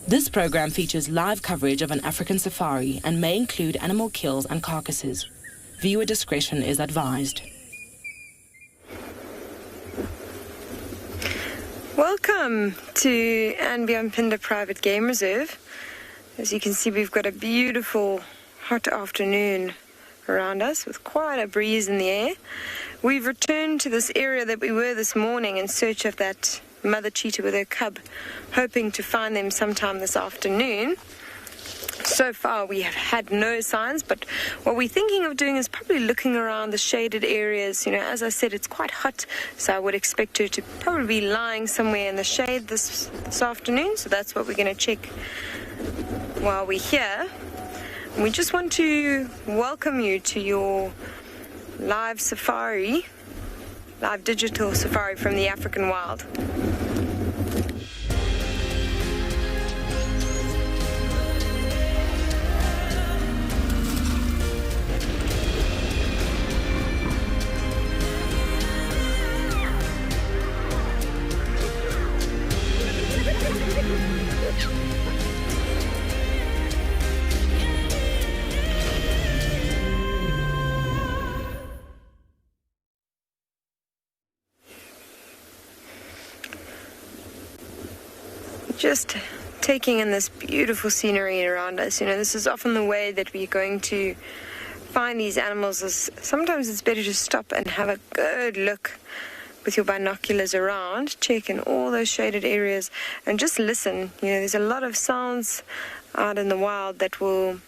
This program features live coverage of an African safari and may include animal kills and carcasses. Viewer discretion is advised. Welcome to Mpindo Private Game Reserve. As you can see, we've got a beautiful hot afternoon around us with quite a breeze in the air. We've returned to this area that we were this morning in search of that mother cheetah with her cub, hoping to find them sometime this afternoon. So far we have had no signs, but what we're thinking of doing is probably looking around the shaded areas. You know, as I said, it's quite hot, so I would expect her to probably be lying somewhere in the shade this afternoon. So that's what we're going to check while we're here. And we just want to welcome you to your live safari, live digital safari from the African wild. Just taking in this beautiful scenery around us. You know, this is often the way that we're going to find these animals. Sometimes it's better to stop and have a good look with your binoculars around, check in all those shaded areas and just listen. You know, there's a lot of sounds out in the wild that will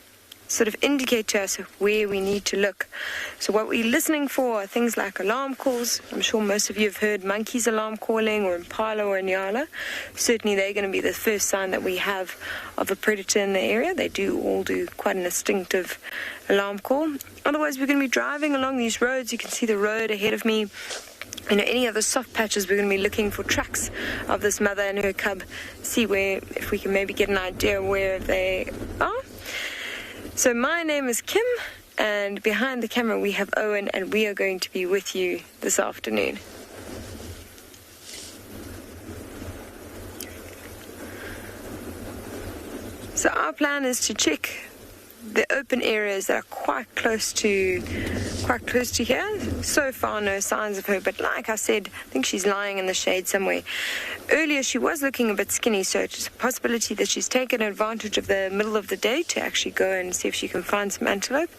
sort of indicate to us where we need to look. So what we're listening for are things like alarm calls. I'm sure most of you have heard monkeys alarm calling, or impala or nyala. Certainly they're going to be the first sign that we have of a predator in the area. They do all do quite an instinctive alarm call. Otherwise, we're going to be driving along these roads. You can see the road ahead of me. You know, any other soft patches, we're going to be looking for tracks of this mother and her cub, see where, if we can maybe get an idea where they are. So my name is Kim, and behind the camera we have Owen, and we are going to be with you this afternoon. So our plan is to check the open areas that are quite close to here. So far no signs of her, but like I said, I think she's lying in the shade somewhere. Earlier she was looking a bit skinny, so it's a possibility that she's taken advantage of the middle of the day to actually go and see if she can find some antelope.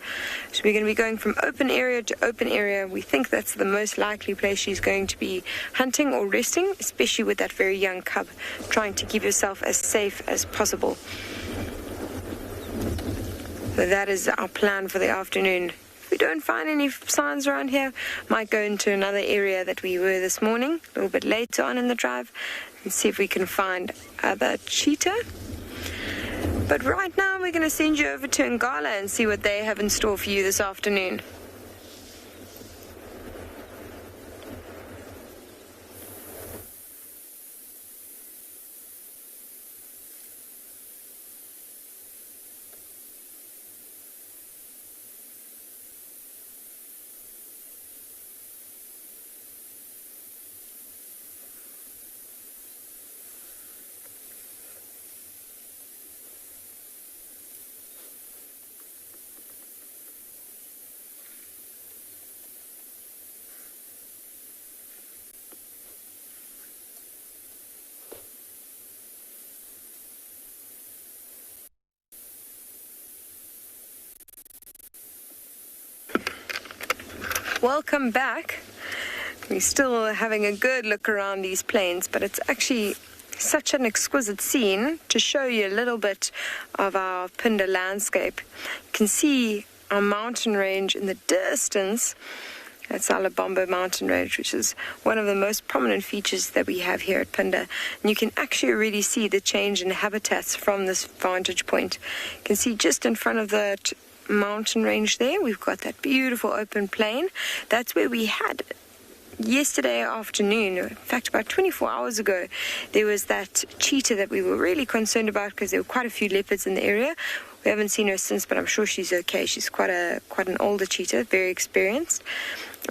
So we're going to be going from open area to open area. We think that's the most likely place she's going to be hunting or resting, especially with that very young cub, trying to keep herself as safe as possible. So that is our plan for the afternoon. If we don't find any signs around here, might go into another area that we were this morning, a little bit later on in the drive, and see if we can find other cheetah. But right now we're going to send you over to Ngala and see what they have in store for you this afternoon. Welcome back. We're still having a good look around these plains, but it's actually such an exquisite scene to show you a little bit of our Mpindo landscape. You can see our mountain range in the distance. That's our Lubombo mountain range, which is one of the most prominent features that we have here at Mpindo. And you can actually already see the change in habitats from this vantage point. You can see just in front of the mountain range there, we've got that beautiful open plain. That's where we had yesterday afternoon, in fact about 24 hours ago, there was that cheetah that we were really concerned about because there were quite a few leopards in the area. We haven't seen her since, but I'm sure she's okay. She's quite an older cheetah, very experienced.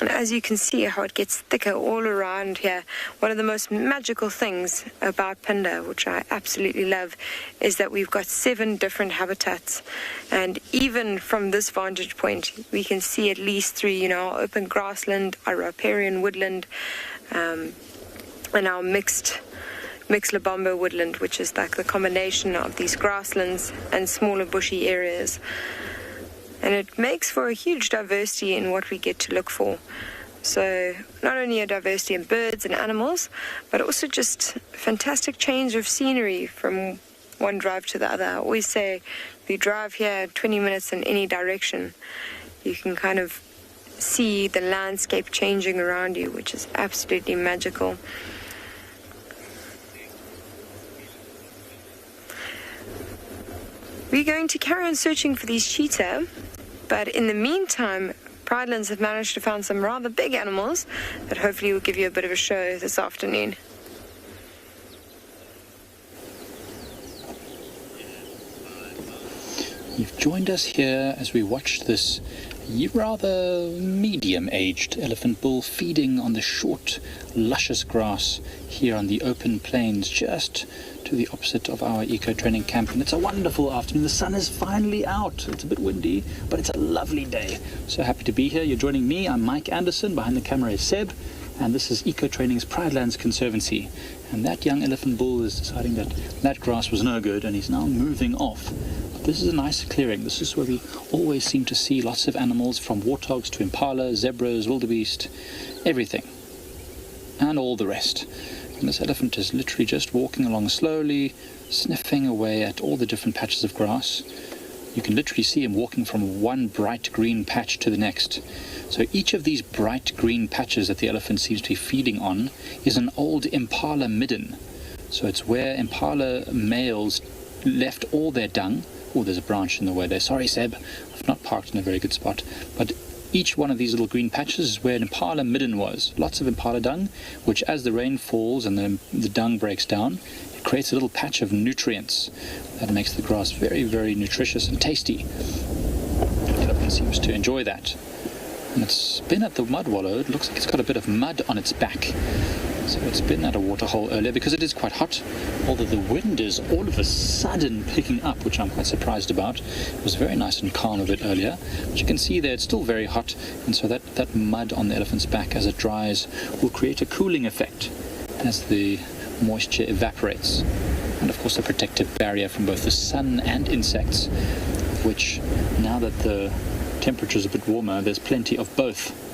And as you can see how it gets thicker all around here, one of the most magical things about Phinda, which I absolutely love, is that we've got 7 different habitats. And even from this vantage point, we can see at least 3, our open grassland, our riparian woodland, and our mixed Lobombo woodland, which is like the combination of these grasslands and smaller bushy areas. And it makes for a huge diversity in what we get to look for. So not only a diversity in birds and animals, but also just a fantastic change of scenery from one drive to the other. I always say, if you drive here 20 minutes in any direction, you can kind of see the landscape changing around you, which is absolutely magical. We're going to carry on searching for these cheetah, but in the meantime, Pridelands have managed to find some rather big animals that hopefully will give you a bit of a show this afternoon. You've joined us here as we watch this rather medium-aged elephant bull feeding on the short, luscious grass here on the open plains just to the opposite of our eco-training camp. And it's a wonderful afternoon. The sun is finally out. It's a bit windy, but it's a lovely day. So happy to be here. You're joining me. I'm Mike Anderson. Behind the camera is Seb. And this is Eco-Training's Pridelands Conservancy. And that young elephant bull is deciding that that grass was no good, and he's now moving off. This is a nice clearing. This is where we always seem to see lots of animals, from warthogs to impala, zebras, wildebeest, everything, and all the rest. And this elephant is literally just walking along slowly, sniffing away at all the different patches of grass. You can literally see him walking from one bright green patch to the next. So each of these bright green patches that the elephant seems to be feeding on is an old impala midden. So it's where impala males left all their dung. Oh, there's a branch in the way there. Sorry, Seb, I've not parked in a very good spot. But each one of these little green patches is where an impala midden was. Lots of impala dung, which as the rain falls and the dung breaks down, it creates a little patch of nutrients that makes the grass very, very nutritious and tasty. The elephant seems to enjoy that. And it's been at the mud wallow. It looks like it's got a bit of mud on its back. So it's been at a waterhole earlier because it is quite hot, although the wind is all of a sudden picking up, which I'm quite surprised about. It was very nice and calm a bit earlier, but you can see there it's still very hot, and so that mud on the elephant's back as it dries will create a cooling effect as the moisture evaporates. And of course a protective barrier from both the sun and insects, which now that the temperature is a bit warmer, there's plenty of both.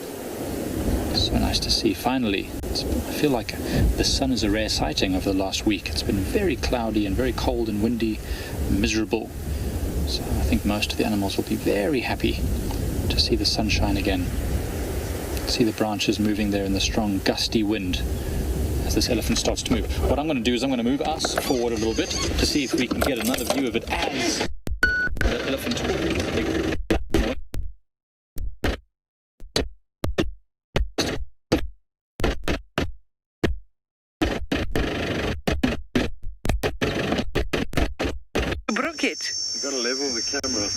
So nice to see. Finally, I feel like the sun is a rare sighting over the last week. It's been very cloudy and very cold and windy and miserable. So I think most of the animals will be very happy to see the sunshine again. See the branches moving there in the strong gusty wind as this elephant starts to move. What I'm going to do is I'm going to move us forward a little bit to see if we can get another view of it as the elephant You gotta level the camera.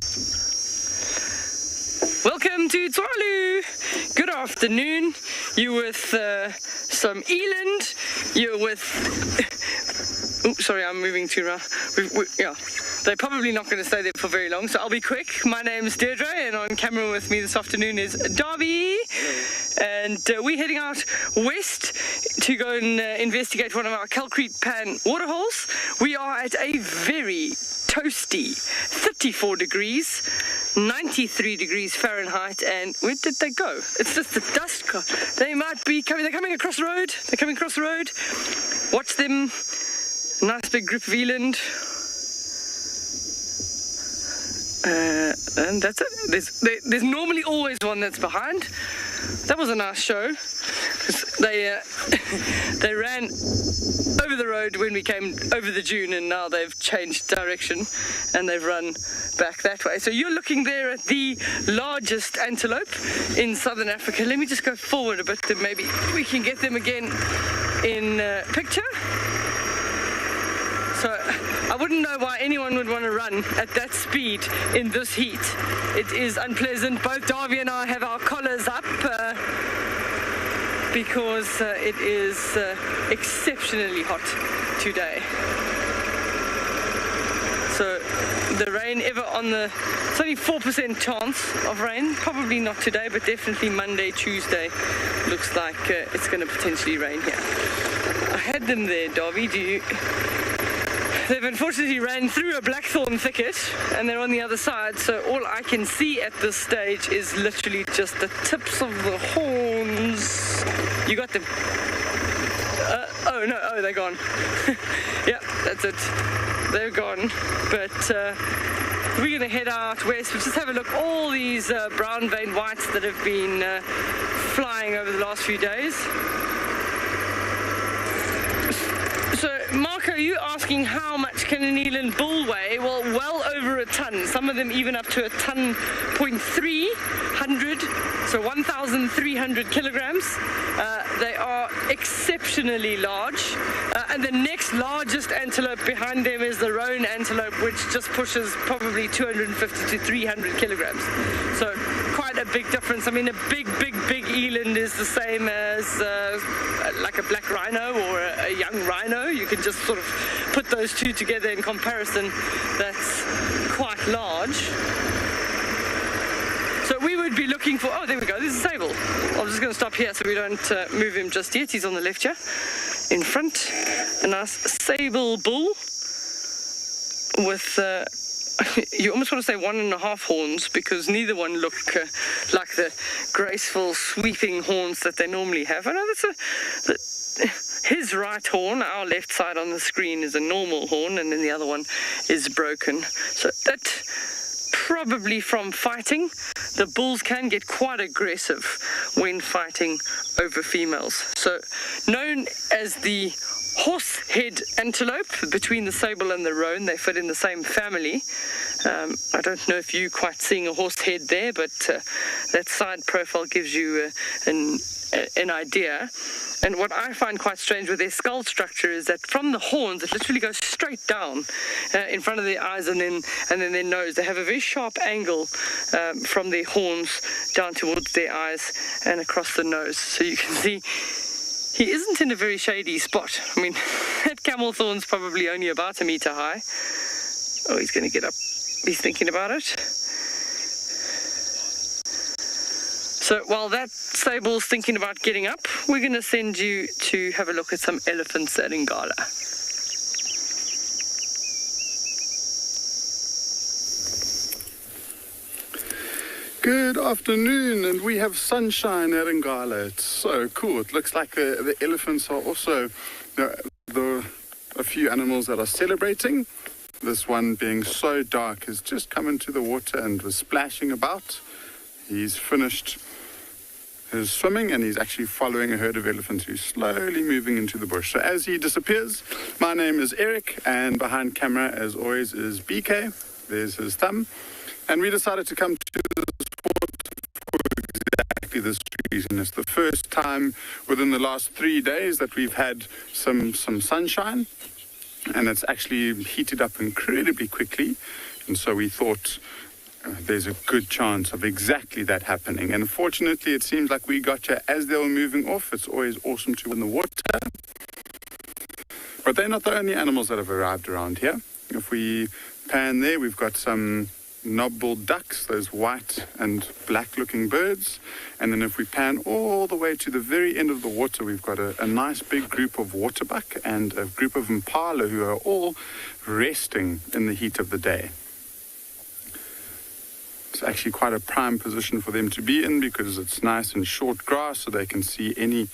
Welcome to Tswalu. Good afternoon. You with some eland. You're with. Oh, sorry, I'm moving too round. Yeah, they're probably not going to stay there for very long, so I'll be quick. My name's Deirdre, and on camera with me this afternoon is Darby. And we're heading out west to go and investigate one of our Calcrete Pan waterholes. We are at a very toasty 34 degrees, 93 degrees Fahrenheit, and where did they go? It's just the dust cloud. They might be coming, they're coming across the road. They're coming across the road. Watch them. Nice big group of eland. And that's it. There's normally always one that's behind. That was a nice show. They ran over the road when we came over the dune, and now they've changed direction and they've run back that way. So you're looking there at the largest antelope in southern Africa. Let me just go forward a bit, and maybe we can get them again in picture. So I wouldn't know why anyone would want to run at that speed in this heat. It is unpleasant. Both Darby and I have our collars up. because it is exceptionally hot today. So the rain it's only 4% chance of rain, probably not today, but definitely Monday, Tuesday, looks like it's going to potentially rain here. I had them there, Darby. They've unfortunately ran through a blackthorn thicket and they're on the other side, so all I can see at this stage is literally just the tips of the horns. You got them. Oh, they're gone. Yep, that's it. They're gone. But we're going to head out west. We'll just have a look. All these brown veined whites that have been flying over the last few days. So, Marco, you asking how much can an eland bull weigh? Well over a ton. Some of them even up to a ton, 0.300, so 1,300 kilograms. They are exceptionally large. And the next largest antelope behind them is the roan antelope, which just pushes probably 250 to 300 kilograms. So quite a big difference. I mean, a big eland is the same as like a black rhino or a young rhino. You can just sort of put those two together in comparison. That's quite large. So we would be looking for, oh, there we go, this is Sable. I'm just going to stop here so we don't move him just yet. He's on the left here, in front. A nice sable bull with, you almost want to say 1.5 horns, because neither one look like the graceful, sweeping horns that they normally have. I know his right horn, our left side on the screen, is a normal horn, and then the other one is broken. So that probably from fighting. The bulls can get quite aggressive when fighting over females. So known as the horsehead antelope, between the sable and the roan, they fit in the same family. I don't know if you're quite seeing a horse head there, but that side profile gives you an idea. And what I find quite strange with their skull structure is that from the horns, it literally goes straight down in front of their eyes and then their nose. They have a very sharp angle from their horns down towards their eyes and across the nose. So you can see he isn't in a very shady spot. I mean, that camel thorn's probably only about 1 meter high. Oh, he's going to get up. He's thinking about it. So while that sable's thinking about getting up, we're going to send you to have a look at some elephants at Ngala. Good afternoon, and we have sunshine at Ngala. It's so cool. It looks like the elephants are also a few animals that are celebrating. This one, being so dark, has just come into the water and was splashing about. He's finished his swimming and he's actually following a herd of elephants who's slowly moving into the bush. So as he disappears, my name is Eric, and behind camera, as always, is BK. There's his thumb. And we decided to come to this sport for exactly this reason. It's the first time within the last 3 days that we've had some sunshine, and it's actually heated up incredibly quickly. And so we thought there's a good chance of exactly that happening. And fortunately, it seems like we got you as they were moving off. It's always awesome to win the water. But they're not the only animals that have arrived around here. If we pan there, we've got some knob-billed ducks, those white and black-looking birds. And then if we pan all the way to the very end of the water, we've got a nice big group of waterbuck and a group of impala who are all resting in the heat of the day. It's actually quite a prime position for them to be in because it's nice and short grass, so they can see any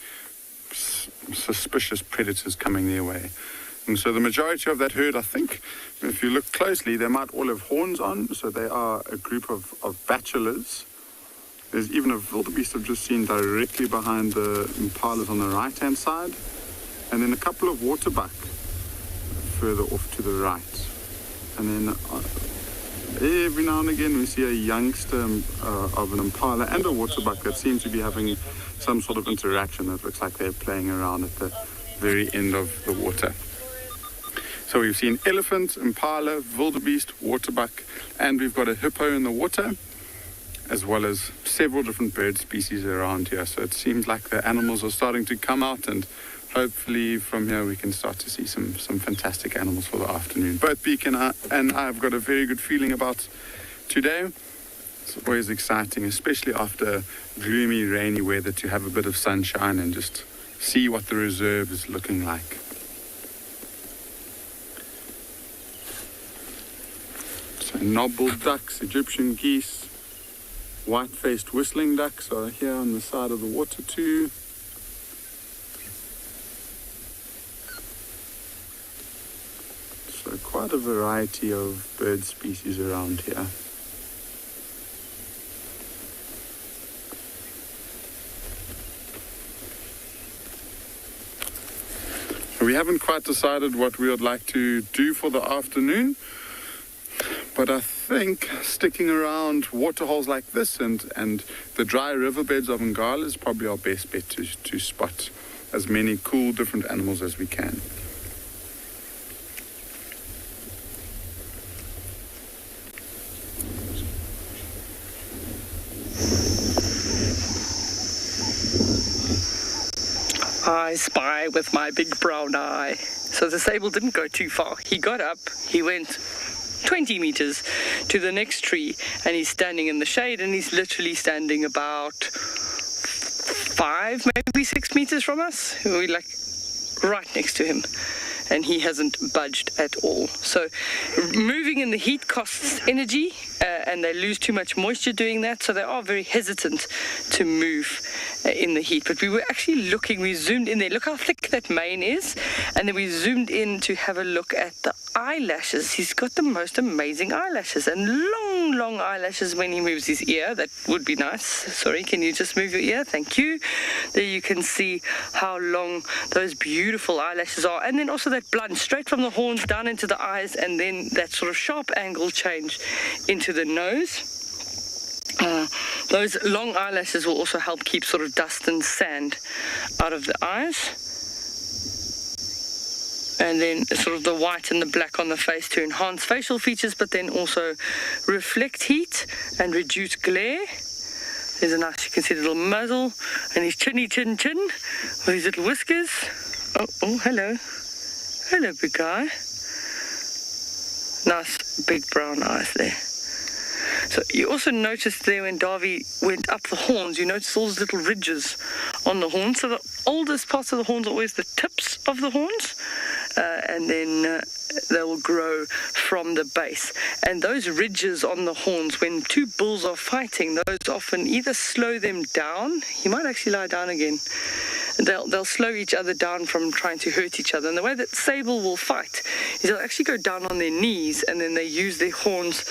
suspicious predators coming their way. And so the majority of that herd, I think, if you look closely, they might all have horns on, so they are a group of bachelors. There's even a wildebeest I've just seen directly behind the impalas on the right-hand side, and then a couple of waterbuck further off to the right. And then every now and again we see a youngster of an impala and a waterbuck that seem to be having some sort of interaction. It looks like they're playing around at the very end of the water. So we've seen elephant, impala, wildebeest, waterbuck, and we've got a hippo in the water. as well as several different bird species around here. So it seems like the animals are starting to come out, and hopefully from here we can start to see some fantastic animals for the afternoon. Both Beak and I have got a very good feeling about today. It's always exciting, especially after gloomy, rainy weather, to have a bit of sunshine and just see what the reserve is looking like. So knob-billed ducks, Egyptian geese, white-faced whistling ducks are here on the side of the water too. So quite a variety of bird species around here. We haven't quite decided what we would like to do for the afternoon, but I think sticking around waterholes like this and the dry riverbeds of Ngala is probably our best bet to spot as many cool different animals as we can. I spy with my big brown eye. So the sable didn't go too far. He got up, he went 20 meters to the next tree, and he's standing in the shade, and he's literally standing about 5, maybe 6 meters from us. We're like right next to him, and he hasn't budged at all. So moving in the heat costs energy, and they lose too much moisture doing that, so they are very hesitant to move in the heat. But we were actually looking, we zoomed in there, look how thick that mane is, and then we zoomed in to have a look at the eyelashes. He's got the most amazing eyelashes, and long eyelashes when he moves his ear. That would be nice. Sorry, can you just move your ear? Thank you. There you can see how long those beautiful eyelashes are, and then also that blunt straight from the horns down into the eyes, and then that sort of sharp angle change into the nose. Those long eyelashes will also help keep sort of dust and sand out of the eyes. And then sort of the white and the black on the face to enhance facial features, but then also reflect heat and reduce glare. There's a nice, you can see the little muzzle and his chin with his little whiskers. Oh, hello. Hello, big guy. Nice big brown eyes there. So you also noticed there when Davy went up the horns, you noticed all those little ridges on the horns. So the oldest parts of the horns are always the tips of the horns, and then they will grow from the base. And those ridges on the horns, when two bulls are fighting, those often either slow them down. He might actually lie down again. They'll slow each other down from trying to hurt each other. And the way that sable will fight is they'll actually go down on their knees, and then they use their horns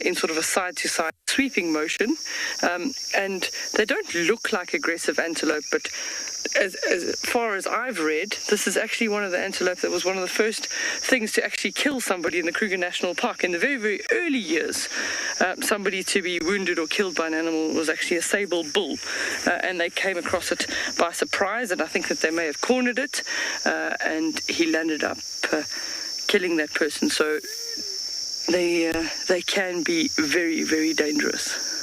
in sort of a side-to-side sweeping motion. And they don't look like aggressive antelope, but as far as I've read, this is actually one of the antelope that was one of the first things to actually kill somebody in the Kruger National Park. In the very, very early years, somebody to be wounded or killed by an animal was actually a sable bull, and they came across it by surprise, and I think that they may have cornered it, and he landed up killing that person. So they can be very, very dangerous.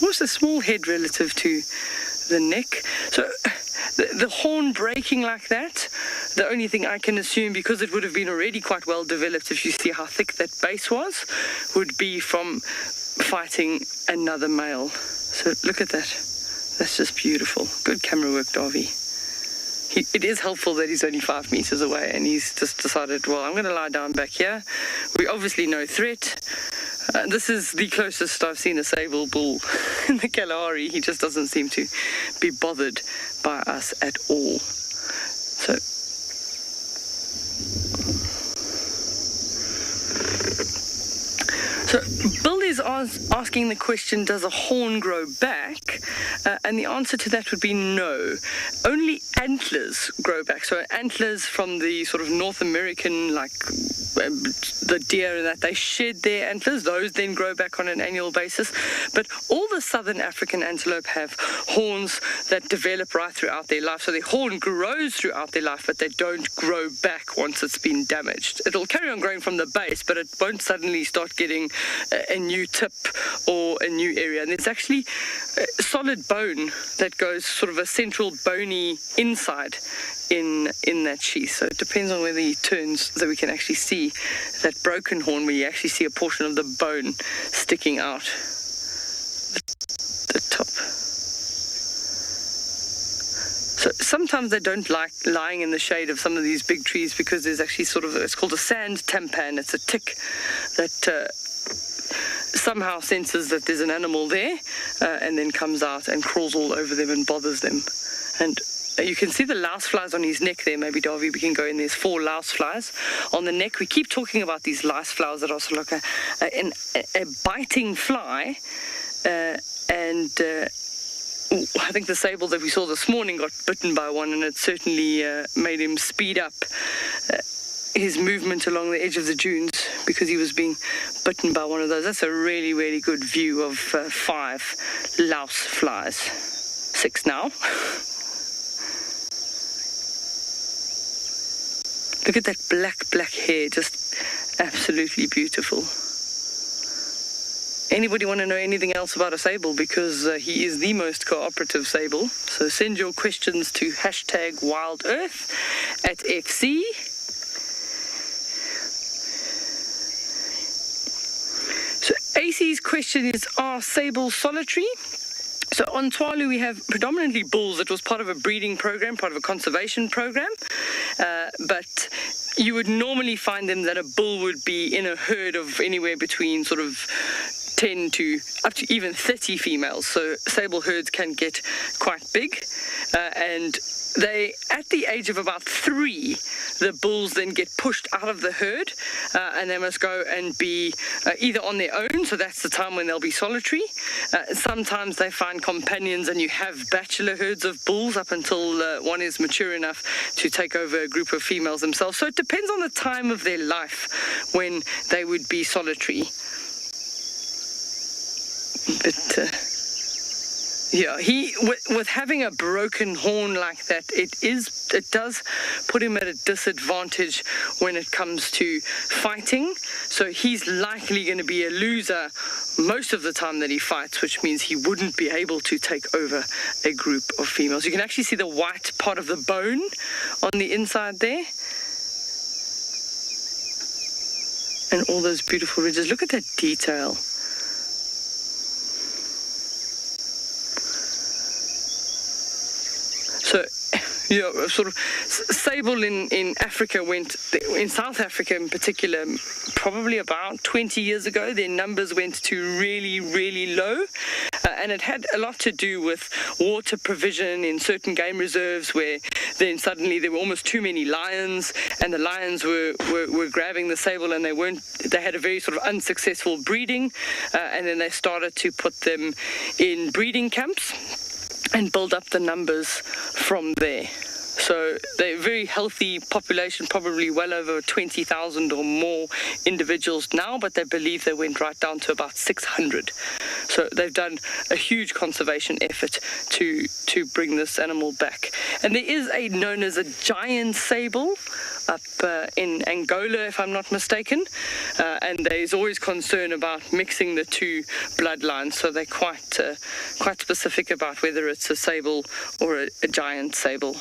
What's the small head relative to the neck? So the horn breaking like that, the only thing I can assume, because it would have been already quite well developed if you see how thick that base was, would be from fighting another male. So look at that. That's just beautiful. Good camera work, Davy. It is helpful that he's only 5 meters away, and he's just decided, well, I'm going to lie down back here. We obviously no threat. This is the closest I've seen a sable bull in the Kalahari. He just doesn't seem to be bothered by us at all. So billies are was asking the question, does a horn grow back? And the answer to that would be no. Only antlers grow back. So antlers from the sort of North American, like the deer and that, they shed their antlers. Those then grow back on an annual basis. But all the southern African antelope have horns that develop right throughout their life. So their horn grows throughout their life, but they don't grow back once it's been damaged. It'll carry on growing from the base, but it won't suddenly start getting a new tip or a new area. And there's actually a solid bone that goes sort of a central bony inside in that sheath. So it depends on whether he turns, so we can actually see that broken horn where you actually see a portion of the bone sticking out the top. So sometimes they don't like lying in the shade of some of these big trees because there's actually sort of, it's called a sand tampan. It's a tick that somehow senses that there's an animal there and then comes out and crawls all over them and bothers them. And you can see the louse flies on his neck there. Maybe, Davy, we can go in. There's 4 louse flies on the neck. We keep talking about these louse flies that are sort of like a biting fly. I think the sable that we saw this morning got bitten by one, and it certainly made him speed up his movement along the edge of the dunes because he was being bitten by one of those. That's a really, really good view of 5 louse flies. 6 now. Look at that black hair, just absolutely beautiful. Anybody want to know anything else about a sable? Because he is the most cooperative sable. So send your questions to #WildEarth at FC. So AC's question is, are sables solitary? So on Tswalu, we have predominantly bulls. It was part of a breeding program, part of a conservation program. But you would normally find them that a bull would be in a herd of anywhere between sort of 10 to up to even 30 females. So sable herds can get quite big. And they, at the age of about 3, the bulls then get pushed out of the herd and they must go and be either on their own, so that's the time when they'll be solitary. Sometimes they find companions and you have bachelor herds of bulls up until one is mature enough to take over a group of females themselves. So it depends on the time of their life when they would be solitary. But yeah, with having a broken horn like that, it does put him at a disadvantage when it comes to fighting. So he's likely going to be a loser most of the time that he fights, which means he wouldn't be able to take over a group of females. You can actually see the white part of the bone on the inside there. And all those beautiful ridges. Look at that detail. So, you know, sort of sable in Africa in South Africa in particular, probably about 20 years ago, their numbers went to really, really low. And it had a lot to do with water provision in certain game reserves where then suddenly there were almost too many lions and the lions were grabbing the sable and they had a very sort of unsuccessful breeding. And then they started to put them in breeding camps and build up the numbers from there. So they're a very healthy population, probably well over 20,000 or more individuals now, but they believe they went right down to about 600. So they've done a huge conservation effort to bring this animal back. And there is a known as a giant sable up in Angola, if I'm not mistaken, and there's always concern about mixing the two bloodlines, so they're quite specific about whether it's a sable or a giant sable.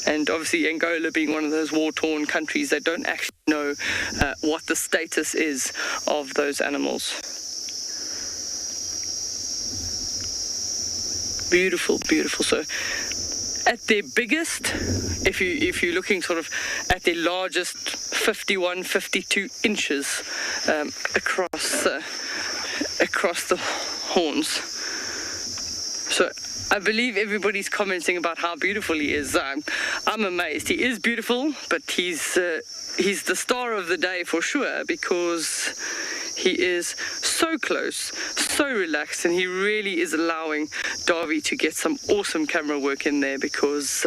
And obviously Angola being one of those war-torn countries, they don't actually know what the status is of those animals. Beautiful, beautiful. So at their biggest, if you're looking sort of at their largest, 51, 52 inches across the horns. So I believe everybody's commenting about how beautiful he is. I'm amazed. He is beautiful, but he's the star of the day for sure, because He is so close, so relaxed, and he really is allowing Darby to get some awesome camera work in there, because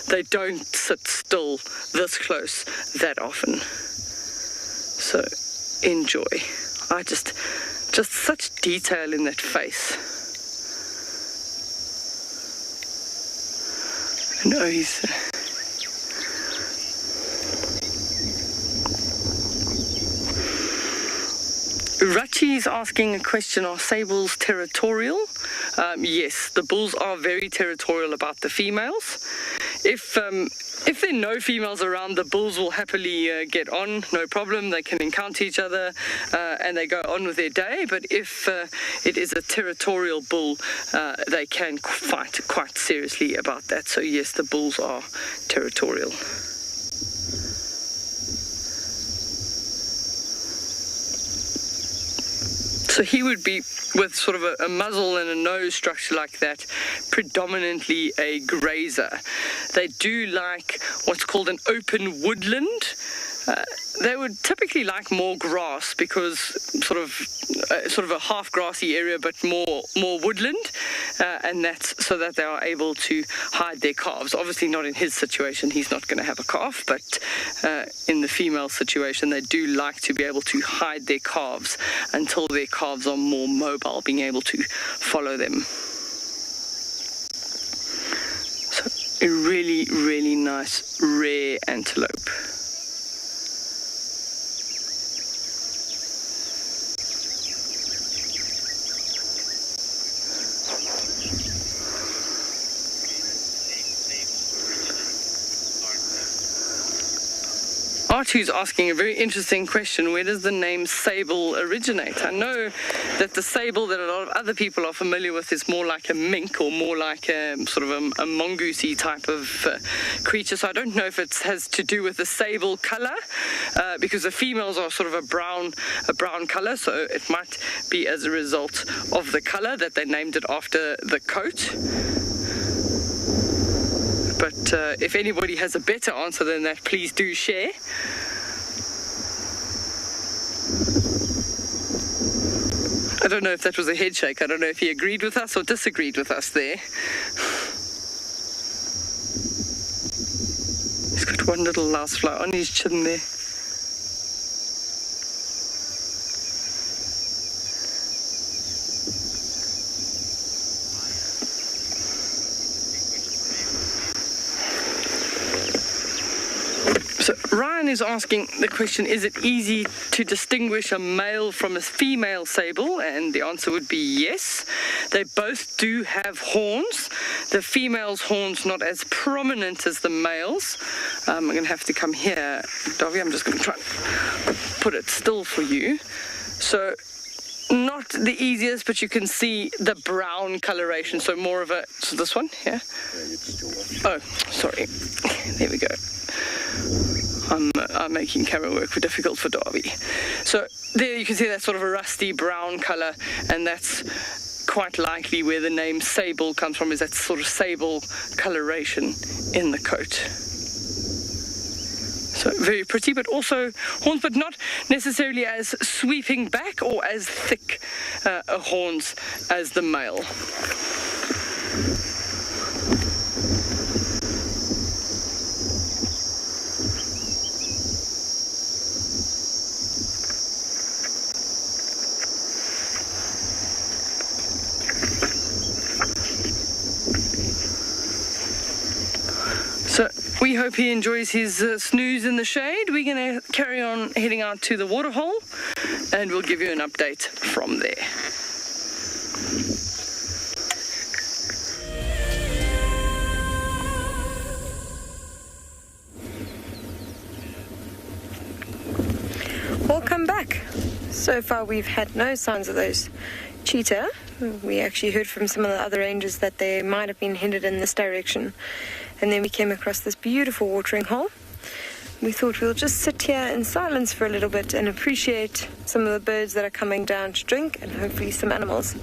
they don't sit still this close that often. So enjoy. Just such detail in that face. No, he's... Rachi is asking a question, are sables territorial? Yes, the bulls are very territorial about the females. If there are no females around, the bulls will happily get on, no problem. They can encounter each other and they go on with their day. But if it is a territorial bull, they can fight quite seriously about that. So yes, the bulls are territorial. So he would be, with sort of a muzzle and a nose structure like that, predominantly a grazer. They do like what's called an open woodland. They would typically like more grass, because sort of a half grassy area, but more woodland, and that's so that they are able to hide their calves. Obviously not in his situation, he's not going to have a calf, but in the female situation, they do like to be able to hide their calves until their calves are more mobile, being able to follow them. So a really, really nice rare antelope. Artu's asking a very interesting question. Where does the name sable originate? I know that the sable that a lot of other people are familiar with is more like a mink, or more like a sort of a mongoosey type of creature. So I don't know if it has to do with the sable color, because the females are sort of a brown color. So it might be as a result of the color that they named it after the coat. But if anybody has a better answer than that, please do share. I don't know if that was a head shake. I don't know if he agreed with us or disagreed with us there. He's got one little lousefly on his chin there. So Ryan is asking the question, is it easy to distinguish a male from a female sable? And the answer would be yes. They both do have horns. The female's horns not as prominent as the male's. I'm going to have to come here, Davy. I'm just going to try and put it still for you. So not the easiest, but you can see the brown coloration. So more of a, so this one, yeah? Oh, sorry. There we go. I'm making camera work difficult for Darby. So there you can see that sort of a rusty brown color, and that's quite likely where the name sable comes from, is that sort of sable coloration in the coat. So very pretty, but also horns, but not necessarily as sweeping back or as thick horns as the male. So we hope he enjoys his snooze in the shade. We're going to carry on heading out to the waterhole, and we'll give you an update from there. Welcome back. So far we've had no signs of those cheetah. We actually heard from some of the other rangers that they might have been headed in this direction. And then we came across this beautiful watering hole. We thought we'll just sit here in silence for a little bit and appreciate some of the birds that are coming down to drink, and hopefully some animals.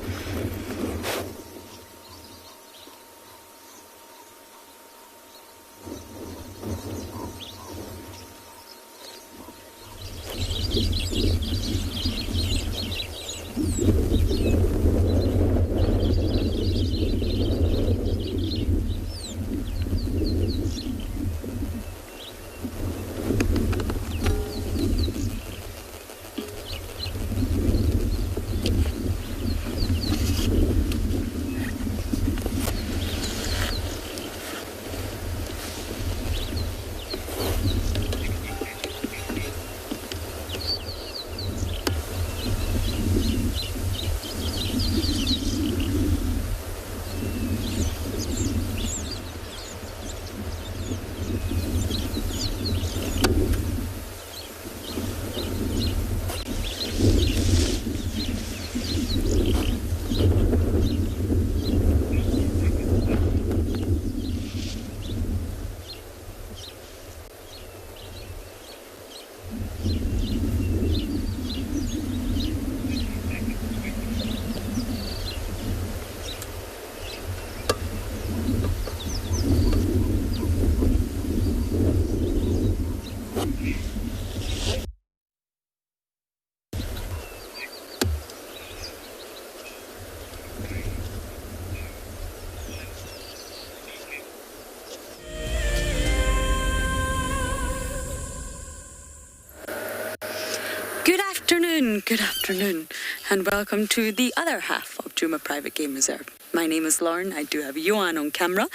Good afternoon, and welcome to the other half of Djuma Private Game Reserve. My name is Lauren, I do have Johan on camera,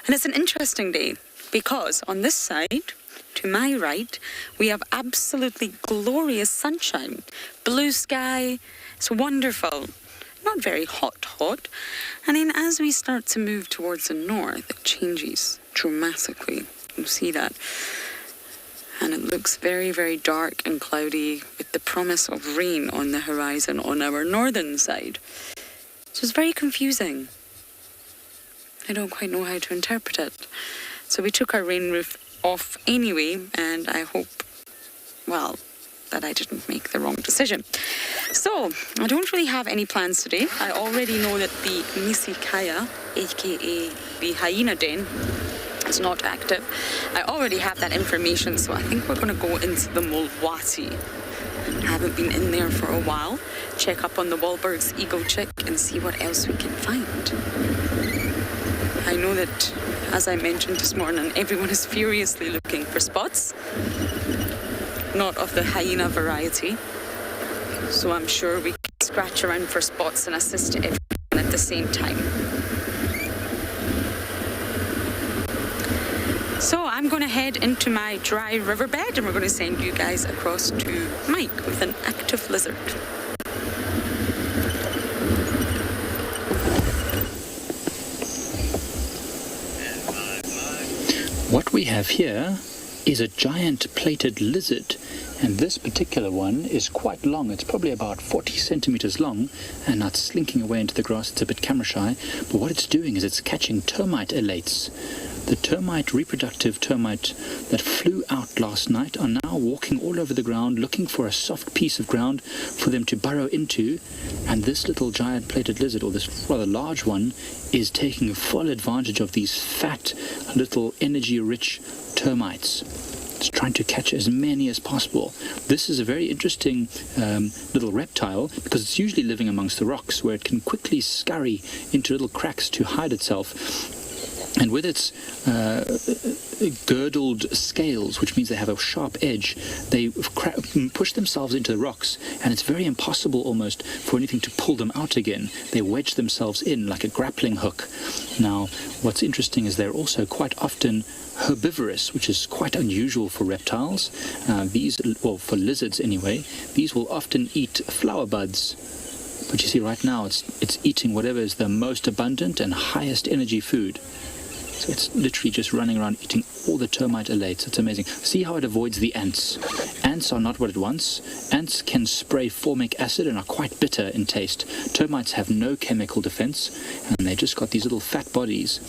and it's an interesting day because on this side, to my right, we have absolutely glorious sunshine, blue sky, it's wonderful. Not very hot, and then as we start to move towards the north, it changes dramatically. You'll see that. And it looks very, very dark and cloudy with the promise of rain on the horizon on our northern side. So it's very confusing. I don't quite know how to interpret it. So we took our rain roof off anyway, and I hope, well, that I didn't make the wrong decision. So, I don't really have any plans today. I already know that the Nisikaya, aka the hyena den, is not active. I already have that information, so I think we're going to go into the Mulwati. I haven't been in there for a while. Check up on the Wahlberg's Ego Chick and see what else we can find. I know that, as I mentioned this morning, everyone is furiously looking for spots. Not of the hyena variety. So I'm sure we can scratch around for spots and assist everyone at the same time. So I'm going to head into my dry riverbed and we're going to send you guys across to Mike with an active lizard. What we have here is a giant plated lizard, and this particular one is quite long. It's probably about 40 centimeters long, and now it's slinking away into the grass. It's a bit camera shy, but what it's doing is it's catching termite elates. The termite, reproductive termite that flew out last night are now walking all over the ground looking for a soft piece of ground for them to burrow into, and this little giant plated lizard, or this rather large one, is taking full advantage of these fat, little energy-rich termites. It's trying to catch as many as possible. This is a very interesting little reptile because it's usually living amongst the rocks where it can quickly scurry into little cracks to hide itself. And with its girdled scales, which means they have a sharp edge, they push themselves into the rocks, and it's very impossible almost for anything to pull them out again. They wedge themselves in like a grappling hook. Now, what's interesting is they're also quite often herbivorous, which is quite unusual for reptiles. Well, for lizards anyway, these will often eat flower buds. But you see right now it's eating whatever is the most abundant and highest energy food. So it's literally just running around eating all the termite elates. It's amazing. See how it avoids the ants. Ants are not what it wants. Ants can spray formic acid and are quite bitter in taste. Termites have no chemical defense, and they just got these little fat bodies.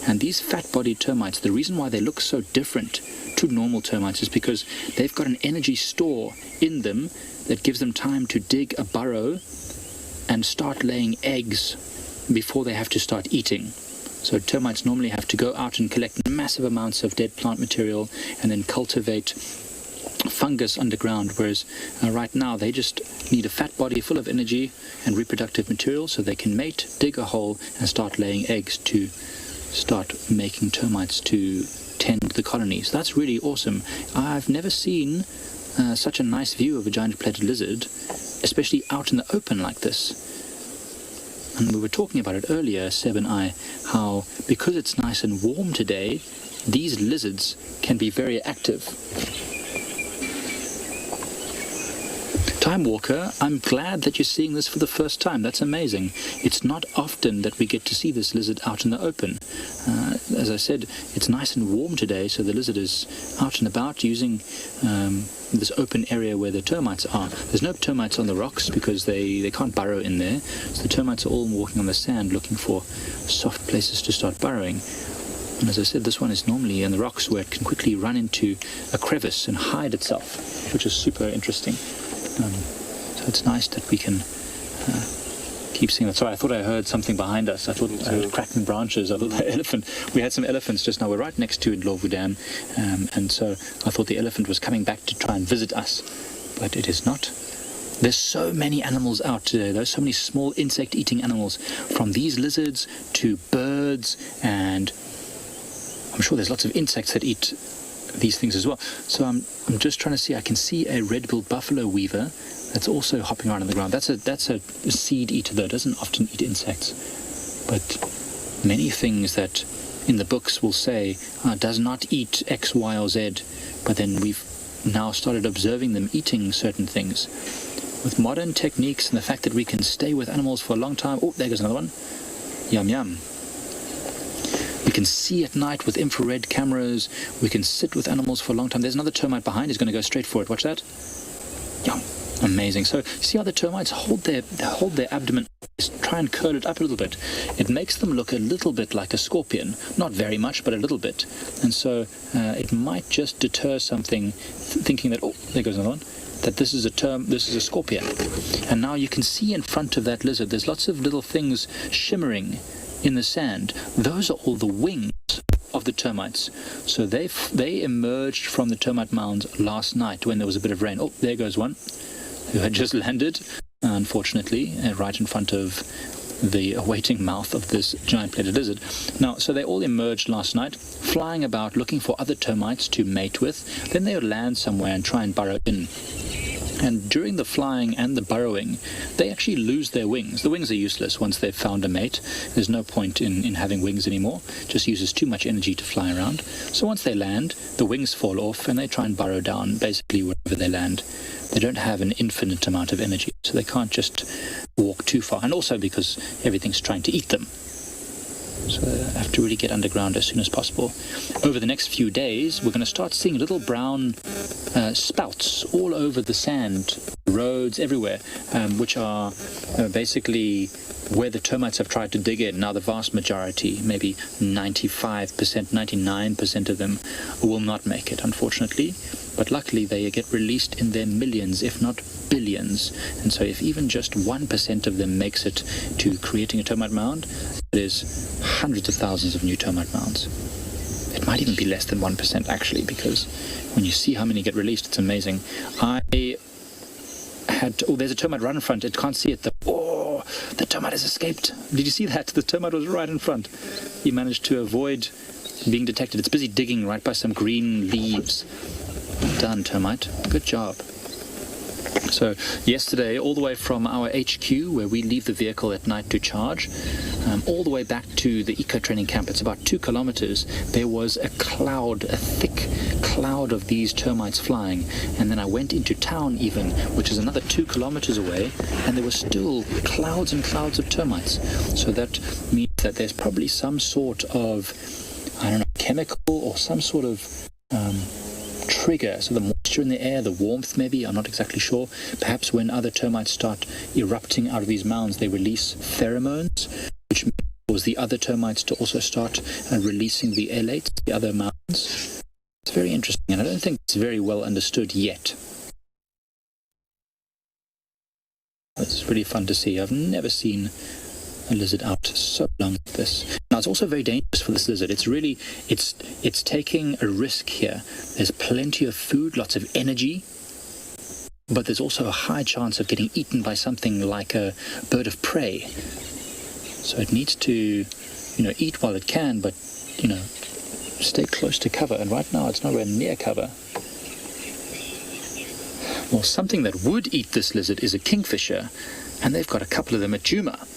And these fat-bodied termites, the reason why they look so different to normal termites is because they've got an energy store in them that gives them time to dig a burrow and start laying eggs before they have to start eating. So termites normally have to go out and collect massive amounts of dead plant material and then cultivate fungus underground, whereas right now they just need a fat body full of energy and reproductive material so they can mate, dig a hole, and start laying eggs to start making termites to tend the colonies. That's really awesome. I've never seen such a nice view of a giant plated lizard, especially out in the open like this. And we were talking about it earlier, Seb and I, how because it's nice and warm today, these lizards can be very active. Time Walker, I'm glad that you're seeing this for the first time. That's amazing. It's not often that we get to see this lizard out in the open. As I said, it's nice and warm today, so the lizard is out and about using this open area where the termites are. There's no termites on the rocks because they can't burrow in there, so the termites are all walking on the sand looking for soft places to start burrowing. And as I said, this one is normally in the rocks where it can quickly run into a crevice and hide itself, which is super interesting. So it's nice that we can keep seeing that. Sorry, I thought I heard something behind us. I thought I heard cracking branches. I thought the elephant. We had some elephants just now. We're right next to Ndlovu Dam, and so I thought the elephant was coming back to try and visit us, but it is not. There's so many animals out today. There's so many small insect-eating animals, from these lizards to birds, and I'm sure there's lots of insects that eat these things as well. So I'm just trying to see. I can see a red-billed buffalo weaver that's also hopping around on the ground. That's a seed eater, though. It doesn't often eat insects. But many things that in the books will say does not eat X, Y, or Z, but then we've now started observing them eating certain things. With modern techniques and the fact that we can stay with animals for a long time. Oh, there goes another one. Yum, yum. We can see at night with infrared cameras. We can sit with animals for a long time. There's another termite behind. He's going to go straight for it. Watch that. Yum. Amazing. So, see how the termites hold their abdomen, try and curl it up a little bit. It makes them look a little bit like a scorpion. Not very much, but a little bit. And so, it might just deter something, thinking that, oh, there goes another one, that this is a scorpion. And now you can see in front of that lizard, there's lots of little things shimmering in the sand. Those are all the wings of the termites. So they emerged from the termite mounds last night when there was a bit of rain. Oh, there goes one who had just landed, unfortunately, right in front of the awaiting mouth of this giant plated lizard. Now, so they all emerged last night, flying about looking for other termites to mate with. Then they would land somewhere and try and burrow in. And during the flying and the burrowing, they actually lose their wings. The wings are useless once they've found a mate. There's no point in having wings anymore. It just uses too much energy to fly around. So once they land, the wings fall off and they try and burrow down basically wherever they land. They don't have an infinite amount of energy, so they can't just walk too far. And also because everything's trying to eat them. So they have to really get underground as soon as possible. Over the next few days, we're going to start seeing little brown spouts all over the sand, roads, everywhere, which are basically where the termites have tried to dig in. Now the vast majority, maybe 95%, 99% of them will not make it, unfortunately. But luckily they get released in their millions, if not billions. And so if even just 1% of them makes it to creating a termite mound, it is hundreds of thousands of new termite mounds. It might even be less than 1% actually, because when you see how many get released, it's amazing. There's a termite right in front. It can't see it though. The termite has escaped. Did you see that? The termite was right in front. He managed to avoid being detected. It's busy digging right by some green leaves. Well done, termite. Good job. So yesterday, all the way from our HQ, where we leave the vehicle at night to charge, all the way back to the eco-training camp, it's about 2 kilometers, there was a thick cloud of these termites flying. And then I went into town even, which is another 2 kilometers away, and there were still clouds and clouds of termites. So that means that there's probably some sort of, chemical or some sort of trigger. So the moisture in the air, the warmth maybe, I'm not exactly sure. Perhaps when other termites start erupting out of these mounds, they release pheromones, which cause the other termites to also start releasing the aelates, the other mounds. It's very interesting, and I don't think it's very well understood yet. It's really fun to see. I've never seen a lizard out so long like this. Now it's also very dangerous for this lizard. It's taking a risk here. There's plenty of food, lots of energy, but there's also a high chance of getting eaten by something like a bird of prey. So it needs to, eat while it can, but, stay close to cover. And right now it's nowhere near cover. Well, something that would eat this lizard is a kingfisher, and they've got a couple of them at Djuma.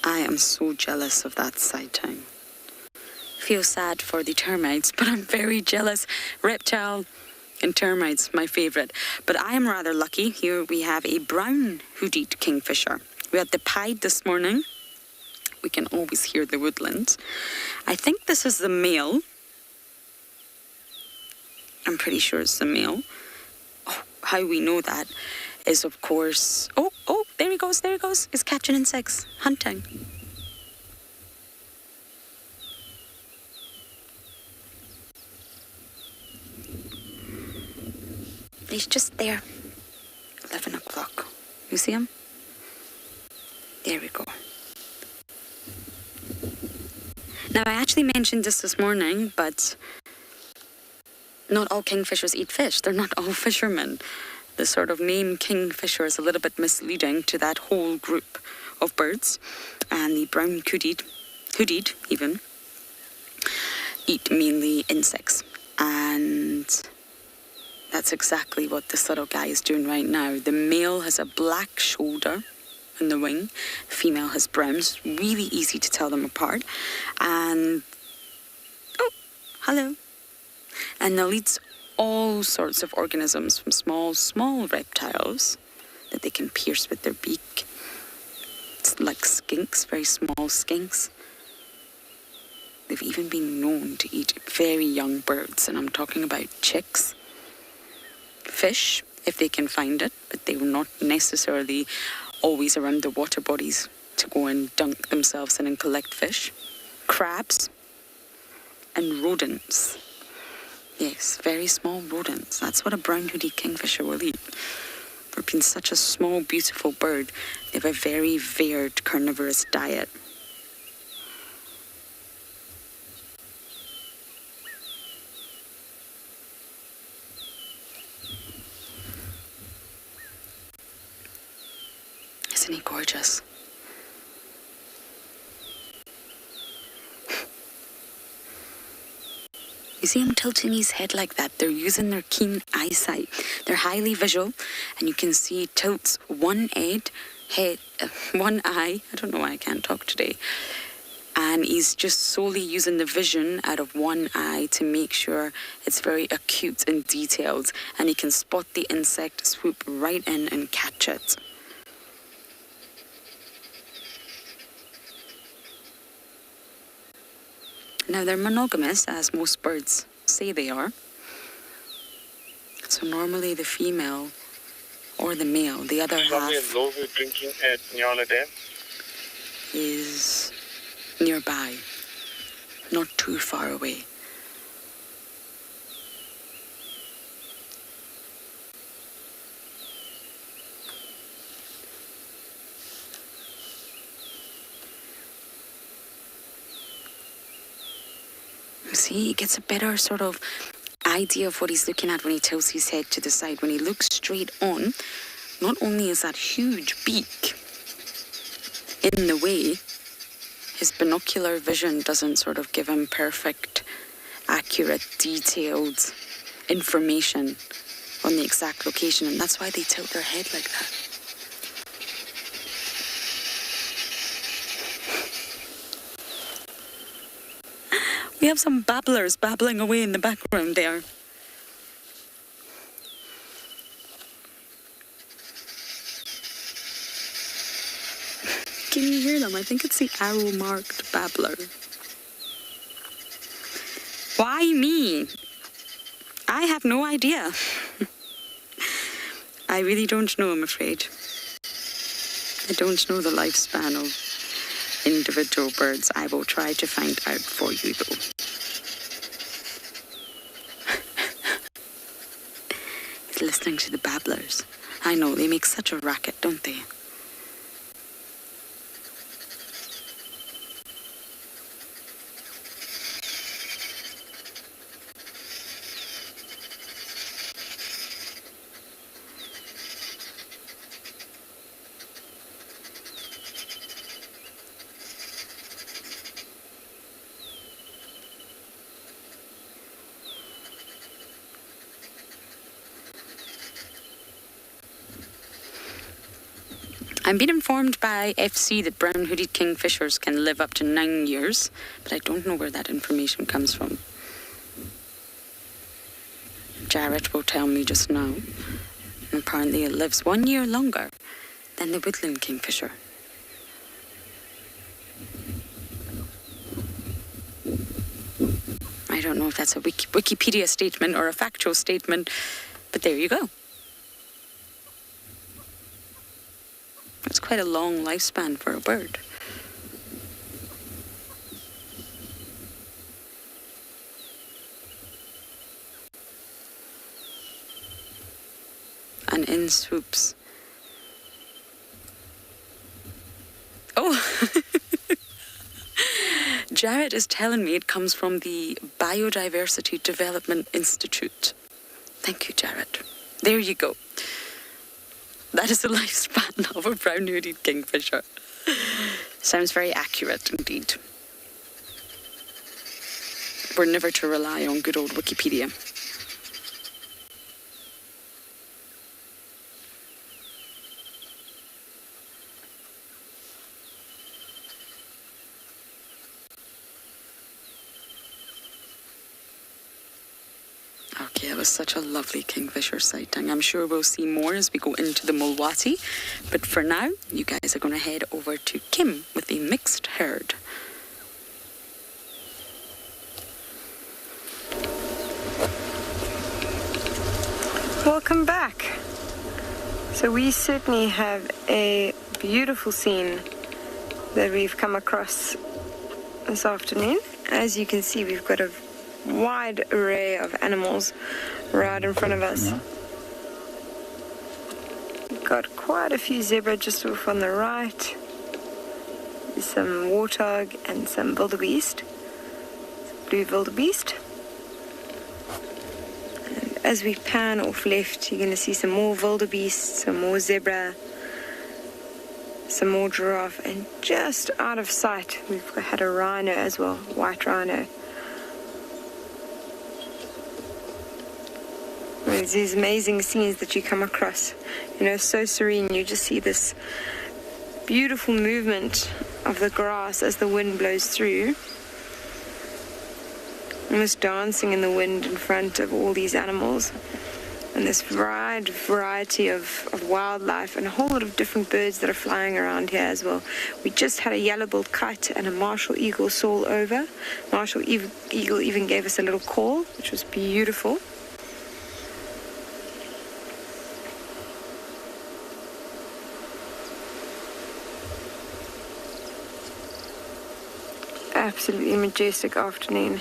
I am so jealous of that sighting. Feel sad for the termites, but I'm very jealous. Reptile and termites, my favorite. But I am rather lucky. Here we have a brown hooded kingfisher. We had the pied this morning. We can always hear the woodlands. I think this is the male. I'm pretty sure it's the male. Oh, how we know that is, of course... Oh, there he goes. He's catching insects, hunting. He's just there. 11 o'clock. You see him? There we go. Now, I actually mentioned this morning, but not all kingfishers eat fish. They're not all fishermen. The sort of name kingfisher is a little bit misleading to that whole group of birds. And the brown hooded even. eat mainly insects. And that's exactly what this little guy is doing right now. The male has a black shoulder on the wing. The female has brown. It's really easy to tell them apart. And, oh, hello. And they'll eat all sorts of organisms, from small reptiles that they can pierce with their beak. It's like skinks, very small skinks. They've even been known to eat very young birds, and I'm talking about chicks. Fish, if they can find it, but they will not necessarily always around the water bodies to go and dunk themselves in and collect fish. Crabs and rodents. Yes, very small rodents. That's what a brown-hooded kingfisher will eat. For being such a small, beautiful bird, they have a very varied carnivorous diet. Isn't he gorgeous? You see him tilting his head like that. They're using their keen eyesight. They're highly visual, and you can see he tilts one eye. I don't know why I can't talk today. And he's just solely using the vision out of one eye to make sure it's very acute and detailed, and he can spot the insect, swoop right in and catch it. Now, they're monogamous, as most birds say they are. So normally the female or the male, the other half, drinking at Nyala Dam is nearby, not too far away. See, he gets a better sort of idea of what he's looking at when he tilts his head to the side. When he looks straight on, not only is that huge beak in the way, his binocular vision doesn't sort of give him perfect, accurate, detailed information on the exact location, and that's why they tilt their head like that. We have some babblers babbling away in the background there. Can you hear them? I think it's the arrow-marked babbler. Why me? I have no idea. I really don't know, I'm afraid. I don't know the lifespan of individual birds. I will try to find out for you, though. He's listening to the babblers. I know, they make such a racket, don't they? I'm being informed by FC that brown-hooded kingfishers can live up to 9 years, but I don't know where that information comes from. Jarrett will tell me just now. And apparently it lives 1 year longer than the woodland kingfisher. I don't know if that's a Wikipedia statement or a factual statement, but there you go. It's quite a long lifespan for a bird. And in swoops. Oh! Jared is telling me it comes from the Biodiversity Development Institute. Thank you, Jared. There you go. That is the lifespan of a brown-hooded kingfisher. Sounds very accurate indeed. we're never to rely on good old Wikipedia. Okay, that was such a lovely kingfisher sighting. I'm sure we'll see more as we go into the Mulwati. But for now, you guys are going to head over to Kim with the mixed herd. Welcome back. So we certainly have a beautiful scene that we've come across this afternoon. As you can see, we've got a wide array of animals right in front of us. We've got quite a few zebra just off on the right. There's some warthog and some wildebeest, blue wildebeest. And as we pan off left, you're going to see some more wildebeest, some more zebra, some more giraffe, and just out of sight we've had a rhino as well, white rhino. There's these amazing scenes that you come across, so serene. You just see this beautiful movement of the grass as the wind blows through, almost dancing in the wind in front of all these animals, and this variety of wildlife, and a whole lot of different birds that are flying around here as well. We just had a yellow-billed kite and a martial eagle soar over. Martial eagle even gave us a little call, which was beautiful. Absolutely majestic afternoon.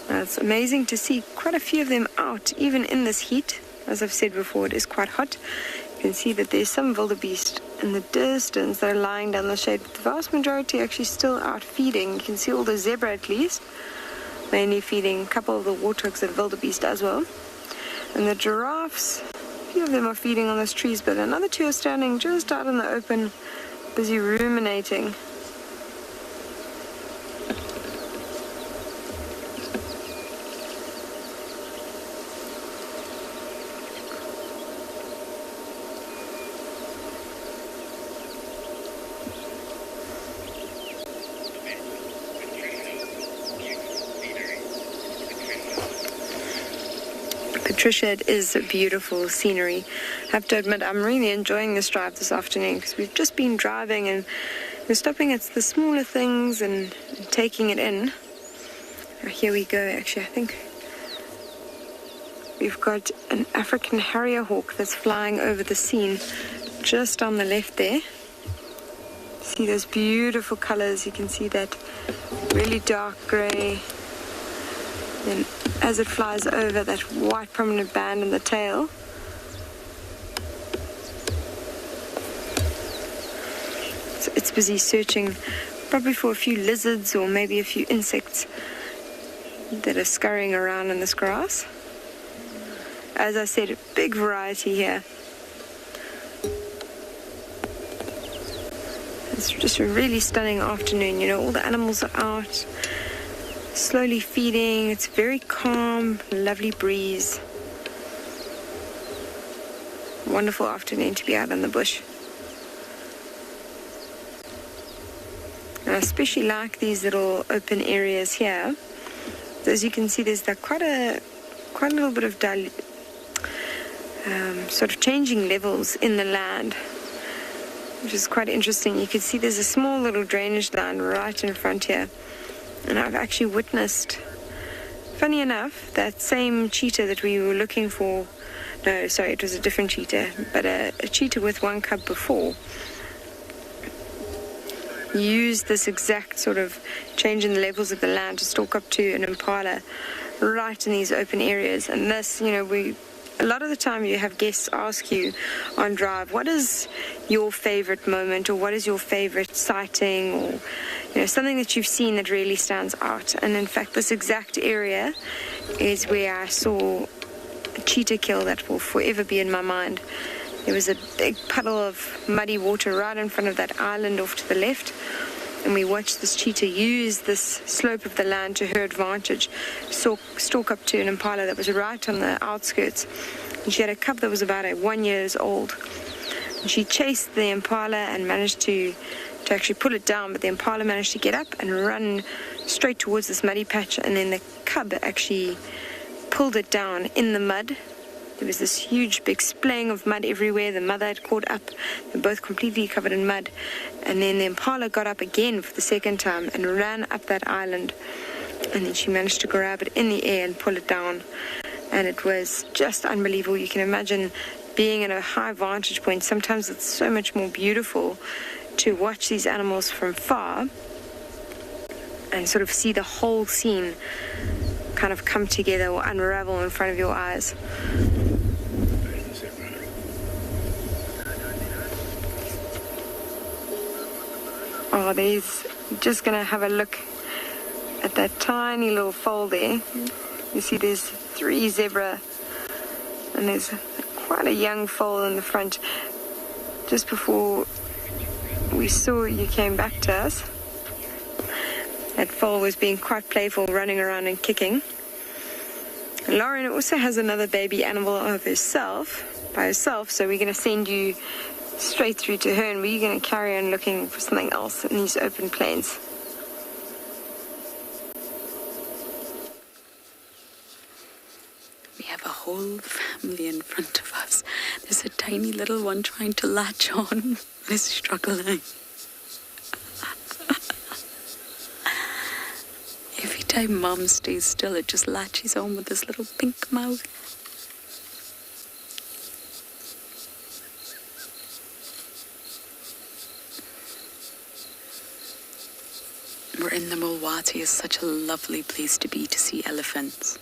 It's amazing to see quite a few of them out, even in this heat. As I've said before, it is quite hot. You can see that there's some wildebeest in the distance that are lying down the shade, but the vast majority are actually still out feeding. You can see all the zebra at least, mainly feeding, a couple of the warthogs and wildebeest as well. And the giraffes, a few of them are feeding on those trees, but another two are standing just out in the open, busy ruminating. Patricia, it is beautiful scenery. I have to admit, I'm really enjoying this drive this afternoon because we've just been driving and we're stopping at the smaller things and taking it in. Here we go, actually, I think we've got an African harrier hawk that's flying over the scene just on the left there. See those beautiful colors. You can see that really dark gray. And as it flies over, that white prominent band in the tail. So it's busy searching probably for a few lizards or maybe a few insects that are scurrying around in this grass. As I said, a big variety here. It's just a really stunning afternoon. All the animals are out, slowly feeding. It's very calm, lovely breeze. Wonderful afternoon to be out in the bush. And I especially like these little open areas here. So as you can see, there's quite a little bit of sort of changing levels in the land, which is quite interesting. You can see there's a small little drainage line right in front here. And I've actually witnessed, funny enough, that same cheetah that we were looking for. No, sorry, it was a different cheetah, but a cheetah with one cub before used this exact sort of change in the levels of the land to stalk up to an impala right in these open areas. And this, a lot of the time you have guests ask you on drive, what is your favorite moment, or what is your favorite sighting, or something that you've seen that really stands out. And in fact, this exact area is where I saw a cheetah kill that will forever be in my mind. There was a big puddle of muddy water right in front of that island off to the left, and we watched this cheetah use this slope of the land to her advantage, stalk up to an impala that was right on the outskirts. And she had a cub that was about 1 year old. And she chased the impala and managed to actually pull it down, but the impala managed to get up and run straight towards this muddy patch, and then the cub actually pulled it down in the mud. There was this huge big splaying of mud everywhere. The mother had caught up. They're both completely covered in mud. And then the impala got up again for the second time and ran up that island. And then she managed to grab it in the air and pull it down. And it was just unbelievable. You can imagine being in a high vantage point. Sometimes it's so much more beautiful to watch these animals from far and sort of see the whole scene kind of come together or unravel in front of your eyes. Oh, there's just going to have a look at that tiny little foal there. You see there's 3 zebra, and there's quite a young foal in the front. Just before we saw you came back to us, that foal was being quite playful, running around and kicking. And Lauren also has another baby animal of herself, by herself, so we're going to send you straight through to her, and we're going to carry on looking for something else in these open plains. We have a whole family in front of us. There's a tiny little one trying to latch on and is struggling. Every time Mom stays still, it just latches on with this little pink mouth. We're in the Mulwati. It's such a lovely place to be, to see elephants.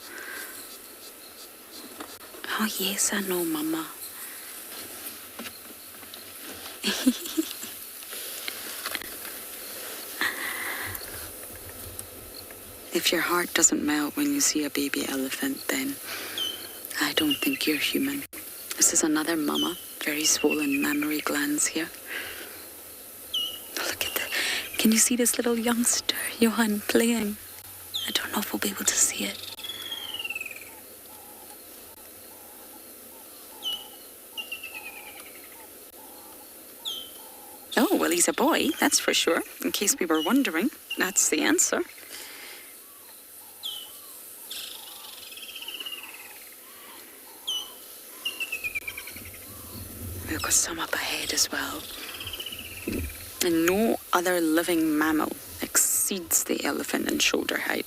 Oh yes, I know, Mama. If your heart doesn't melt when you see a baby elephant, then I don't think you're human. This is another mama, very swollen mammary glands here. Look at that. Can you see this little youngster, Johan, playing? I don't know if we'll be able to see it. Oh, well, he's a boy, that's for sure. In case we were wondering, that's the answer. We've got some up ahead as well. And no other living mammal exceeds the elephant in shoulder height.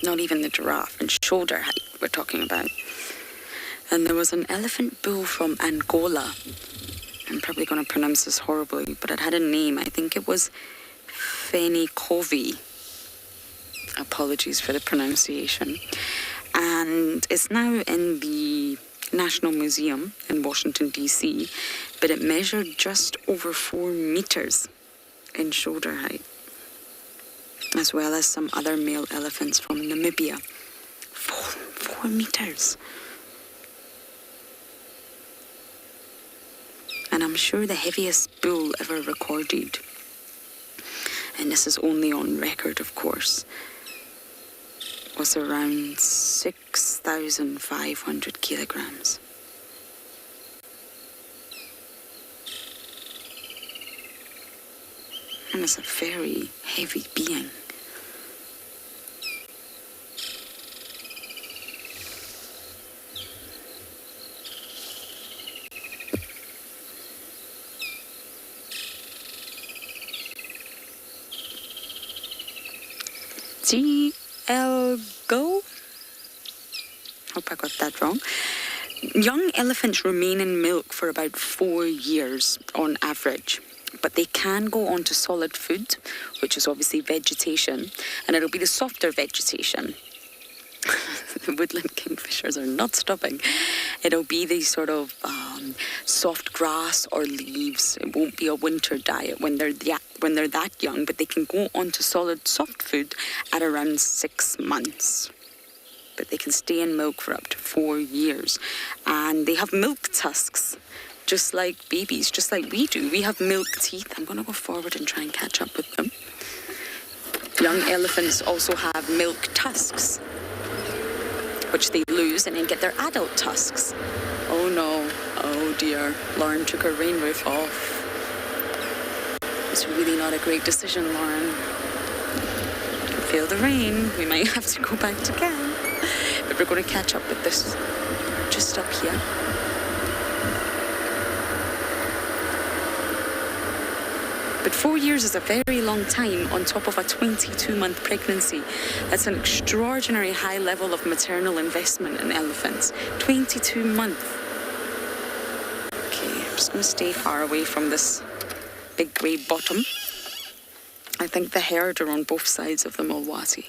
Not even the giraffe in shoulder height we're talking about. And there was an elephant bull from Angola. I'm probably going to pronounce this horribly, but it had a name. I think it was Fenikovi. Apologies for the pronunciation. And it's now in the National Museum in Washington, D.C., but it measured just over 4 meters in shoulder height, as well as some other male elephants from Namibia. 4 meters. And I'm sure the heaviest bull ever recorded, and this is only on record, of course, was around 6,500 kilograms. And it's a very heavy being. Go. Hope I got that wrong. Young elephants remain in milk for about 4 years on average, but they can go on to solid food, which is obviously vegetation, and it'll be the softer vegetation. The woodland kingfishers are not stopping. It'll be the sort of soft grass or leaves. It won't be a winter diet when they're that young, but they can go on to solid soft food at around 6 months. But they can stay in milk for up to 4 years. And they have milk tusks just like babies, just like we do. We have milk teeth. I'm going to go forward and try and catch up with them. Young elephants also have milk tusks, which they lose and then get their adult tusks. Oh no, oh dear, Lauren took her rain roof off. It's really not a great decision, Lauren. Don't feel the rain, we might have to go back to camp. But we're going to catch up with this just up here. But 4 years is a very long time on top of a 22-month pregnancy. That's an extraordinary high level of maternal investment in elephants. 22 months. Okay, I'm just going to stay far away from this big grey bottom. I think the herd are on both sides of the Mulwati.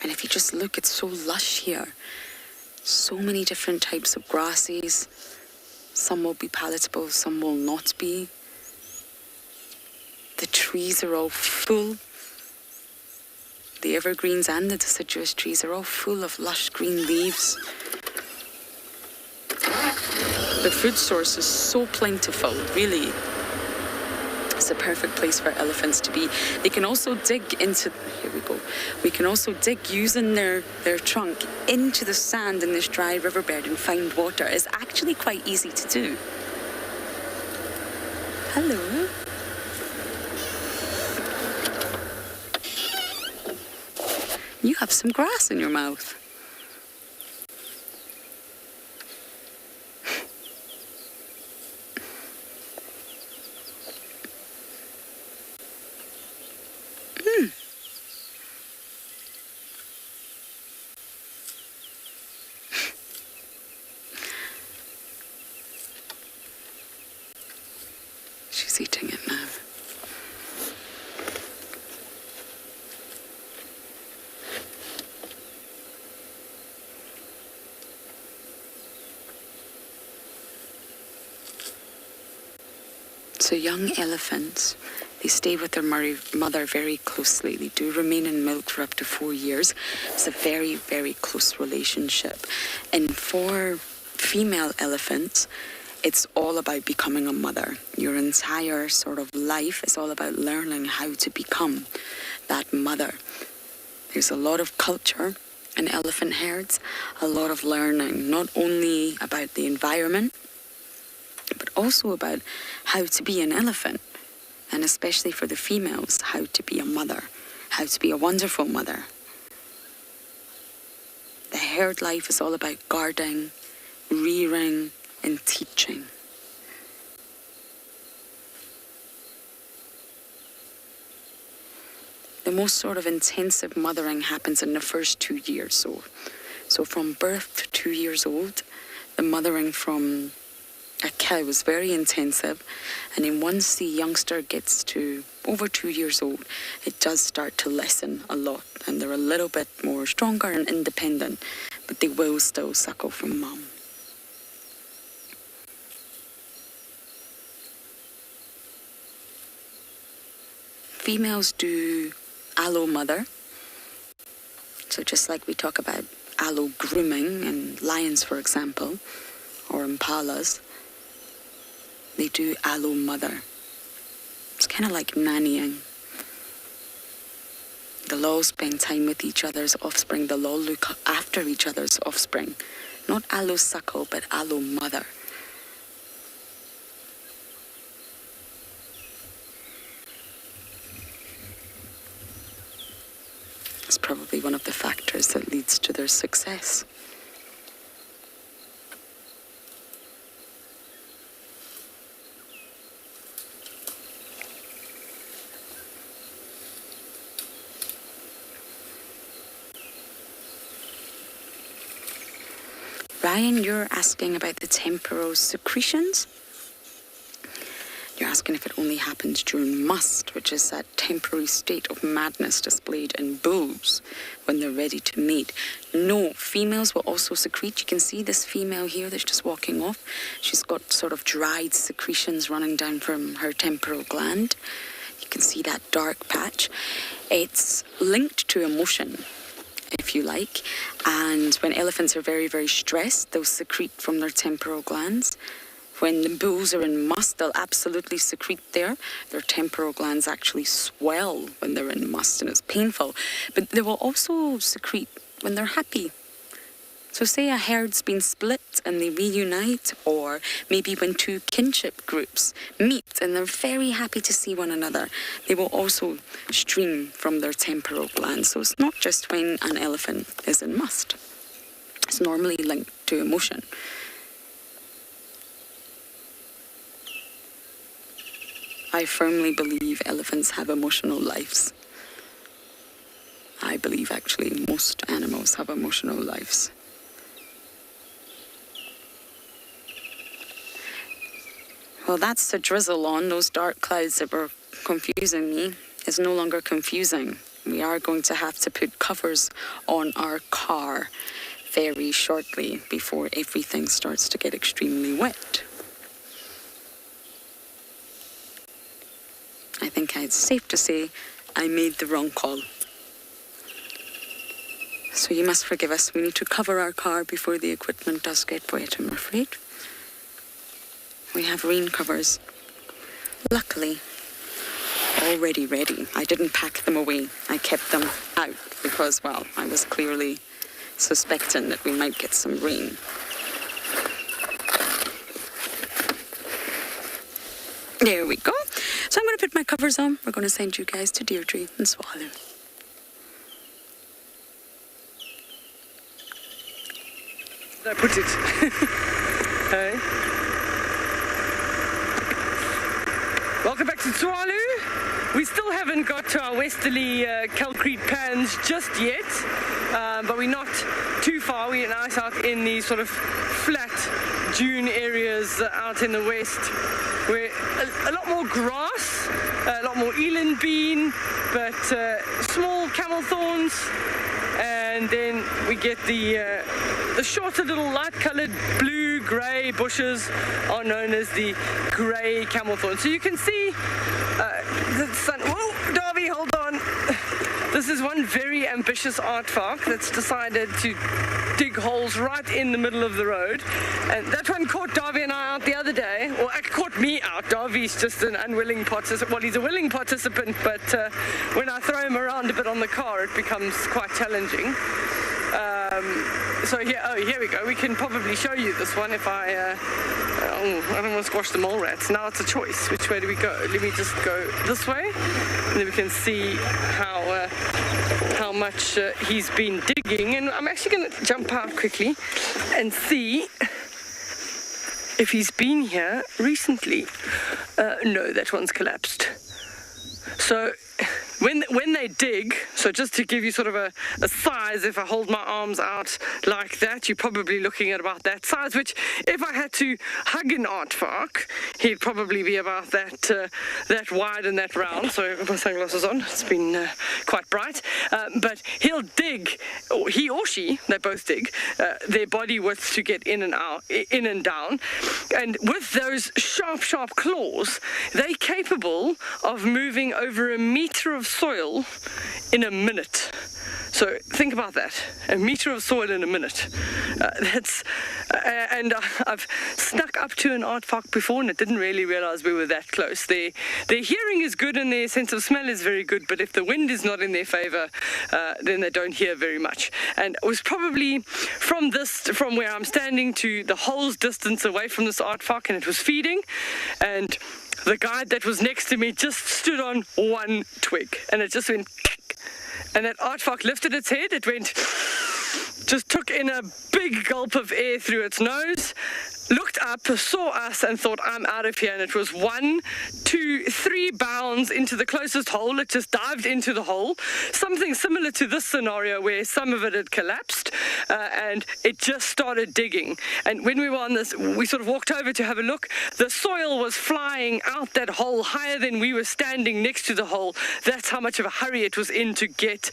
And if you just look, it's so lush here. So many different types of grasses. Some will be palatable, some will not be. The trees are all full. The evergreens and the deciduous trees are all full of lush green leaves. The food source is so plentiful, really. It's a perfect place for elephants to be. They can also dig into, here we go, we can also dig using their trunk into the sand in this dry riverbed and find water. It's actually quite easy to do. Hello. You have some grass in your mouth. She's eating it now. So young elephants, they stay with their mother very closely. They do remain in milk for up to 4 years. It's a very, very close relationship. And for female elephants, it's all about becoming a mother. Your entire sort of life is all about learning how to become that mother. There's a lot of culture in elephant herds, a lot of learning, not only about the environment, but also about how to be an elephant, and especially for the females, how to be a mother, how to be a wonderful mother. The herd life is all about guarding, rearing, and teaching. The most sort of intensive mothering happens in the first 2 years. So from birth to 2 years old, the mothering from a cow is very intensive. And then once the youngster gets to over 2 years old, it does start to lessen a lot. And they're a little bit more stronger and independent, but they will still suckle from mum. Females do allo mother. So just like we talk about allo grooming in lions, for example, or impalas, they do allo mother. It's kind of like nannying. They'll all spend time with each other's offspring. They'll all look after each other's offspring. Not allo suckle, but allo mother. It's probably one of the factors that leads to their success. Ryan, you're asking about the temporal secretions. You're asking if it only happens during must, which is that temporary state of madness displayed in bulls when they're ready to mate. No, females will also secrete. You can see this female here that's just walking off. She's got sort of dried secretions running down from her temporal gland. You can see that dark patch. It's linked to emotion. If if you like. And when elephants are very, very stressed, they'll secrete from their temporal glands. When the bulls are in must, they'll absolutely secrete there. Their temporal glands actually swell when they're in must, and it's painful. But they will also secrete when they're happy. So say a herd's been split and they reunite, or maybe when two kinship groups meet and they're very happy to see one another, they will also stream from their temporal glands. So it's not just when an elephant is in must. It's normally linked to emotion. I firmly believe elephants have emotional lives. I believe actually most animals have emotional lives. Well, that's the drizzle on. Those dark clouds that were confusing me is no longer confusing. We are going to have to put covers on our car very shortly before everything starts to get extremely wet. I think it's safe to say I made the wrong call. So you must forgive us. We need to cover our car before the equipment does get wet, I'm afraid. We have rain covers. Luckily, already ready. I didn't pack them away. I kept them out because, well, I was clearly suspecting that we might get some rain. There we go. So I'm going to put my covers on. We're going to send you guys to Deirdre and Tswalu. I put it. Hey. Welcome back to Tswalu. We still haven't got to our westerly concrete pans just yet, but we're not too far. We're nice out in these sort of flat dune areas out in the west, where a lot more grass, a lot more eland bean, but small camel thorns, and then we get the shorter little light-coloured blue-grey bushes are known as the grey camel thorn. So you can see the sun. Whoa, Darby, hold on. This is one very ambitious aardvark that's decided to dig holes right in the middle of the road, and that one caught Darby and I out the other day, or it caught me out. Darby's just an unwilling participant. Well, he's a willing participant, but when I throw him around a bit on the car, it becomes quite challenging. So here we go. We can probably show you this one if I don't want to squash the mole rats. Now it's a choice. Which way do we go? Let me just go this way, and then we can see how much he's been digging. And I'm actually going to jump out quickly and see if he's been here recently. No, that one's collapsed. So when they dig, so just to give you sort of a size, if I hold my arms out like that, you're probably looking at about that size, which if I had to hug an aardvark, he'd probably be about that wide and that round. So I've got my sunglasses on. It's been quite bright. But he'll dig, or he or she, they both dig, their body width to get in and out, in and down. And with those sharp claws, they're capable of moving over a meter of soil in a minute. So think about that, a meter of soil in a minute. And I've snuck up to an aardvark before and I didn't really realize we were that close. Their hearing is good and their sense of smell is very good, but if the wind is not in their favor, then they don't hear very much. And it was probably from where I'm standing to the hole's distance away from this aardvark, and it was feeding, and the guide that was next to me just stood on one twig, and it just went, and that aardvark lifted its head, it went, just took in a big gulp of air through its nose, looked up, saw us, and thought, I'm out of here. And it was 1, 2, 3 bounds into the closest hole. It just dived into the hole. Something similar to this scenario where some of it had collapsed, and it just started digging. And when we were on this, we sort of walked over to have a look. The soil was flying out that hole higher than we were standing next to the hole. That's how much of a hurry it was in to get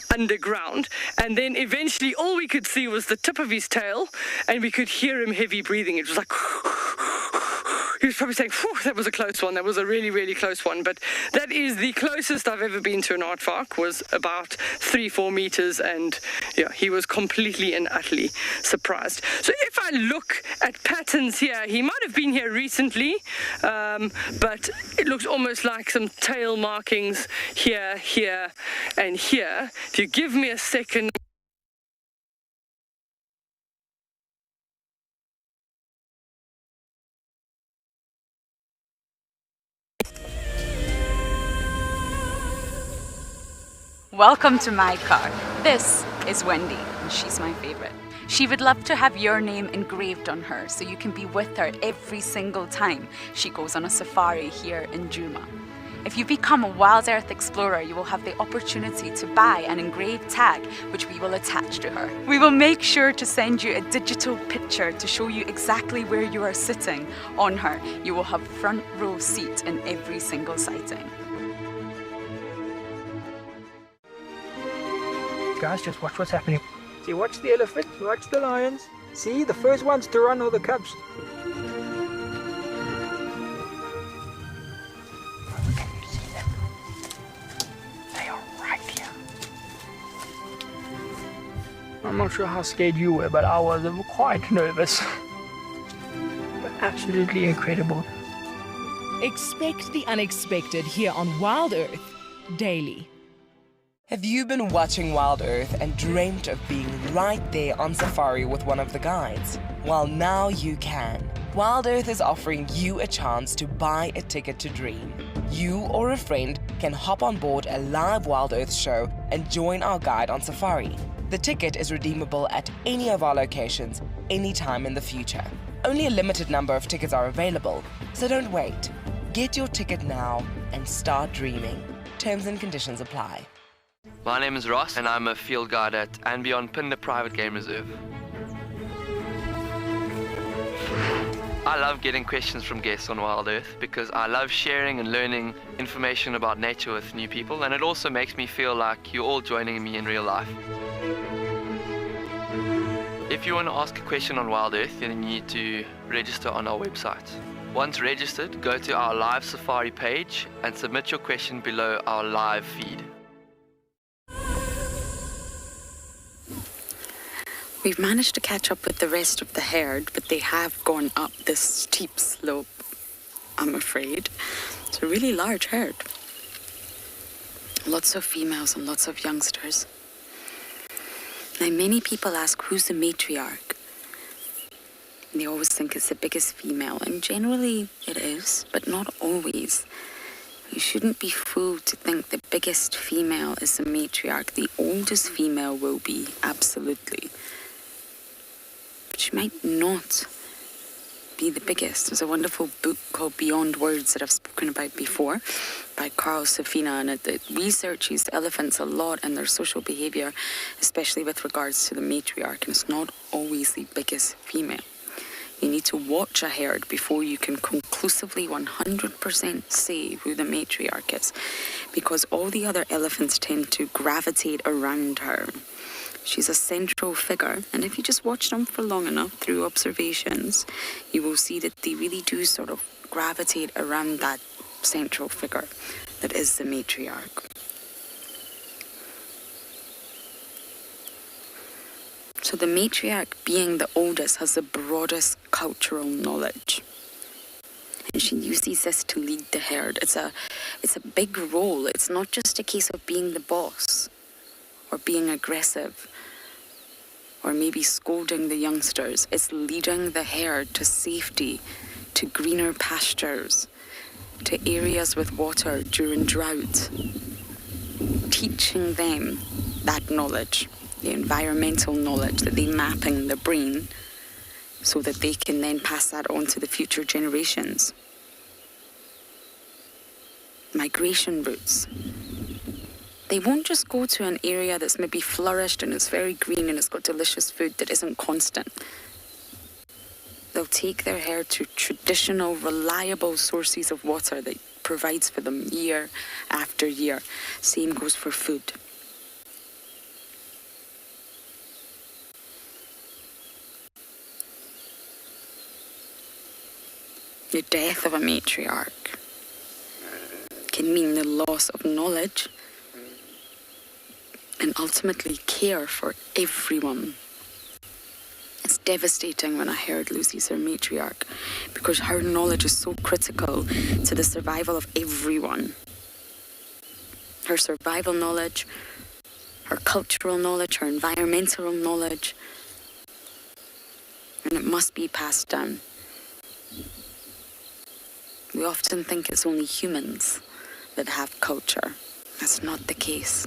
underground. And then eventually all we could see was the tip of his tail, and we could hear him heavy breathing. It was like he was probably saying, that was a close one. That was a really, really close one. But that is the closest I've ever been to an aardvark, was about 3-4 meters. And yeah, he was completely and utterly surprised. So if I look at patterns here, he might have been here recently, but it looks almost like some tail markings here, here, and here. If you give me a second. Welcome to my car. This is Wendy, and she's my favorite. She would love to have your name engraved on her so you can be with her every single time she goes on a safari here in Djuma. If you become a Wild Earth Explorer, you will have the opportunity to buy an engraved tag which we will attach to her. We will make sure to send you a digital picture to show you exactly where you are sitting on her. You will have front row seat in every single sighting. Guys, just watch what's happening. See, watch the elephants, watch the lions. See, the first ones to run are the cubs. Can you see them? They are right here. I'm not sure how scared you were, but I was quite nervous. But absolutely incredible. Expect the unexpected here on Wild Earth daily. Have you been watching Wild Earth and dreamt of being right there on safari with one of the guides? Well, now you can. Wild Earth is offering you a chance to buy a ticket to dream. You or a friend can hop on board a live Wild Earth show and join our guide on safari. The ticket is redeemable at any of our locations, anytime in the future. Only a limited number of tickets are available, so don't wait. Get your ticket now and start dreaming. Terms and conditions apply. My name is Ross, and I'm a field guide at and beyond Pinde Private Game Reserve. I love getting questions from guests on Wild Earth because I love sharing and learning information about nature with new people, and it also makes me feel like you're all joining me in real life. If you want to ask a question on Wild Earth, then you need to register on our website. Once registered, go to our live safari page and submit your question below our live feed. We've managed to catch up with the rest of the herd, but they have gone up this steep slope, I'm afraid. It's a really large herd. Lots of females and lots of youngsters. Now, many people ask, who's the matriarch? They always think it's the biggest female, and generally it is, but not always. You shouldn't be fooled to think the biggest female is the matriarch. The oldest female will be, absolutely. But she might not be the biggest. There's a wonderful book called Beyond Words that I've spoken about before by Carl Safina, and it researches elephants a lot and their social behavior, especially with regards to the matriarch, and it's not always the biggest female. You need to watch a herd before you can conclusively 100% say who the matriarch is, because all the other elephants tend to gravitate around her. She's a central figure, and if you just watch them for long enough through observations, you will see that they really do sort of gravitate around that central figure that is the matriarch. So the matriarch, being the oldest, has the broadest cultural knowledge. And she uses this to lead the herd. It's a big role. It's not just a case of being the boss or being aggressive or maybe scolding the youngsters. It's leading the herd to safety, to greener pastures, to areas with water during drought, teaching them that knowledge, the environmental knowledge that they map in the brain so that they can then pass that on to the future generations. Migration routes. They won't just go to an area that's maybe flourished and it's very green and it's got delicious food that isn't constant. They'll take their herd to traditional, reliable sources of water that provides for them year after year. Same goes for food. The death of a matriarch can mean the loss of knowledge and ultimately care for everyone. It's devastating when a herd loses their matriarch because her knowledge is so critical to the survival of everyone. Her survival knowledge, her cultural knowledge, her environmental knowledge, and it must be passed down. We often think it's only humans that have culture. That's not the case.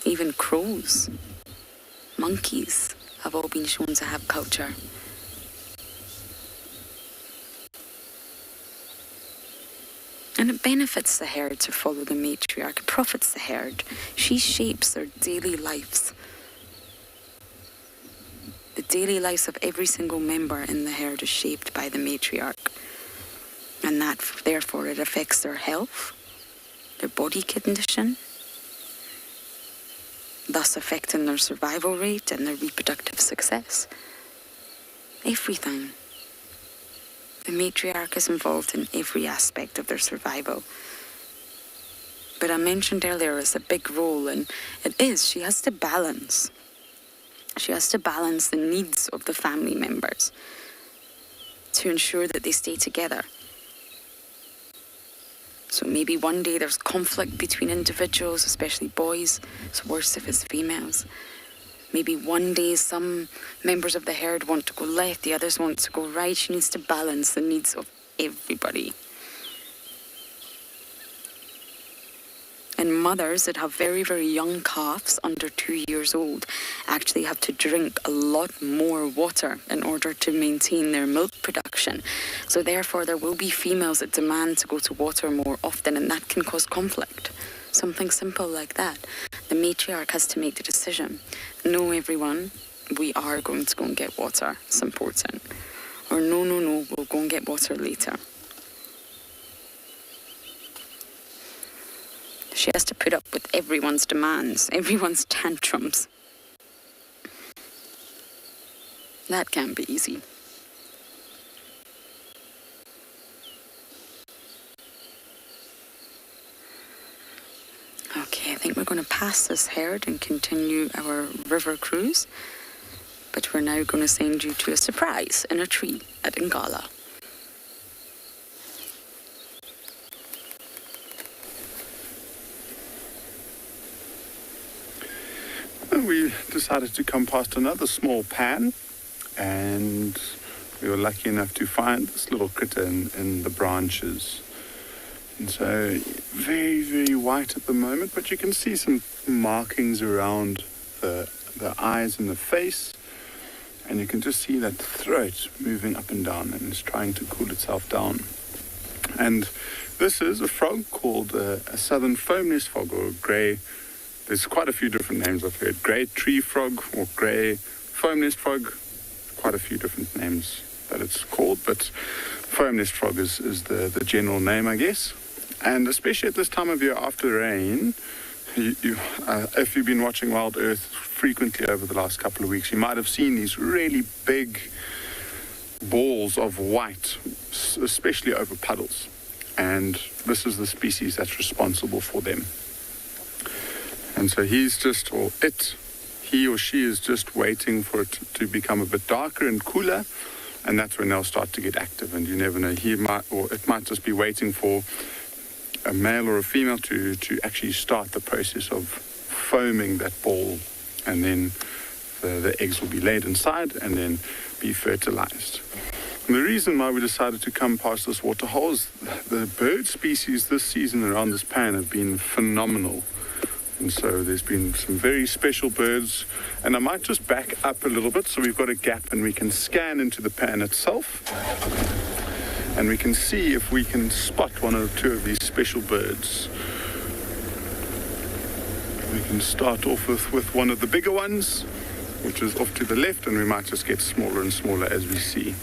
Even crows, monkeys have all been shown to have culture. And it benefits the herd to follow the matriarch. It profits the herd. She shapes their daily lives. The daily lives of every single member in the herd is shaped by the matriarch. And that, therefore, it affects their health, their body condition, thus affecting their survival rate and their reproductive success. Everything. The matriarch is involved in every aspect of their survival. But I mentioned earlier it's a big role, and it is. She has to balance. She has to balance the needs of the family members to ensure that they stay together. So maybe one day there's conflict between individuals, especially boys. It's worse if it's females. Maybe one day some members of the herd want to go left, the others want to go right. She needs to balance the needs of everybody. And mothers that have very, very young calves under 2 years old actually have to drink a lot more water in order to maintain their milk production. So therefore there will be females that demand to go to water more often, and that can cause conflict. Something simple like that. The matriarch has to make the decision. No, everyone, we are going to go and get water. It's important. Or no, we'll go and get water later. She has to put up with everyone's demands, everyone's tantrums. That can't be easy. Okay, I think we're going to pass this herd and continue our river cruise. But we're now going to send you to a surprise in a tree at Ngala. We decided to come past another small pan, and we were lucky enough to find this little critter in the branches. And so very, very white at the moment, but you can see some markings around the eyes and the face, and you can just see that throat moving up and down, and it's trying to cool itself down. And this is a frog called a southern foam-nest frog, or grey. There's quite a few different names I've heard. Grey tree frog or grey foam-nest frog. Quite a few different names that it's called, but foam-nest frog is the general name, I guess. And especially at this time of year after rain, if you've been watching Wild Earth frequently over the last couple of weeks, you might have seen these really big balls of white, especially over puddles. And this is the species that's responsible for them. And so he or she is just waiting for it to become a bit darker and cooler, and that's when they'll start to get active. And you never know, it might just be waiting for a male or a female to actually start the process of foaming that ball, and then the eggs will be laid inside and then be fertilized. And the reason why we decided to come past this waterhole is the bird species this season around this pan have been phenomenal. And so there's been some very special birds. And I might just back up a little bit so we've got a gap and we can scan into the pan itself. And we can see if we can spot one or two of these special birds. We can start off with one of the bigger ones, which is off to the left, and we might just get smaller and smaller as we see.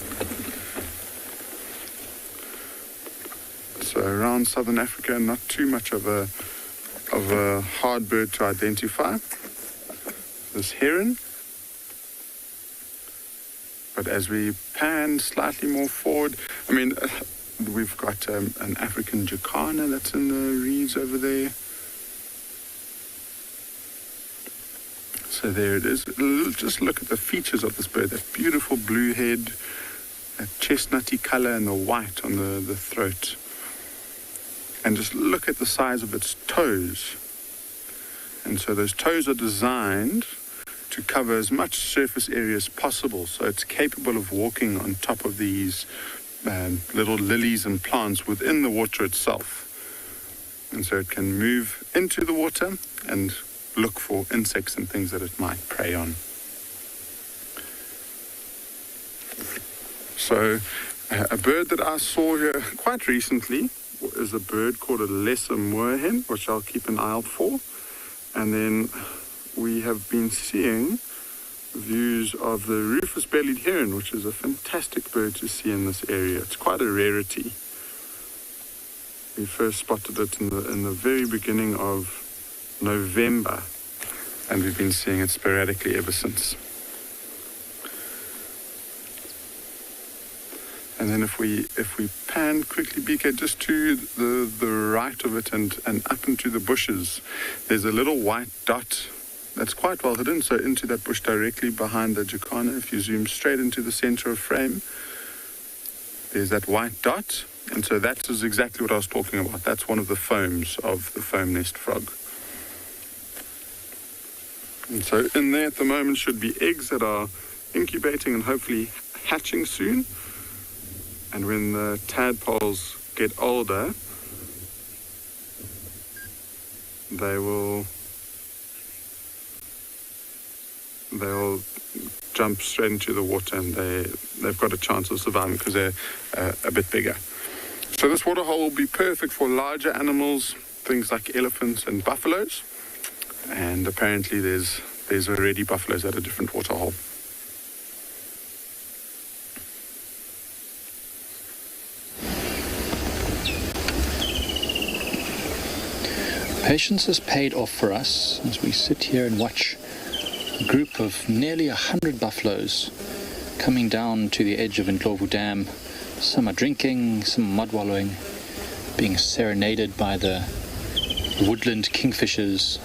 So around Southern Africa, not too much of a hard bird to identify. This heron. But as we pan slightly more forward, I mean, we've got an African jacana that's in the reeds over there. So there it is. Just look at the features of this bird. That beautiful blue head, that chestnutty color, and the white on the throat. And just look at the size of its toes. And so those toes are designed to cover as much surface area as possible. So it's capable of walking on top of these little lilies and plants within the water itself. And so it can move into the water and look for insects and things that it might prey on. So a bird that I saw here quite recently is a bird called a lesser moorhen, which I'll keep an eye out for. And then we have been seeing views of the rufous-bellied heron, which is a fantastic bird to see in this area. It's quite a rarity. We first spotted it in the very beginning of November, and we've been seeing it sporadically ever since. And then if we pan quickly, BK, just to the right of it and up into the bushes, there's a little white dot that's quite well hidden, so into that bush directly behind the jacana. If you zoom straight into the center of frame, there's that white dot, and so that is exactly what I was talking about. That's one of the foams of the foam nest frog. And so in there at the moment should be eggs that are incubating and hopefully hatching soon. And when the tadpoles get older, they'll jump straight into the water, and they've got a chance of surviving because they're a bit bigger. So this waterhole will be perfect for larger animals, things like elephants and buffaloes. And apparently there's already buffaloes at a different waterhole. Patience has paid off for us as we sit here and watch a group of nearly 100 buffaloes coming down to the edge of Ndlovu Dam. Some are drinking, some are mud wallowing, being serenaded by the woodland kingfishers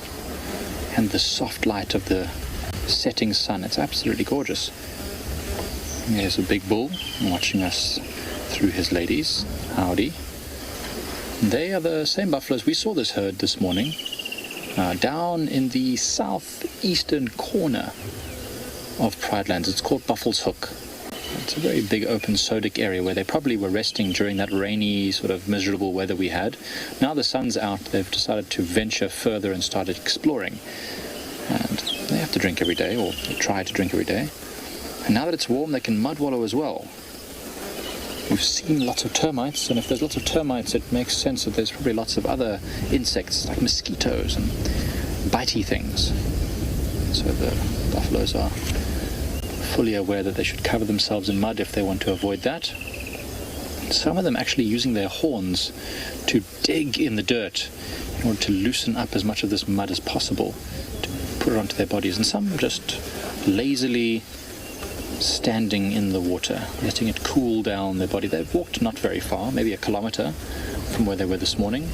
and the soft light of the setting sun. It's absolutely gorgeous. There's a big bull watching us through his ladies. Howdy. They are the same buffaloes. We saw this herd this morning down in the southeastern corner of Pride Lands. It's called Buffalo's Hook. It's a very big open sodic area where they probably were resting during that rainy, sort of miserable weather we had. Now the sun's out, they've decided to venture further and started exploring. And they have to drink every day, or they try to drink every day. And now that it's warm, they can mud wallow as well. We've seen lots of termites, and if there's lots of termites, it makes sense that there's probably lots of other insects, like mosquitoes and bitey things. So the buffaloes are fully aware that they should cover themselves in mud if they want to avoid that. Some of them actually using their horns to dig in the dirt in order to loosen up as much of this mud as possible to put it onto their bodies, and some just lazily standing in the water, letting it cool down their body. They've walked not very far, maybe a kilometer from where they were this morning,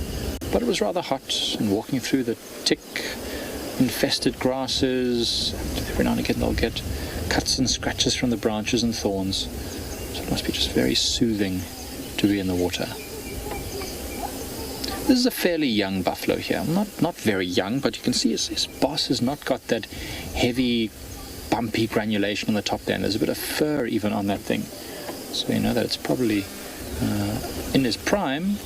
but it was rather hot, and walking through the tick-infested grasses, every now and again they'll get cuts and scratches from the branches and thorns, so it must be just very soothing to be in the water. This is a fairly young buffalo here, not very young, but you can see his boss has not got that heavy bumpy granulation on the top there, and there's a bit of fur even on that thing, so you know that it's probably in his prime,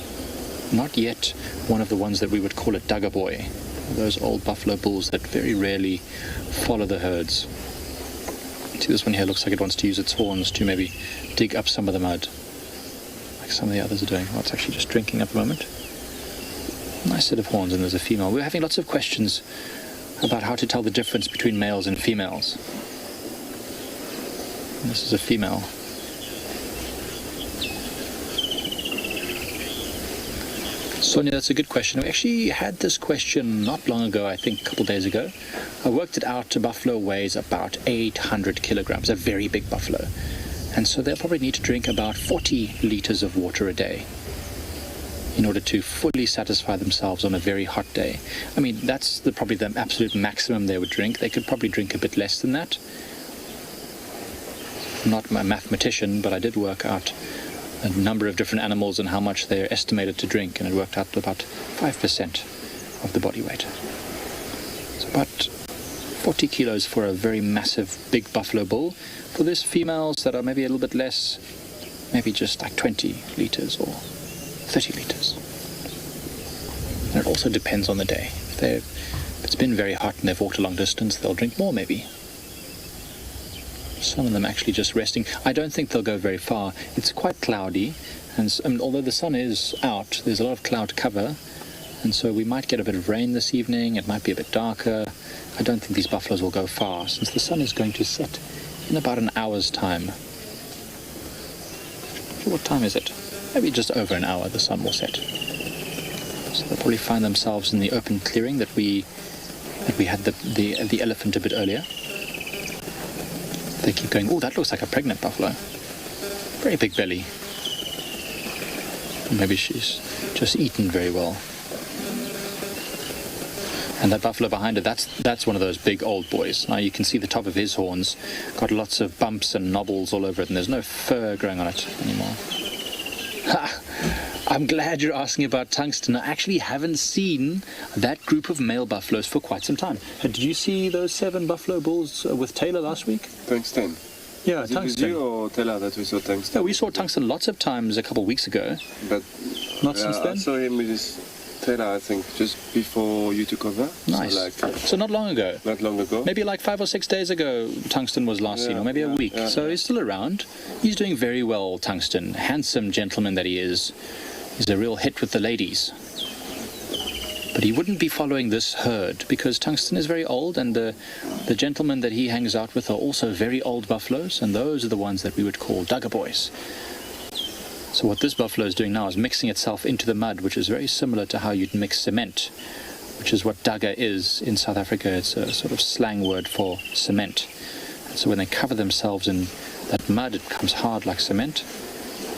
not yet one of the ones that we would call a dugger boy, those old buffalo bulls that very rarely follow the herds. See, this one here looks like it wants to use its horns to maybe dig up some of the mud, like some of the others are doing. Well, it's actually just drinking at the moment. Nice set of horns, and there's a female. We're having lots of questions about how to tell the difference between males and females. And this is a female. Sonia, that's a good question. We actually had this question not long ago, I think a couple of days ago. I worked it out. A buffalo weighs about 800 kilograms, a very big buffalo. And so they'll probably need to drink about 40 liters of water a day in order to fully satisfy themselves on a very hot day. I mean, that's probably the absolute maximum they would drink. They could probably drink a bit less than that. I'm not a mathematician, but I did work out a number of different animals and how much they're estimated to drink, and it worked out to about 5% of the body weight. It's about 40 kilos for a very massive, big buffalo bull. For this, females that are maybe a little bit less, maybe just like 20 liters or 30 liters. And it also depends on the day. If it's been very hot and they've walked a long distance, they'll drink more maybe. Some of them actually just resting. I don't think they'll go very far. It's quite cloudy, and although the sun is out, there's a lot of cloud cover, and so we might get a bit of rain this evening. It might be a bit darker. I don't think these buffaloes will go far, since the sun is going to set in about an hour's time. What time is it? Maybe just over an hour the sun will set. So they'll probably find themselves in the open clearing that we had the elephant a bit earlier. They keep going, oh, that looks like a pregnant buffalo. Very big belly. Maybe she's just eaten very well. And that buffalo behind her, that's one of those big old boys. Now you can see the top of his horns, got lots of bumps and knobbles all over it, and there's no fur growing on it anymore. Ha! I'm glad you're asking about tungsten. I actually haven't seen that group of male buffaloes for quite some time. Did you see those 7 buffalo bulls with Taylor last week? Tungsten. Yeah, Is tungsten. it you or Taylor that we saw tungsten? Yeah, we saw tungsten lots of times a couple of weeks ago. But not since then? I saw him with his Taylor, I think, just before you took over. Nice. So not long ago. Not long ago. Maybe like 5 or 6 days ago, Tungsten was last seen, or maybe a week. So he's still around. He's doing very well, Tungsten. Handsome gentleman that he is. He's a real hit with the ladies. But he wouldn't be following this herd because Tungsten is very old, and the gentlemen that he hangs out with are also very old buffaloes, and those are the ones that we would call Dugger boys. So what this buffalo is doing now is mixing itself into the mud, which is very similar to how you'd mix cement, which is what dugger is in South Africa. It's a sort of slang word for cement. And so when they cover themselves in that mud, it becomes hard like cement.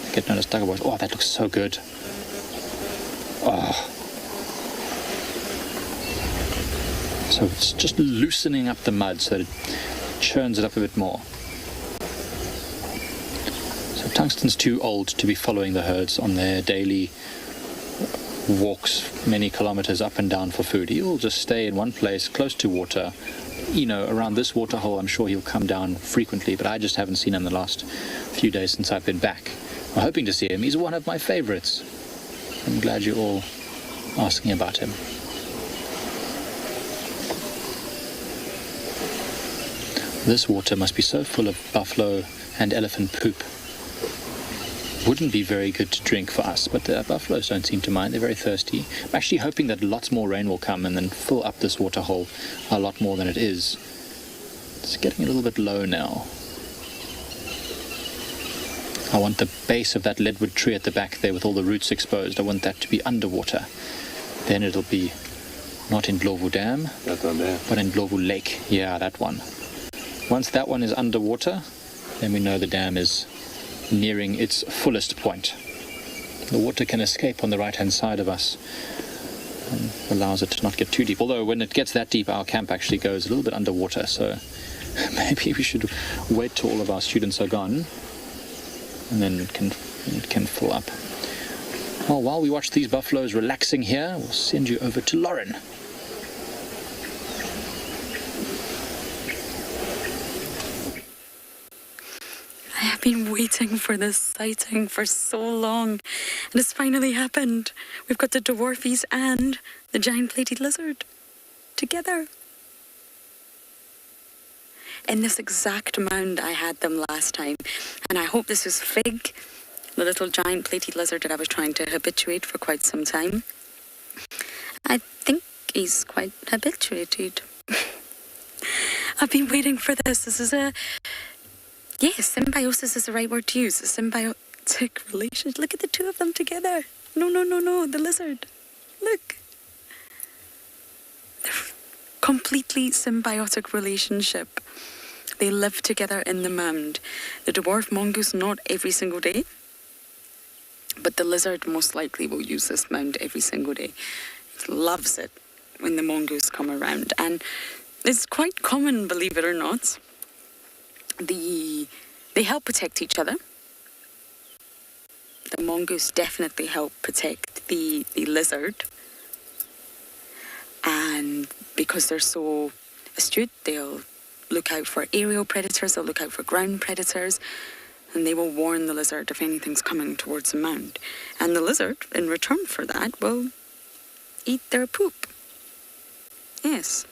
They get known as dugger boys. Oh, that looks so good. Oh. So it's just loosening up the mud so that it churns it up a bit more. So Tungsten's too old to be following the herds on their daily walks many kilometers up and down for food. He'll just stay in one place close to water. You know, around this water hole, I'm sure he'll come down frequently, but I just haven't seen him the last few days since I've been back. I'm hoping to see him. He's one of my favorites. I'm glad you're all asking about him. This water must be so full of buffalo and elephant poop. Wouldn't be very good to drink for us, but the buffaloes don't seem to mind. They're very thirsty. I'm actually hoping that lots more rain will come and then fill up this water hole a lot more than it is. It's getting a little bit low now. I want the base of that leadwood tree at the back there with all the roots exposed. I want that to be underwater. Then it'll be not in Ndlovu Dam, that one there, but in Ndlovu Lake. Yeah, that one. Once that one is underwater, then we know the dam is nearing its fullest point. The water can escape on the right-hand side of us and allows it to not get too deep. Although when it gets that deep, our camp actually goes a little bit underwater, so maybe we should wait till all of our students are gone, and then it can fill up. Well, while we watch these buffaloes relaxing here, we'll send you over to Lauren. I have been waiting for this sighting for so long, and it's finally happened. We've got the dwarfies and the giant plated lizard together. In this exact mound I had them last time, and I hope this was Fig, the little giant plated lizard that I was trying to habituate for quite some time. I think he's quite habituated. I've been waiting for this. This is yes, symbiosis is the right word to use. A symbiotic relationship. Look at the two of them together. No, the lizard. Look. They're completely symbiotic relationship They live together in the mound. The dwarf mongoose, not every single day, but the lizard most likely will use this mound every single day. It loves it when the mongoose come around. And it's quite common, believe it or not. They help protect each other. The mongoose definitely help protect the lizard. And because they're so astute, they'll look out for aerial predators, they'll look out for ground predators, and they will warn the lizard if anything's coming towards the mound. And the lizard, in return for that, will eat their poop. Yes.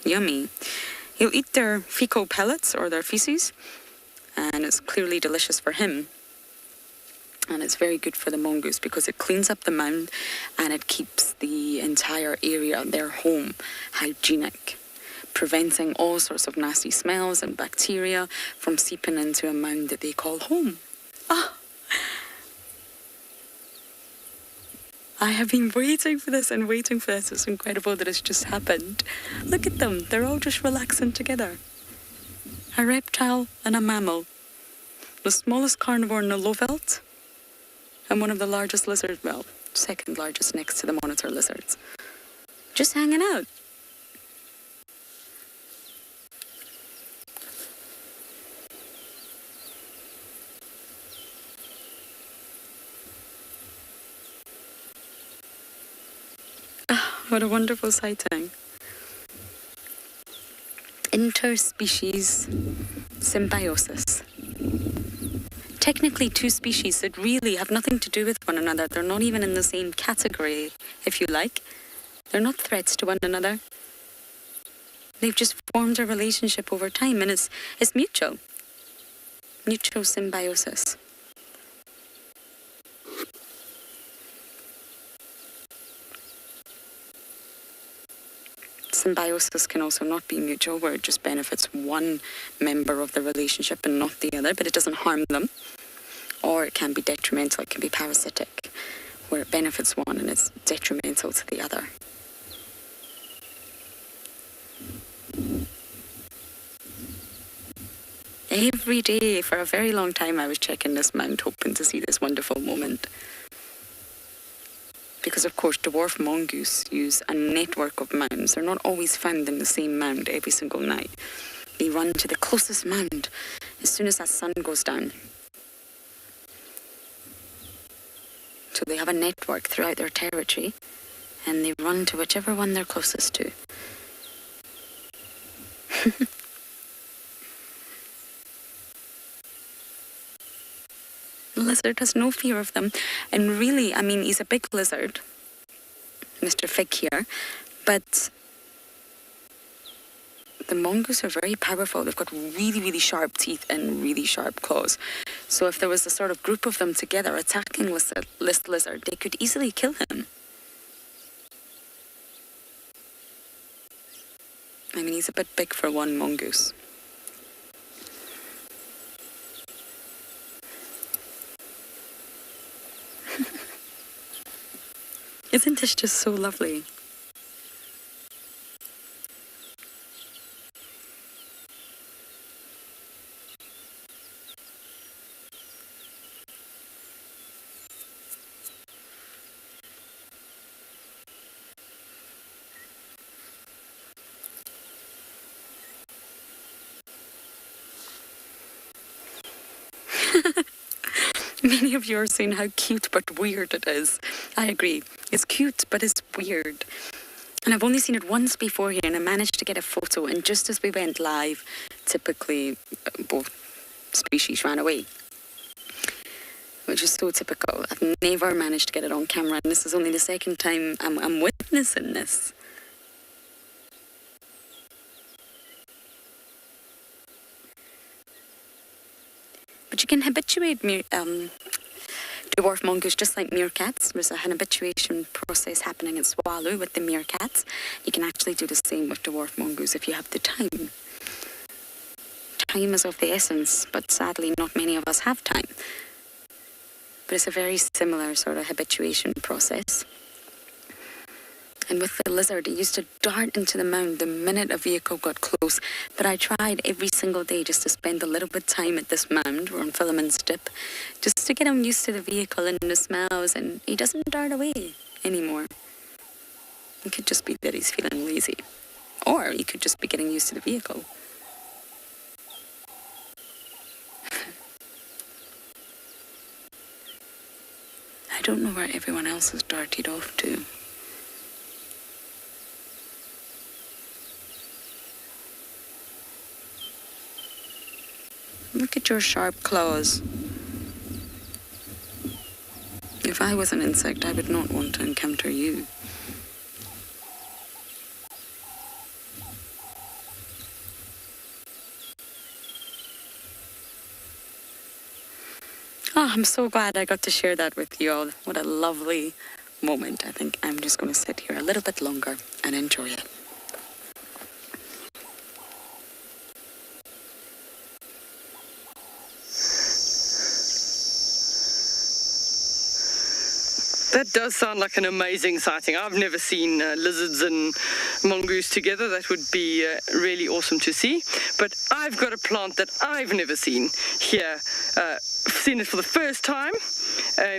Yummy. He'll eat their fecal pellets or their feces, and it's clearly delicious for him. And it's very good for the mongoose because it cleans up the mound and it keeps the entire area, their home, hygienic, preventing all sorts of nasty smells and bacteria from seeping into a mound that they call home. Ah! I have been waiting for this and waiting for this. It's incredible that it's just happened. Look at them. They're all just relaxing together. A reptile and a mammal. The smallest carnivore in the Lowveld and one of the largest lizards, well, second largest next to the monitor lizards. Just hanging out. What a wonderful sighting. Interspecies symbiosis. Technically two species that really have nothing to do with one another. They're not even in the same category, if you like. They're not threats to one another. They've just formed a relationship over time, and it's mutual. Mutual symbiosis. Symbiosis can also not be mutual, where it just benefits one member of the relationship and not the other, but it doesn't harm them. Or it can be detrimental, it can be parasitic, where it benefits one and it's detrimental to the other. Every day, for a very long time, I was checking this mound, hoping to see this wonderful moment. Because, of course, dwarf mongoose use a network of mounds. They're not always found in the same mound every single night. They run to the closest mound as soon as that sun goes down. So they have a network throughout their territory, and they run to whichever one they're closest to. The lizard has no fear of them. And really, I mean, he's a big lizard, Mr. Fig here, but the mongoose are very powerful. They've got really, really sharp teeth and really sharp claws. So if there was a sort of group of them together attacking this lizard, they could easily kill him. I mean, he's a bit big for one mongoose. Isn't this just so lovely? Many of you are saying how cute but weird it is. I agree. It's cute, but it's weird. And I've only seen it once before here, and I managed to get a photo, and just as we went live, typically both species ran away. Which is so typical. I've never managed to get it on camera, and this is only the second time I'm witnessing this. But you can habituate dwarf mongoose just like meerkats. There's an habituation process happening in Tswalu with the meerkats. You can actually do the same with dwarf mongoose if you have the time. Time is of the essence, but sadly not many of us have time. But it's a very similar sort of habituation process. And with the lizard, it used to dart into the mound the minute a vehicle got close. But I tried every single day just to spend a little bit of time at this mound or on Philemon's dip, just to get him used to the vehicle and the smells, and he doesn't dart away anymore. It could just be that he's feeling lazy. Or he could just be getting used to the vehicle. I don't know where everyone else has darted off to. Look at your sharp claws. If I was an insect, I would not want to encounter you. Oh, I'm so glad I got to share that with you all. What a lovely moment. I think I'm just going to sit here a little bit longer and enjoy it. That does sound like an amazing sighting. I've never seen lizards and mongoose together. That would be really awesome to see. But I've got a plant that I've never seen here. Seen it for the first time.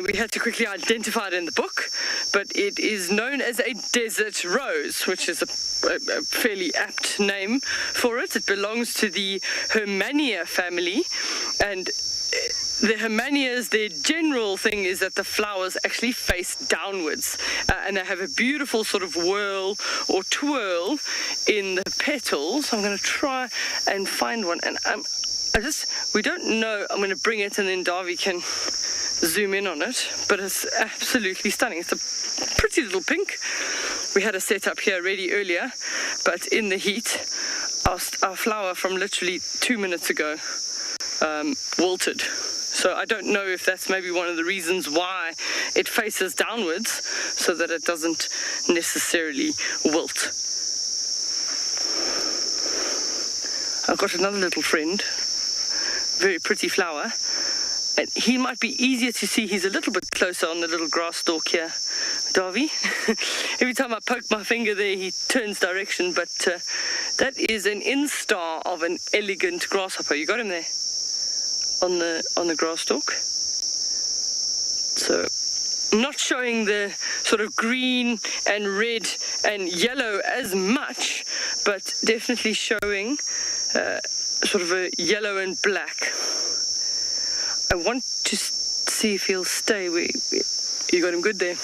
We had to quickly identify it in the book, but it is known as a desert rose, which is a fairly apt name for it. It belongs to the Hermania family, and the Hermanias, their general thing is that the flowers actually face downwards, and they have a beautiful sort of whirl or twirl in the petals. I'm going to try and find one, and we don't know. I'm going to bring it, and then Davy can zoom in on it, but it's absolutely stunning. It's a pretty little pink. We had a setup here already earlier, but in the heat, our flower from literally 2 minutes ago wilted. So I don't know if that's maybe one of the reasons why it faces downwards, so that it doesn't necessarily wilt. I've got another little friend, very pretty flower, and he might be easier to see. He's a little bit closer on the little grass stalk here, Davy. Every time I poke my finger there, he turns direction, but that is an instar of an elegant grasshopper. You got him there? On the grass stalk. So I'm not showing the sort of green and red and yellow as much, but definitely showing sort of a yellow and black. I want to see if he'll stay. You got him good there.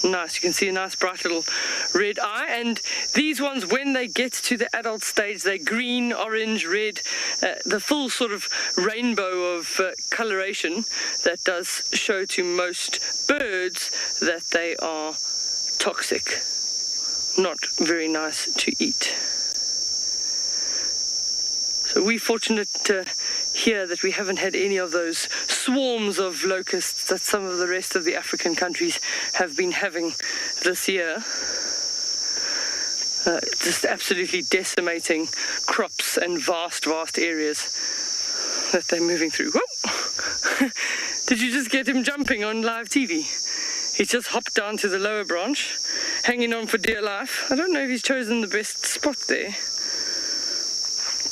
Nice. You can see a nice bright little red eye, and these ones, when they get to the adult stage, they're green, orange, red, the full sort of rainbow of coloration that does show to most birds that they are toxic, not very nice to eat. So we're fortunate here that we haven't had any of those swarms of locusts that some of the rest of the African countries have been having this year. Just absolutely decimating crops and vast areas that they're moving through. Whoa! Did you just get him jumping on live TV? He just hopped down to the lower branch, hanging on for dear life. I don't know if he's chosen the best spot there,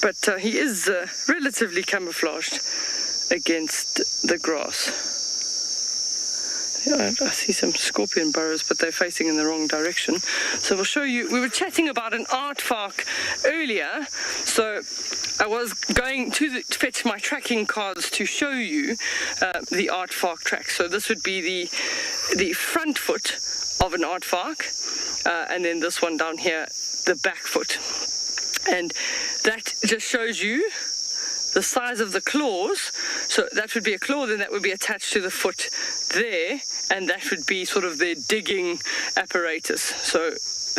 but he is relatively camouflaged against the grass. Yeah, I see some scorpion burrows, but they're facing in the wrong direction. So we'll show you. We were chatting about an aardvark earlier, so I was going to fetch my tracking cards to show you the aardvark track. So this would be the front foot of an aardvark, and then this one down here, the back foot. And that just shows you the size of the claws. So that would be a claw, then that would be attached to the foot there, and that would be sort of their digging apparatus. So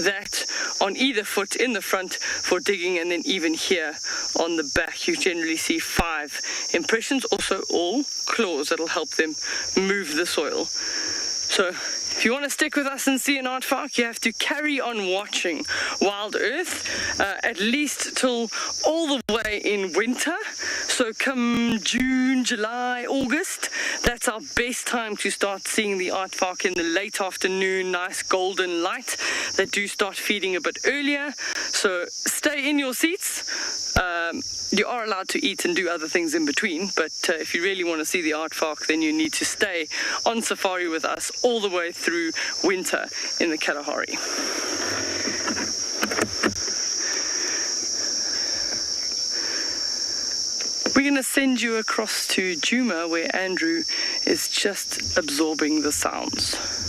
that on either foot in the front for digging, and then even here on the back you generally see 5 impressions, also all claws that'll help them move the soil. So if If you want to stick with us and see an aardvark, you have to carry on watching Wild Earth, at least till all the way in winter. So come June, July, August, that's our best time to start seeing the aardvark in the late afternoon, nice golden light. They do start feeding a bit earlier, so stay in your seats. You are allowed to eat and do other things in between, but if you really want to see the aardvark, then you need to stay on safari with us all the way through winter in the Kalahari. We're going to send you across to Djuma, where Andrew is just absorbing the sounds.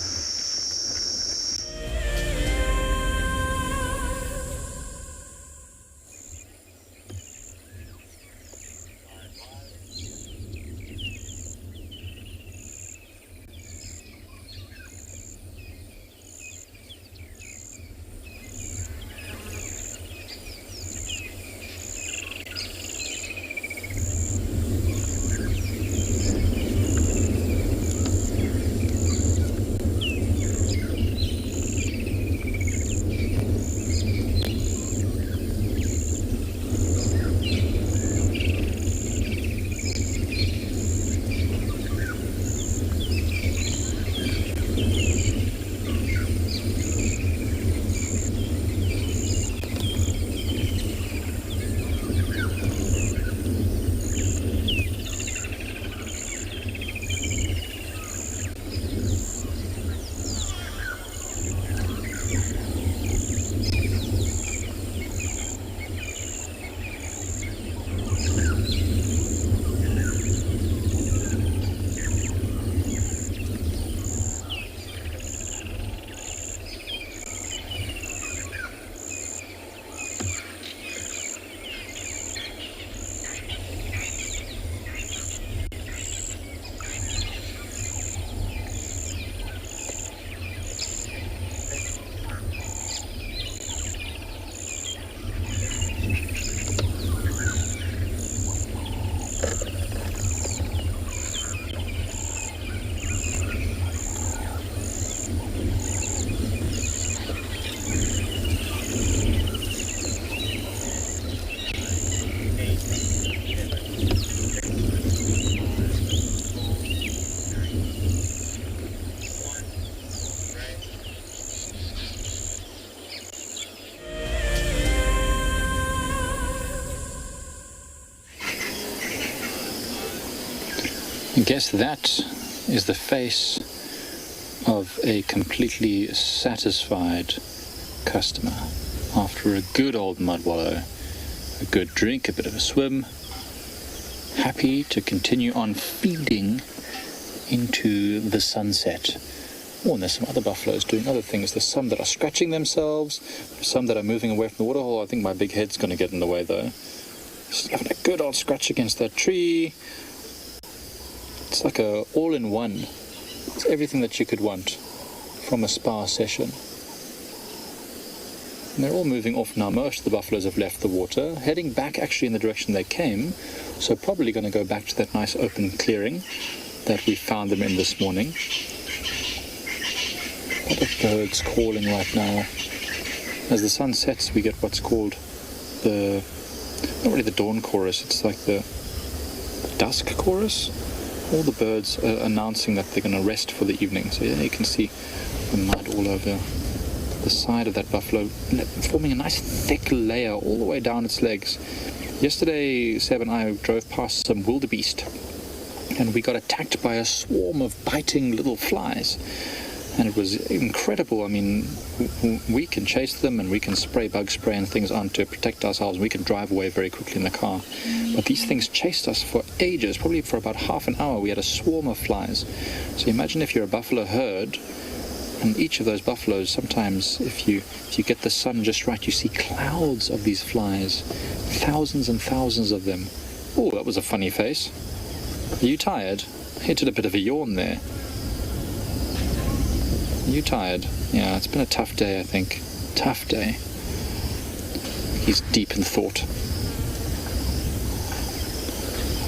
I guess that is the face of a completely satisfied customer after a good old mud wallow, a good drink, a bit of a swim, happy to continue on feeding into the sunset. Oh, and there's some other buffaloes doing other things. There's some that are scratching themselves, some that are moving away from the waterhole. I think my big head's going to get in the way though. Just having a good old scratch against that tree. It's like a all-in-one. It's everything that you could want from a spa session. And they're all moving off now. Most of the buffaloes have left the water, heading back actually in the direction they came, so probably going to go back to that nice open clearing that we found them in this morning. A lot of birds calling right now. As the sun sets, we get what's called the, not really the dawn chorus, it's like the dusk chorus. All the birds are announcing that they're going to rest for the evening. So yeah, you can see the mud all over the side of that buffalo, forming a nice thick layer all the way down its legs. Yesterday, Seb and I drove past some wildebeest, and we got attacked by a swarm of biting little flies. And it was incredible. I mean, we can chase them and we can spray bug spray and things on to protect ourselves. We can drive away very quickly in the car. But these things chased us for ages, probably for about half an hour. We had a swarm of flies. So imagine if you're a buffalo herd, and each of those buffaloes, sometimes if you get the sun just right, you see clouds of these flies, thousands and thousands of them. Oh, that was a funny face. Are you tired? I did a bit of a yawn there. Are you tired? Yeah, it's been a tough day, I think. Tough day. He's deep in thought.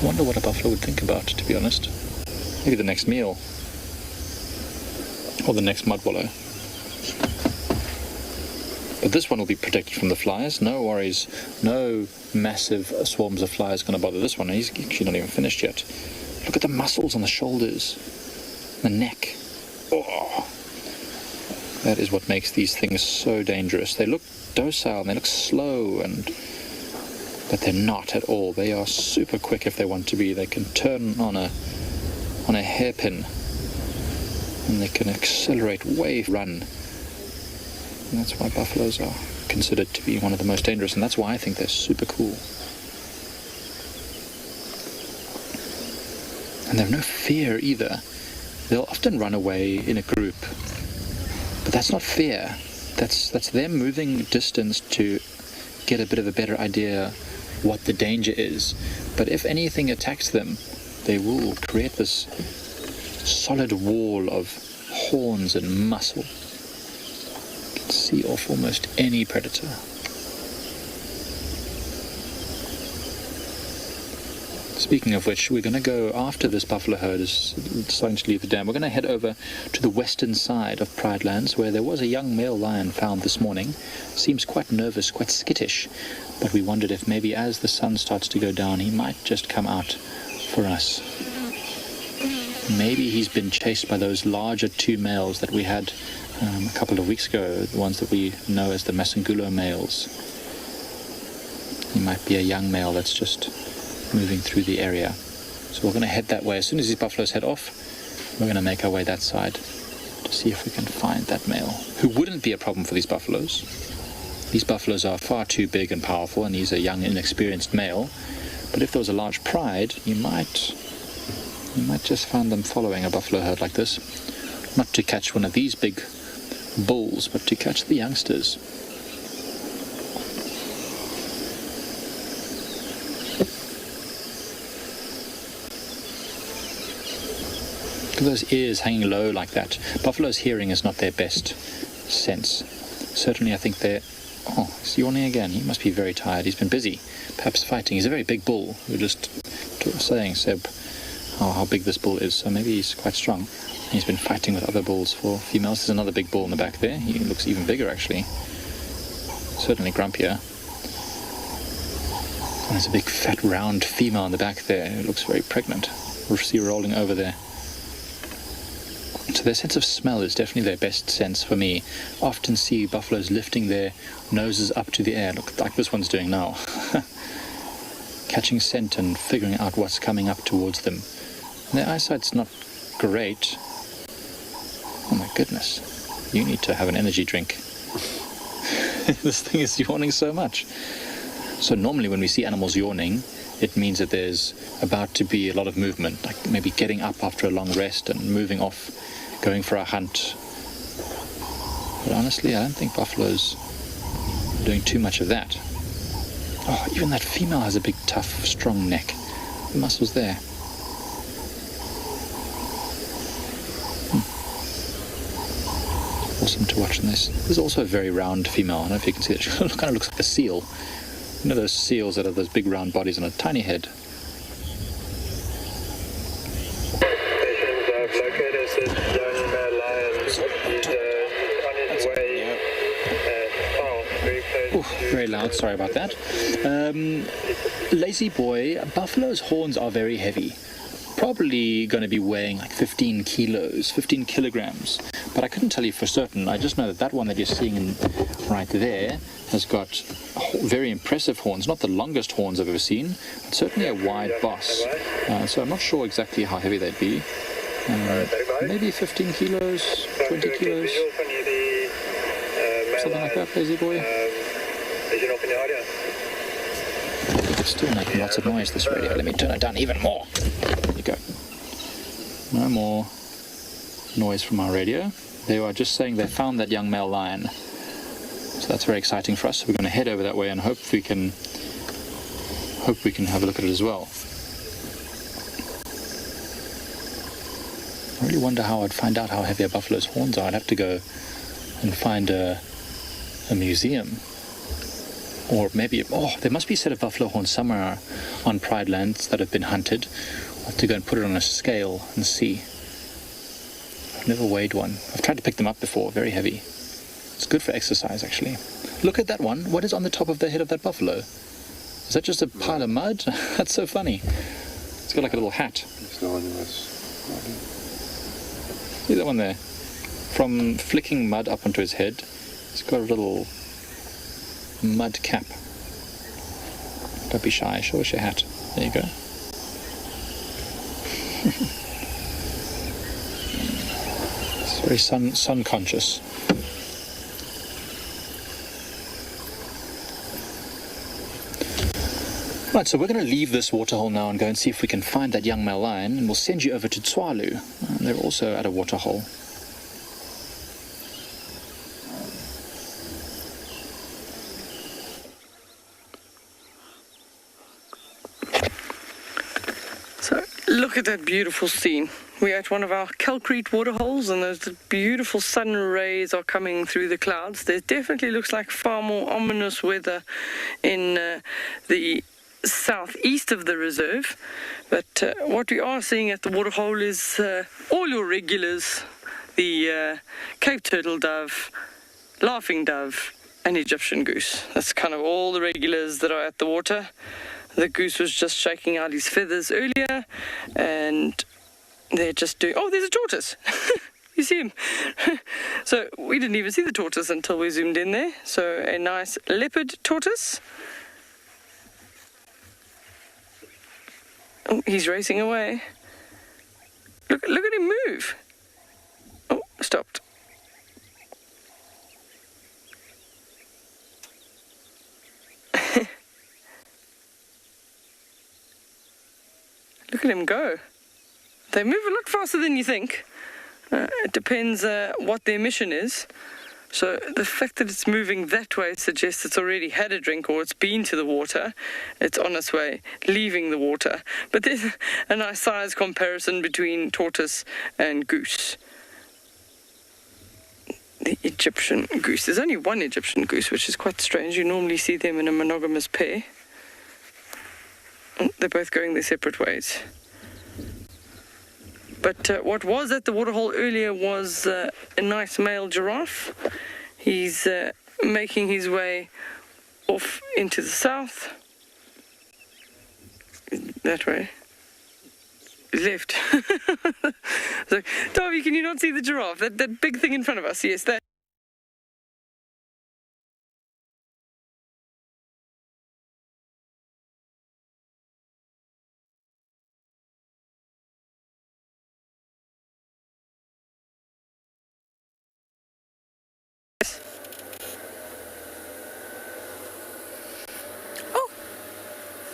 I wonder what a buffalo would think about, to be honest. Maybe the next meal. or the next mud wallow. But this one will be protected from the flies. No worries. No massive swarms of flies going to bother this one. He's actually not even finished yet. Look at the muscles on the shoulders, the neck. Oh, that is what makes these things so dangerous. They look docile and they look slow, but they're not at all. They are super quick if they want to be. They can turn on a hairpin, and they can accelerate run. And that's why buffaloes are considered to be one of the most dangerous, and that's why I think they're super cool. And they have no fear either. They'll often run away in a group, but that's not fear. That's them moving distance to get a bit of a better idea what the danger is. But if anything attacks them, they will create this solid wall of horns and muscle. You can see off almost any predator. Speaking of which, we're going to go, after this buffalo herd is starting to leave the dam, we're going to head over to the western side of Pride Lands, where there was a young male lion found this morning. Seems quite nervous, quite skittish, but we wondered if maybe as the sun starts to go down, he might just come out for us. Maybe he's been chased by those larger two males that we had a couple of weeks ago, the ones that we know as the Masangulo males. He might be a young male that's just moving through the area. So we're going to head that way. As soon as these buffaloes head off, we're going to make our way that side to see if we can find that male, who wouldn't be a problem for these buffaloes. These buffaloes are far too big and powerful, and he's a young, inexperienced male. But if there was a large pride, you might just find them following a buffalo herd like this. Not to catch one of these big bulls, but to catch the youngsters. Look at those ears hanging low like that. Buffalo's hearing is not their best sense. Certainly I think they're... Oh, he's yawning again. He must be very tired. He's been busy, perhaps fighting. He's a very big bull. We were just saying, Seb, how big this bull is, so maybe he's quite strong. He's been fighting with other bulls for females. There's another big bull in the back there. He looks even bigger, actually. Certainly grumpier. And there's a big, fat, round female in the back there who looks very pregnant. We'll see her rolling over there. So their sense of smell is definitely their best sense for me. Often see buffaloes lifting their noses up to the air, look like this one's doing now. Catching scent and figuring out what's coming up towards them. And their eyesight's not great. Oh my goodness. You need to have an energy drink. This thing is yawning so much. So normally when we see animals yawning, it means that there's about to be a lot of movement, like maybe getting up after a long rest and moving off, going for a hunt. But honestly, I don't think buffaloes are doing too much of that. Oh, even that female has a big, tough, strong neck. The muscles there. Awesome to watch in this. There's also a very round female. I don't know if you can see it. She kind of looks like a seal. You know those seals that have those big round bodies and a tiny head? Very loud, sorry about that. Lazy boy, buffalo's horns are very heavy. Probably going to be weighing like 15 kilograms. But I couldn't tell you for certain. I just know that one that you're seeing right there has got very impressive horns. Not the longest horns I've ever seen, but certainly a wide boss. So I'm not sure exactly how heavy they'd be. Maybe 15 kilos, 20 kilos, something like that, lazy boy. It's still making lots of noise, this radio. Let me turn it down even more. There you go. No more noise from our radio. They were just saying they found that young male lion. So that's very exciting for us. So we're going to head over that way and hope we can have a look at it as well. I really wonder how I'd find out how heavy a buffalo's horns are. I'd have to go and find a museum. Or maybe, there must be a set of buffalo horns somewhere on Pride Lands that have been hunted. I'll have to go and put it on a scale and see. I've never weighed one. I've tried to pick them up before, very heavy. It's good for exercise, actually. Look at that one. What is on the top of the head of that buffalo? Is that just a pile of mud? That's so funny. It's got like a little hat. See that one there? From flicking mud up onto his head, it's got a little mud cap. Don't be shy, show us your hat. There you go. It's very sun conscious. Right, so we're going to leave this waterhole now and go and see if we can find that young male lion, and we'll send you over to Tswalu. They're also at a waterhole. So look at that beautiful scene. We're at one of our calcrete waterholes, and those beautiful sun rays are coming through the clouds. There definitely looks like far more ominous weather in the southeast of the reserve, but what we are seeing at the waterhole is all your regulars, the Cape turtle dove, laughing dove and Egyptian goose. That's kind of all the regulars that are at the water. The goose was just shaking out his feathers earlier, and they're just doing... Oh, there's a tortoise. You see him. So we didn't even see the tortoise until we zoomed in there. So a nice leopard tortoise. Oh, he's racing away. Look at him move. Oh, stopped. Look at him go. They move a lot faster than you think. It depends what their mission is. So the fact that it's moving that way suggests it's already had a drink, or it's been to the water. It's on its way, leaving the water. But there's a nice size comparison between tortoise and goose. The Egyptian goose. There's only one Egyptian goose, which is quite strange. You normally see them in a monogamous pair. They're both going their separate ways. But what was at the waterhole earlier was a nice male giraffe. He's making his way off into the south. That way. Left. So, Darby, can you not see the giraffe? That big thing in front of us? Yes, that.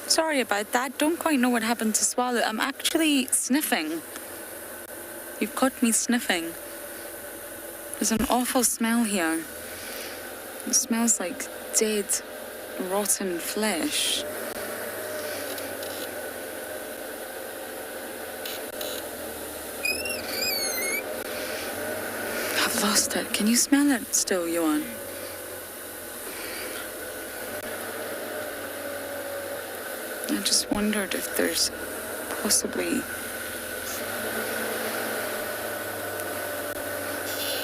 Sorry about that. Don't quite know what happened to Tswalu. I'm actually sniffing. You've caught me sniffing. There's an awful smell here. It smells like dead, rotten flesh. I've lost it. Can you smell it still, Johan? I just wondered if there's possibly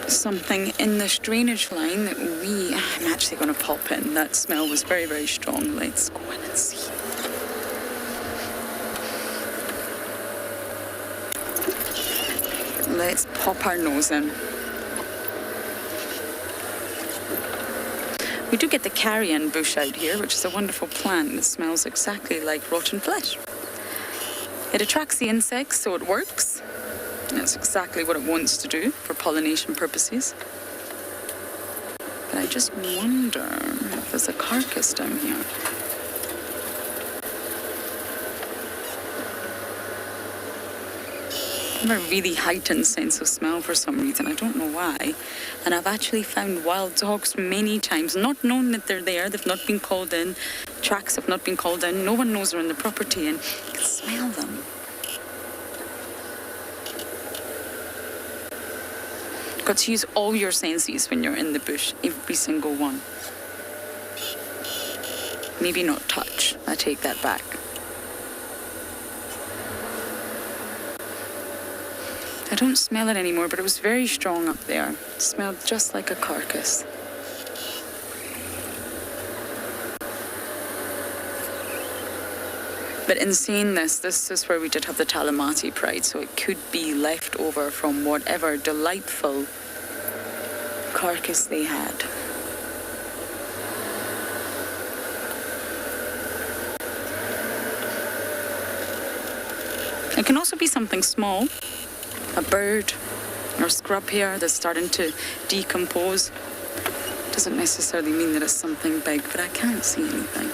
something in this drainage line that I'm actually going to pop in. That smell was very, very strong. Let's go in and see. Let's pop our nose in. We do get the carrion bush out here, which is a wonderful plant that smells exactly like rotten flesh. It attracts the insects, so it works. That's exactly what it wants to do for pollination purposes. But I just wonder if there's a carcass down here. I have a really heightened sense of smell for some reason. I don't know why. And I've actually found wild dogs many times, not known that they're there. They've not been called in. Tracks have not been called in. No one knows they're on the property, and you can smell them. You've got to use all your senses when you're in the bush, every single one. Maybe not touch. I take that back. I don't smell it anymore, but it was very strong up there. It smelled just like a carcass. But in saying this is where we did have the Talamati pride, so it could be left over from whatever delightful carcass they had. It can also be something small, a bird or scrub hair that's starting to decompose. Doesn't necessarily mean that it's something big, but I can't see anything.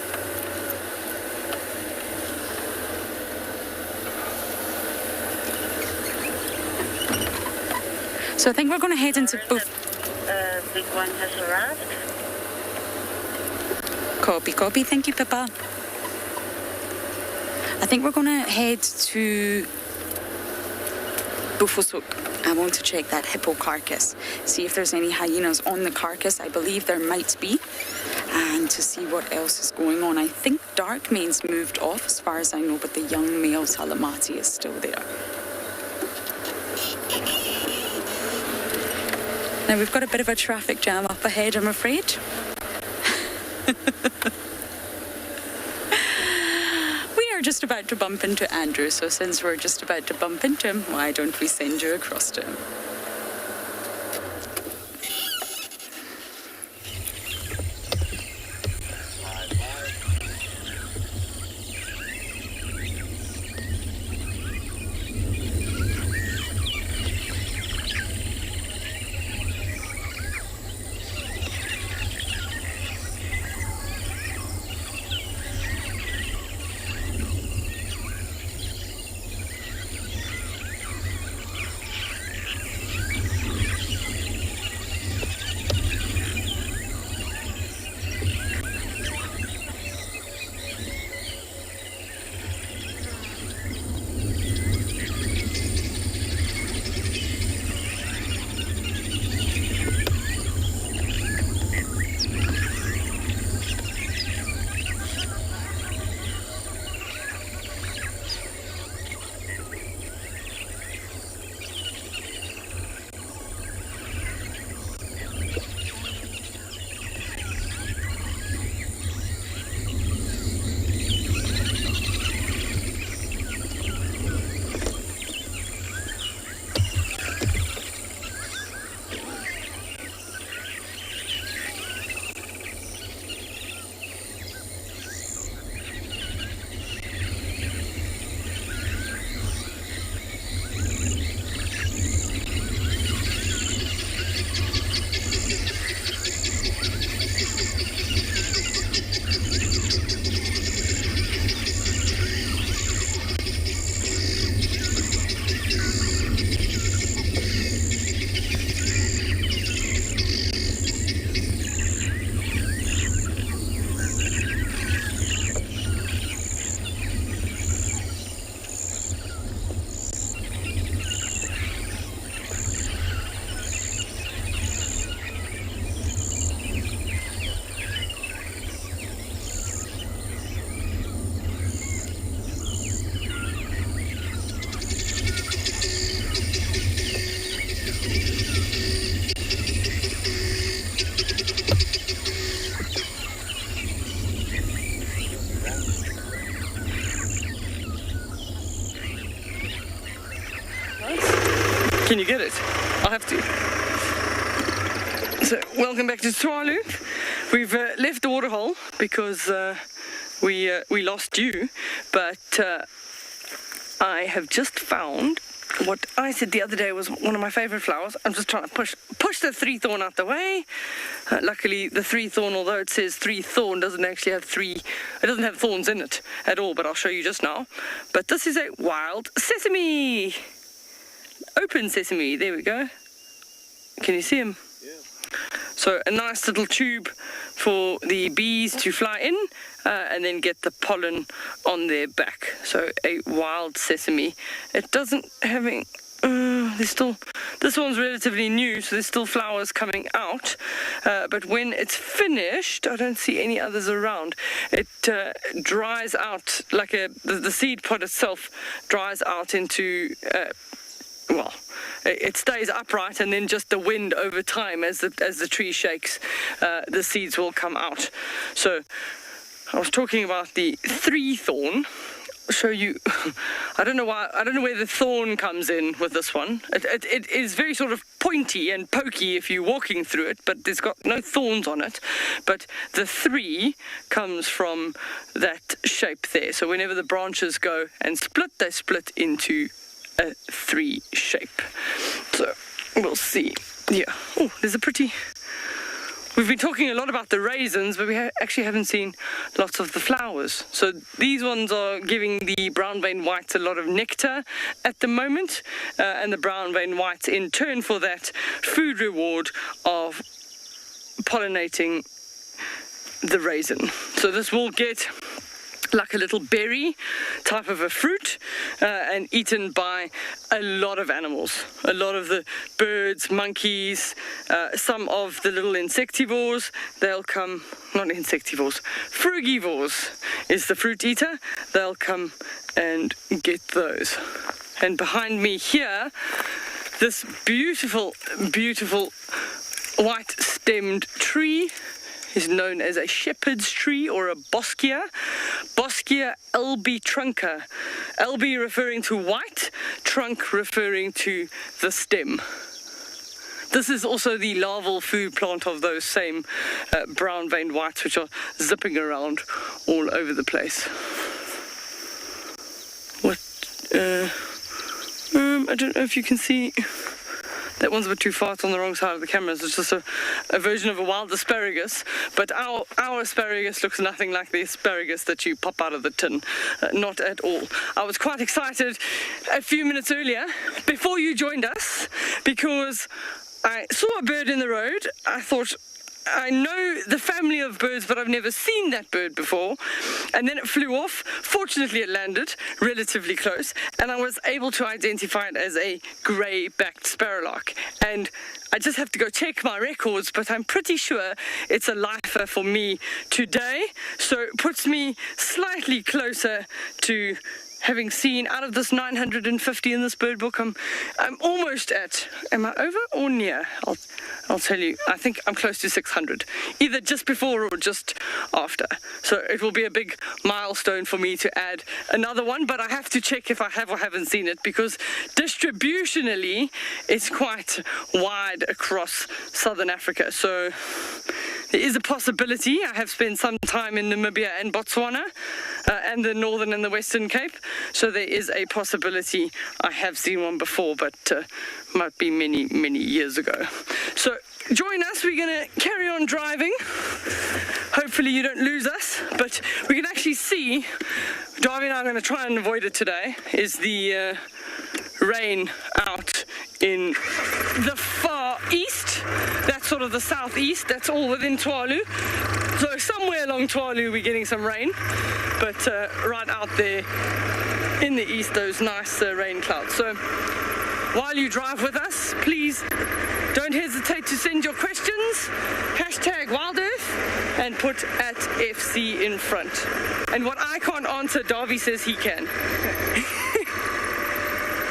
So I think we're going to head into both. Big one has arrived. Copy. Thank you, Pippa. I think we're going to head to Bufosuk. I want to check that hippo carcass, see if there's any hyenas on the carcass. I believe there might be, and to see what else is going on. I think dark mane's moved off as far as I know, but the young male Talamati is still there. Now we've got a bit of a traffic jam up ahead, I'm afraid. We are just about to bump into Andrew, so since we're just about to bump into him, why don't we send you across to him? Can you get it? I'll have to. So, welcome back to Tswalu. We've left the waterhole because we lost you, but I have just found what I said the other day was one of my favorite flowers. I'm just trying to push the three thorn out the way. Luckily, the three thorn, although it says three thorn, doesn't actually have it doesn't have thorns in it at all, but I'll show you just now. But this is a wild sesame. Open sesame, there we go. Can you see him? Yeah. So a nice little tube for the bees to fly in and then get the pollen on their back. So a wild sesame. It doesn't having this one's relatively new, so there's still flowers coming out, but when it's finished, I don't see any others around. It dries out like the seed pod itself dries out into well, it stays upright, and then just the wind over time, as the tree shakes, the seeds will come out. So I was talking about the 3-thorn. Show you, I don't know where the thorn comes in with this one. It is very sort of pointy and pokey if you're walking through it, but there's got no thorns on it. But the 3 comes from that shape there. So whenever the branches go and split, they split into a 3 shape. So we'll see. Yeah. Oh, there's a pretty... We've been talking a lot about the raisins, but we actually haven't seen lots of the flowers. So these ones are giving the brown vein whites a lot of nectar at the moment, and the brown vein whites in turn for that food reward of pollinating the raisin. So this will get like a little berry type of a fruit, and eaten by a lot of animals, a lot of the birds, monkeys, some of the little insectivores. They'll come, not insectivores, frugivores is the fruit eater. They'll come and get those. And behind me here, this beautiful, beautiful white stemmed tree is known as a shepherd's tree or a boskia. Boskia LB trunca. LB referring to white, trunk referring to the stem. This is also the larval food plant of those same brown veined whites, which are zipping around all over the place. What? I don't know if you can see. That one's a bit too far, it's on the wrong side of the camera. It's just a version of a wild asparagus, but our asparagus looks nothing like the asparagus that you pop out of the tin. Not at all. I was quite excited a few minutes earlier, before you joined us, because I saw a bird in the road. I thought, I know the family of birds, but I've never seen that bird before. And then it flew off. Fortunately, it landed relatively close, and I was able to identify it as a grey-backed sparrowlark. And I just have to go check my records, but I'm pretty sure it's a lifer for me today. So it puts me slightly closer to having seen, out of this 950 in this bird book, I'm almost at, am I over or near? I'll tell you, I think I'm close to 600, either just before or just after. So it will be a big milestone for me to add another one, but I have to check if I have or haven't seen it, because distributionally it's quite wide across southern Africa. So there is a possibility. I have spent some time in Namibia and Botswana, and the northern and the western Cape, so there is a possibility I have seen one before, but might be many, many years ago. So join us, we're going to carry on driving. Hopefully you don't lose us, but we can actually see, Darby and I are going to try and avoid it today, is the rain out in the far east. That's sort of the southeast, that's all within Tswalu. So somewhere along Tswalu we're getting some rain, but right out there in the east, those nice rain clouds. So while you drive with us, please don't hesitate to send your questions, #WildEarth, and put @FC in front. And what I can't answer, Darby says he can.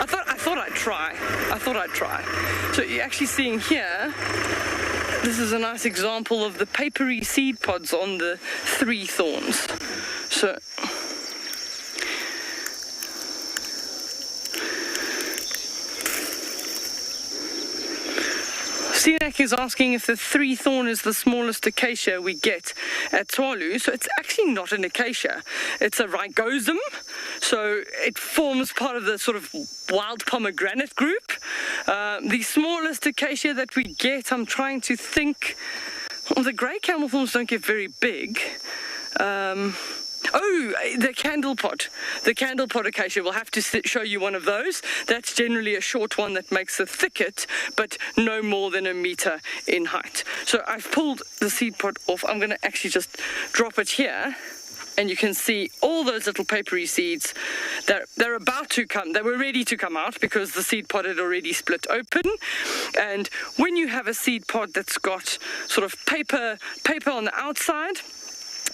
I thought I'd try. So you're actually seeing here, this is a nice example of the papery seed pods on the 3 thorns. So Sinek is asking if the 3 thorn is the smallest acacia we get at Tswalu. So it's actually not an acacia. It's a rygosum. So it forms part of the sort of wild pomegranate group. The smallest acacia that we get, I'm trying to think, well, the grey camelthorns don't get very big. The candlepot. The candlepot acacia, we'll have to show you one of those. That's generally a short one that makes a thicket, but no more than 1 meter in height. So I've pulled the seed pod off. I'm going to actually just drop it here, and you can see all those little papery seeds. They're about to come. They were ready to come out because the seed pod had already split open. And when you have a seed pod that's got sort of paper on the outside,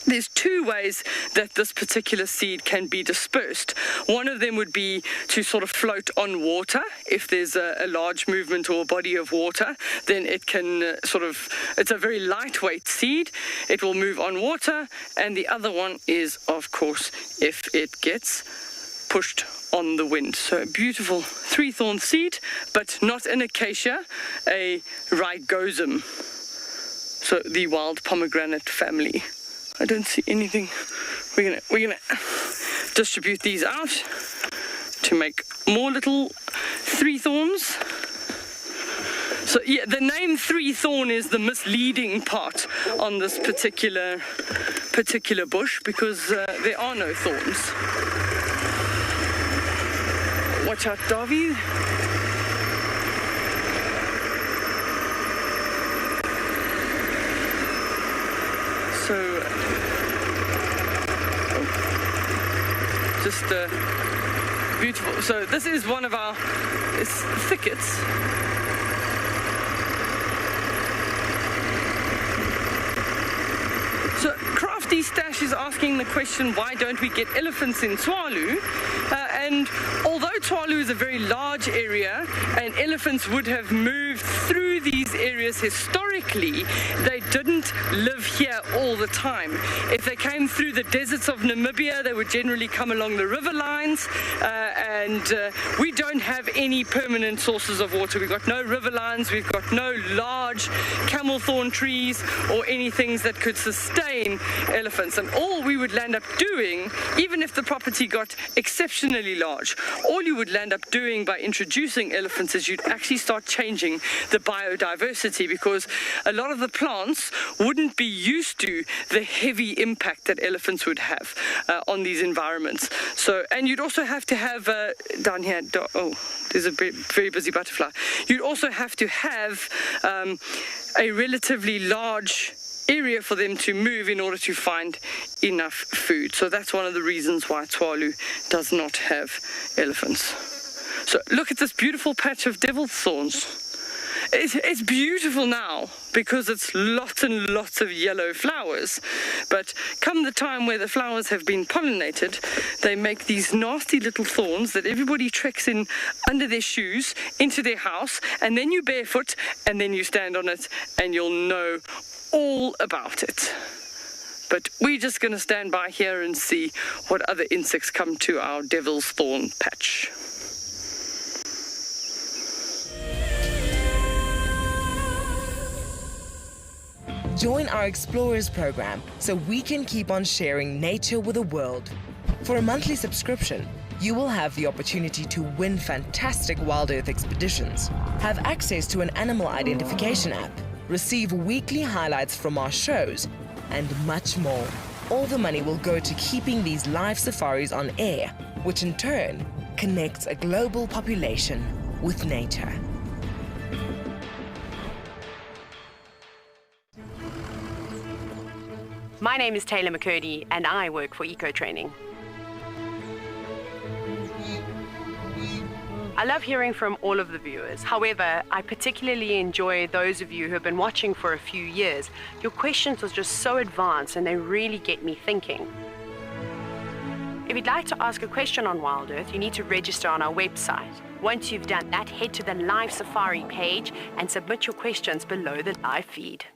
there's two ways that this particular seed can be dispersed. One of them would be to sort of float on water. If there's a large movement or a body of water, then it can it's a very lightweight seed. It will move on water. And the other one is, of course, if it gets pushed on the wind. So a beautiful three-thorn seed, but not an acacia, a rygosum. So the wild pomegranate family. I don't see anything. We're gonna distribute these out to make more little three thorns. So yeah, the name three thorn is the misleading part on this particular bush, because there are no thorns. Watch out, Davy. So, just beautiful. So this is one of our thickets. So Crafty Stash is asking the question, why don't we get elephants in Tswalu? And although Tswalu is a very large area and elephants would have moved through these areas historically, they didn't live here all the time. If they came through the deserts of Namibia, they would generally come along the river lines, and we don't have any permanent sources of water. We've got no river lines, we've got no large camel thorn trees or anything that could sustain elephants. And all we would land up doing, even if the property got exceptionally large, all you would land up doing by introducing elephants is you'd actually start changing the biodiversity, because a lot of the plants wouldn't be used to the heavy impact that elephants would have on these environments. So, and you'd also have to have down here, there's a very busy butterfly. You'd also have to have a relatively large area for them to move in order to find enough food. So that's one of the reasons why Tswalu does not have elephants. So look at this beautiful patch of devil's thorns. It's beautiful now because it's lots and lots of yellow flowers, but come the time where the flowers have been pollinated, they make these nasty little thorns that everybody treks in under their shoes into their house, and then you barefoot and then you stand on it and you'll know all about it. But we're just going to stand by here and see what other insects come to our devil's thorn patch. Join our Explorers program so we can keep on sharing nature with the world. For a monthly subscription, you will have the opportunity to win fantastic Wild Earth expeditions, have access to an animal identification app, receive weekly highlights from our shows, and much more. All the money will go to keeping these live safaris on air, which in turn connects a global population with nature. My name is Taylor McCurdy and I work for Eco Training. I love hearing from all of the viewers. However, I particularly enjoy those of you who have been watching for a few years. Your questions are just so advanced and they really get me thinking. If you'd like to ask a question on Wild Earth, you need to register on our website. Once you've done that, head to the Live Safari page and submit your questions below the live feed.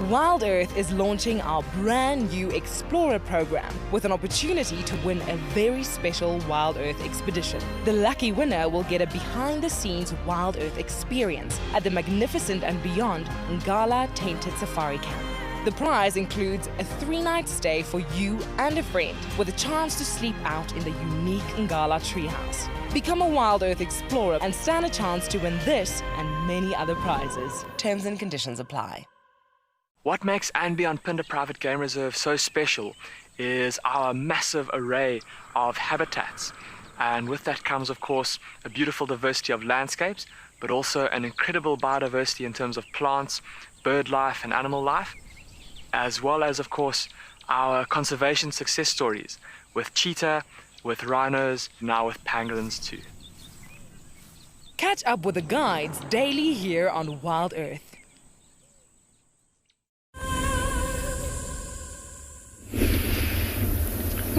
Wild Earth is launching our brand new Explorer program with an opportunity to win a very special Wild Earth expedition. The lucky winner will get a behind-the-scenes Wild Earth experience at the magnificent and beyond Ngala Tainted Safari Camp. The prize includes a 3-night stay for you and a friend with a chance to sleep out in the unique Ngala treehouse. Become a Wild Earth Explorer and stand a chance to win this and many other prizes. Terms and conditions apply. What makes Untitled Private Game Reserve so special is our massive array of habitats. And with that comes, of course, a beautiful diversity of landscapes, but also an incredible biodiversity in terms of plants, bird life and animal life, as well as, of course, our conservation success stories with cheetah, with rhinos, now with pangolins too. Catch up with the guides daily here on Wild Earth.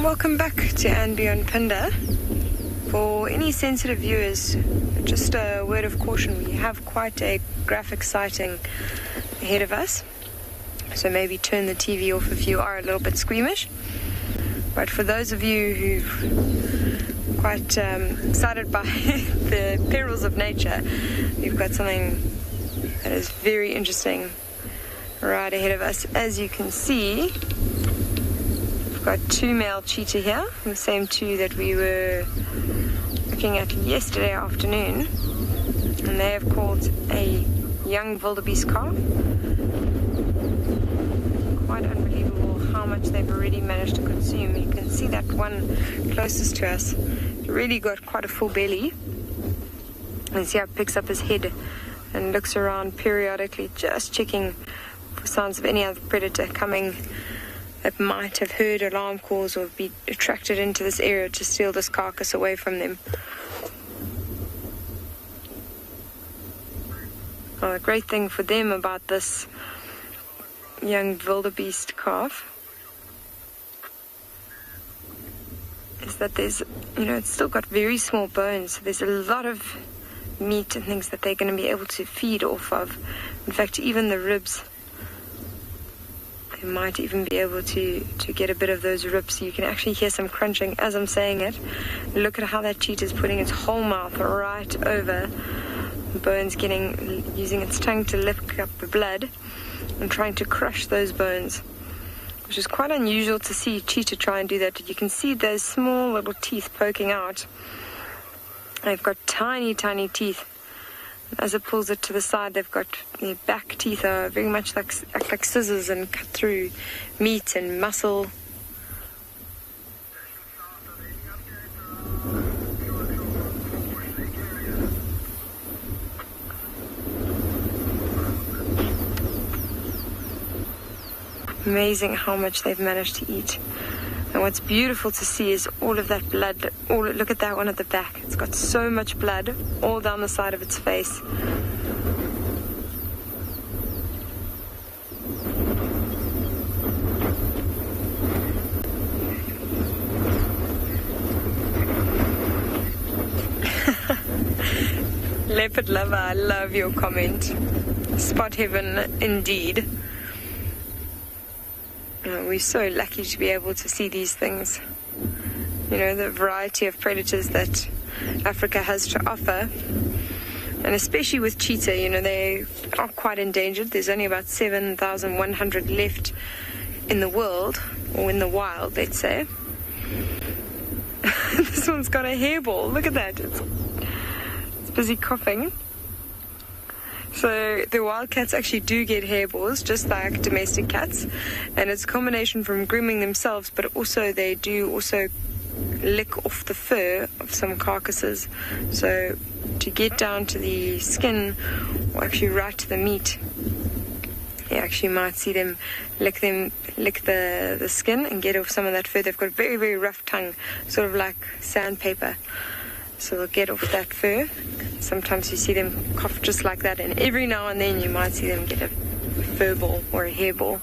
Welcome back to And Beyond Phinda. For any sensitive viewers, just a word of caution, we have quite a graphic sighting ahead of us, so maybe turn the TV off if you are a little bit squeamish. But for those of you who are quite excited by the perils of nature, we've got something that is very interesting right ahead of us. As you can see, we've got two male cheetah here, the same two that we were looking at yesterday afternoon, and they have caught a young wildebeest calf. Quite unbelievable how much they've already managed to consume. You can see that one closest to us really got quite a full belly, and see how it picks up his head and looks around periodically, just checking for signs of any other predator coming that might have heard alarm calls or be attracted into this area to steal this carcass away from them. Well, the great thing for them about this young wildebeest calf is that there's, it's still got very small bones, so there's a lot of meat and things that they're going to be able to feed off of. In fact, even the ribs, they might even be able to get a bit of those ribs. So you can actually hear some crunching as I'm saying it. Look at how that cheetah is putting its whole mouth right over the bones, using its tongue to lick up the blood and trying to crush those bones, which is quite unusual to see cheetah try and do that. You can see those small little teeth poking out. They've got tiny, tiny teeth. As it pulls it to the side, they've got their back teeth are very much act like scissors and cut through meat and muscle. Amazing how much they've managed to eat. And what's beautiful to see is all of that blood. Look at that one at the back. It's got so much blood all down the side of its face. Leopard lover, I love your comment. Spot heaven indeed. We're so lucky to be able to see these things. The variety of predators that Africa has to offer. And especially with cheetah, they are quite endangered. There's only about 7,100 left in the world, or in the wild, let's say. This one's got a hairball. Look at that. It's busy coughing. So the wild cats actually do get hairballs, just like domestic cats, and it's a combination from grooming themselves, but also they do also lick off the fur of some carcasses. So to get down to the skin, or actually right to the meat, you actually might see them lick the skin and get off some of that fur. They've got a very, very rough tongue, sort of like sandpaper. So they'll get off that fur. Sometimes you see them cough just like that, and every now and then you might see them get a fur ball or a hairball.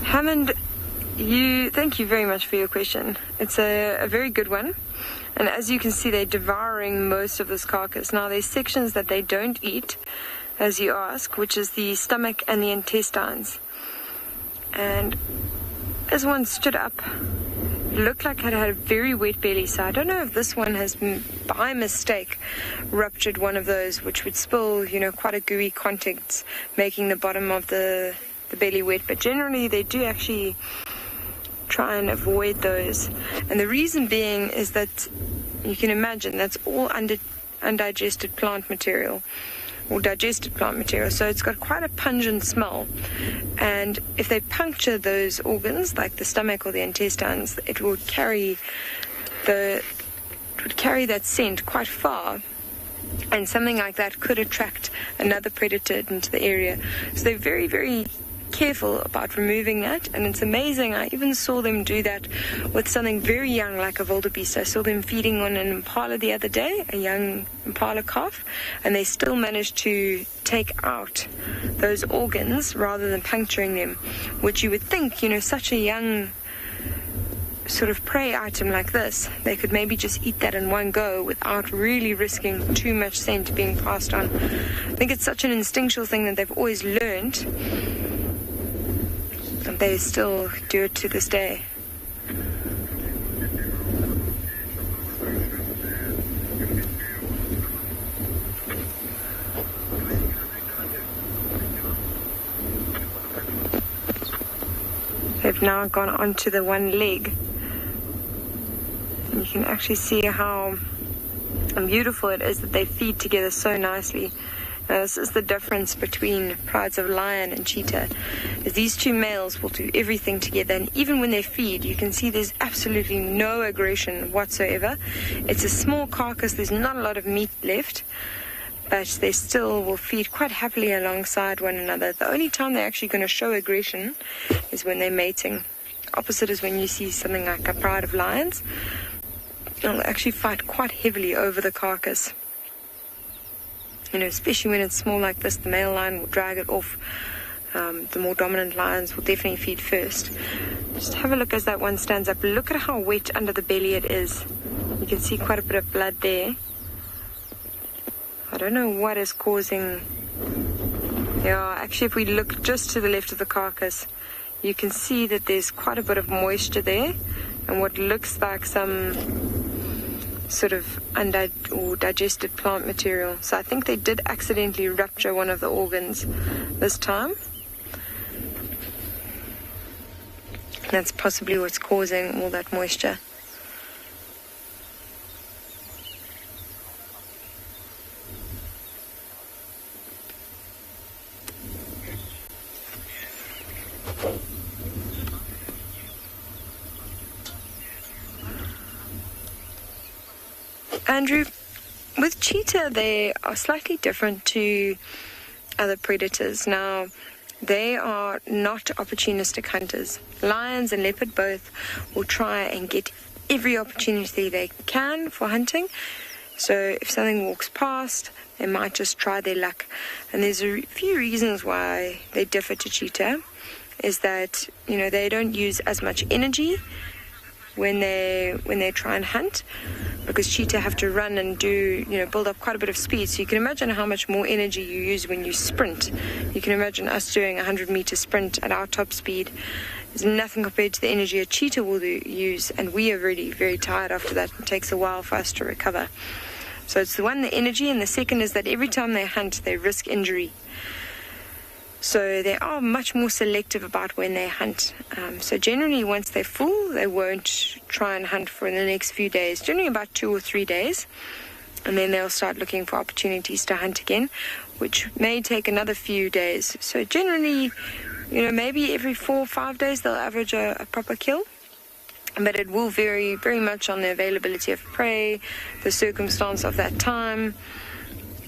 Hammond, thank you very much for your question. It's a very good one. And as you can see, they're devouring most of this carcass. Now, there's sections that they don't eat, as you ask, which is the stomach and the intestines. And as one stood up, it looked like it had a very wet belly. So I don't know if this one has, by mistake, ruptured one of those, which would spill, quite a gooey contents, making the bottom of the belly wet. But generally, they do actually try and avoid those, and the reason being is that you can imagine that's all undigested plant material or digested plant material, so it's got quite a pungent smell, and if they puncture those organs like the stomach or the intestines, it would carry that scent quite far, And something like that could attract another predator into the area. So they're very, very careful about removing that, and it's amazing. I even saw them do that with something very young like a wildebeest. I saw them feeding on an impala the other day, a young impala calf, and they still managed to take out those organs rather than puncturing them, which you would think, such a young sort of prey item like this, they could maybe just eat that in one go without really risking too much scent being passed on. I think it's such an instinctual thing that they've always learned, and they still do it to this day. They've now gone onto the one leg. And you can actually see how beautiful it is that they feed together so nicely. Now, this is the difference between prides of lion and cheetah, is these two males will do everything together, and even when they feed, you can see there's absolutely no aggression whatsoever. It's a small carcass, there's not a lot of meat left, but they still will feed quite happily alongside one another. The only time they're actually going to show aggression is when they're mating. Opposite is when you see something like a pride of lions. They'll actually fight quite heavily over the carcass. Especially when it's small like this, the male lion will drag it off. The more dominant lions will definitely feed first. Just have a look as that one stands up. Look at how wet under the belly it is. You can see quite a bit of blood there. I don't know what is causing... Yeah, actually if we look just to the left of the carcass, you can see that there's quite a bit of moisture there, and what looks like some sort of digested plant material. So I think they did accidentally rupture one of the organs this time. That's possibly what's causing all that moisture. Andrew, with cheetah, they are slightly different to other predators. Now, they are not opportunistic hunters. Lions and leopard both will try and get every opportunity they can for hunting. So if something walks past, they might just try their luck. And there's a few reasons why they differ to cheetah, is that, they don't use as much energy when they try and hunt, because cheetah have to run and build up quite a bit of speed. So you can imagine how much more energy you use when you sprint. You can imagine us doing a 100-meter sprint at our top speed. There's nothing compared to the energy a cheetah will use, and we are really very tired after that. It takes a while for us to recover. So it's the energy, and the second is that every time they hunt, they risk injury. So they are much more selective about when they hunt. So generally, once they're full, they won't try and hunt for the next few days, generally about 2 or 3 days. And then they'll start looking for opportunities to hunt again, which may take another few days. So generally, maybe every 4 or 5 days, they'll average a proper kill. But it will vary very much on the availability of prey, the circumstance of that time,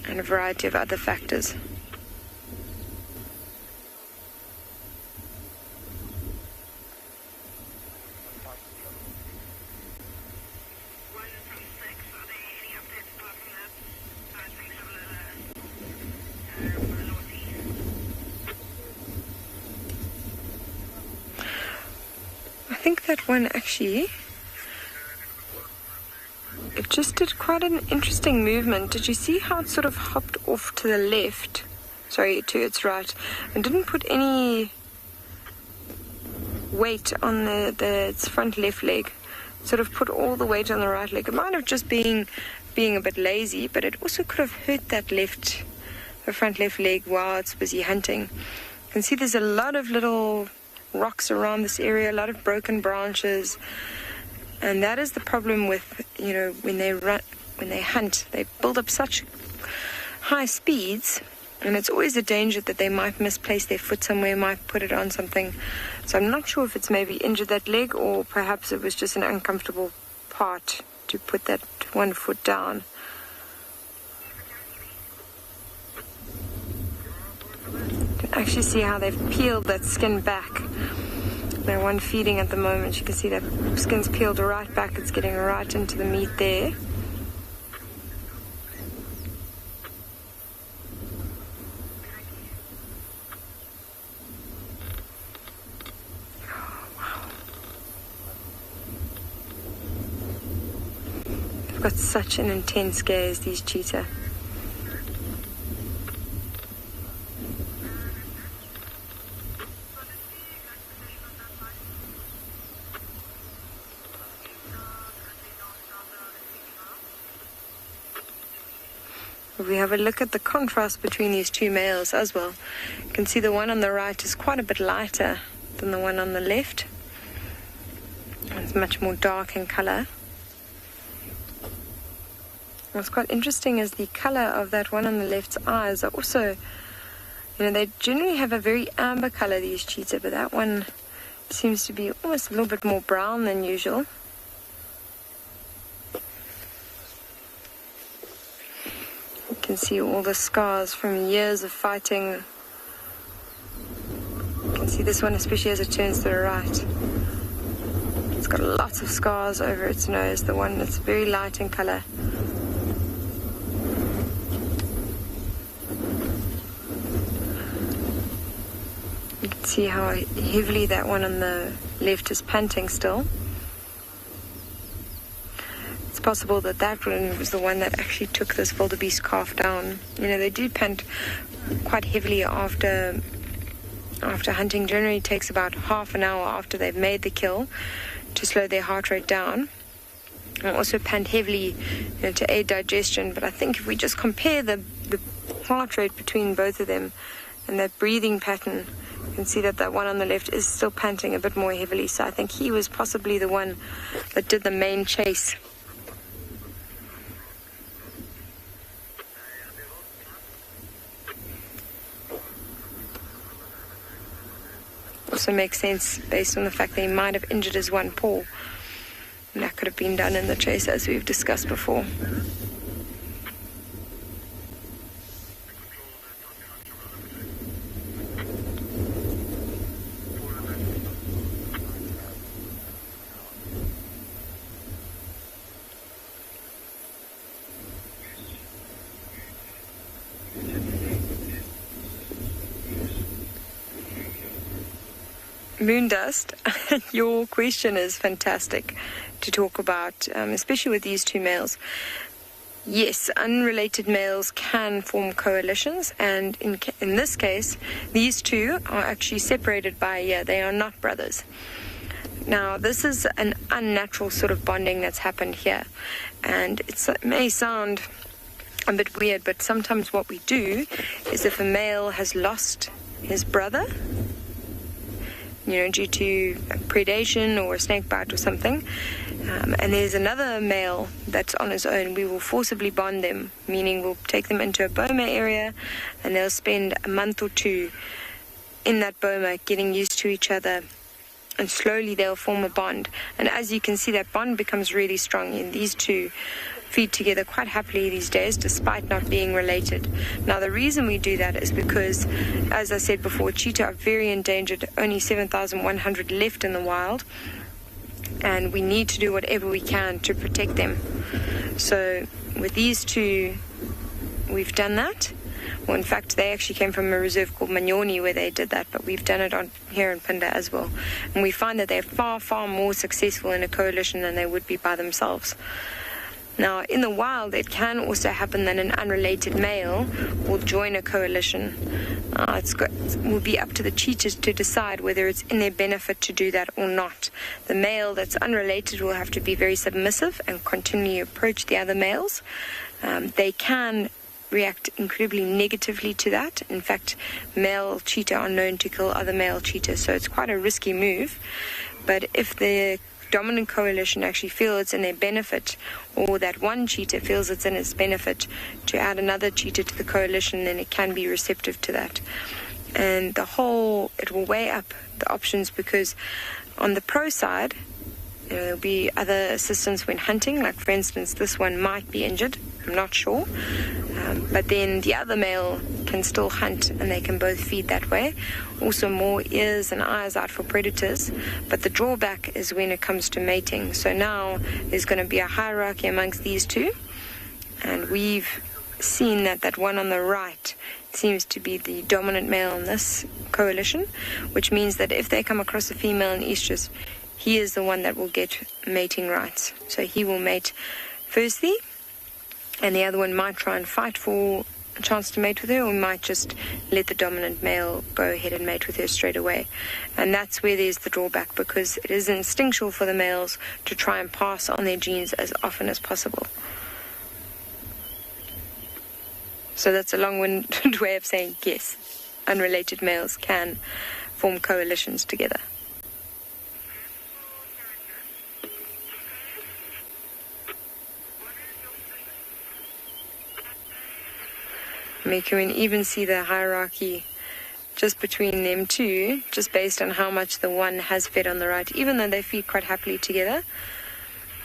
and a variety of other factors. I think that one actually, it just did quite an interesting movement. Did you see how it sort of hopped off to the left? Sorry, to its right, and didn't put any weight on its front left leg. Sort of put all the weight on the right leg. It might have just been being a bit lazy, but it also could have hurt the front left leg while it's busy hunting. You can see there's a lot of little rocks around this area, a lot of broken branches, and that is the problem with when they hunt, they build up such high speeds, and it's always a danger that they might misplace their foot somewhere, might put it on something. So I'm not sure if it's maybe injured that leg, or perhaps it was just an uncomfortable part to put that one foot down. can actually see how they've peeled that skin back. They're one feeding at the moment. You can see that skin's peeled right back. It's getting right into the meat there. They've got such an intense gaze, these cheetah. If we have a look at the contrast between these two males as well, you can see the one on the right is quite a bit lighter than the one on the left. It's much more dark in color. What's quite interesting is the color of that one on the left's eyes are also, they generally have a very amber color, these cheetah, but that one seems to be almost a little bit more brown than usual. You can see all the scars from years of fighting. You can see this one, especially as it turns to the right. It's got lots of scars over its nose, the one that's very light in color. You can see how heavily that one on the left is panting still. It's possible that that one was the one that actually took this wildebeest calf down. They do pant quite heavily after hunting. Generally takes about half an hour after they've made the kill to slow their heart rate down. And also pant heavily to aid digestion. But I think if we just compare the heart rate between both of them and that breathing pattern, you can see that one on the left is still panting a bit more heavily. So I think he was possibly the one that did the main chase. Also makes sense based on the fact that he might have injured his one paw. And that could have been done in the chase, as we've discussed before. Moondust, your question is fantastic to talk about, especially with these two males. Yes, unrelated males can form coalitions, and in this case, these two are actually separated by a year. They are not brothers. Now, this is an unnatural sort of bonding that's happened here, and it may sound a bit weird, but sometimes what we do is if a male has lost his brother, due to predation or a snake bite or something, and there's another male that's on his own, we will forcibly bond them, meaning we'll take them into a boma area and they'll spend a month or two in that boma getting used to each other, and slowly they'll form a bond. And as you can see, that bond becomes really strong, and these two feed together quite happily these days, despite not being related. Now, the reason we do that is because, as I said before, cheetah are very endangered, only 7,100 left in the wild, and we need to do whatever we can to protect them. So with these two, we've done that. Well, in fact, they actually came from a reserve called Manyoni where they did that, but we've done it here in Pinda as well. And we find that they're far, far more successful in a coalition than they would be by themselves. Now, in the wild, it can also happen that an unrelated male will join a coalition. It will be up to the cheetahs to decide whether it's in their benefit to do that or not. The male that's unrelated will have to be very submissive and continually approach the other males. They can react incredibly negatively to that. In fact, male cheetah are known to kill other male cheetahs, so it's quite a risky move. But if the dominant coalition actually feel it's in their benefit, or that one cheetah feels it's in its benefit to add another cheetah to the coalition, then it can be receptive to that. And it will weigh up the options, because on the pro side, there'll be other assistance when hunting, like for instance, this one might be injured, I'm not sure. But then the other male can still hunt, and they can both feed that way. Also more ears and eyes out for predators. But the drawback is when it comes to mating. So now there's going to be a hierarchy amongst these two. And we've seen that one on the right seems to be the dominant male in this coalition, which means that if they come across a female in estrus, he is the one that will get mating rights. So he will mate firstly, and the other one might try and fight for a chance to mate with her, or might just let the dominant male go ahead and mate with her straight away. And that's where there's the drawback, because it is instinctual for the males to try and pass on their genes as often as possible. So that's a long-winded way of saying yes, unrelated males can form coalitions together. You can even see the hierarchy just between them two, just based on how much the one has fed on the right. Even though they feed quite happily together,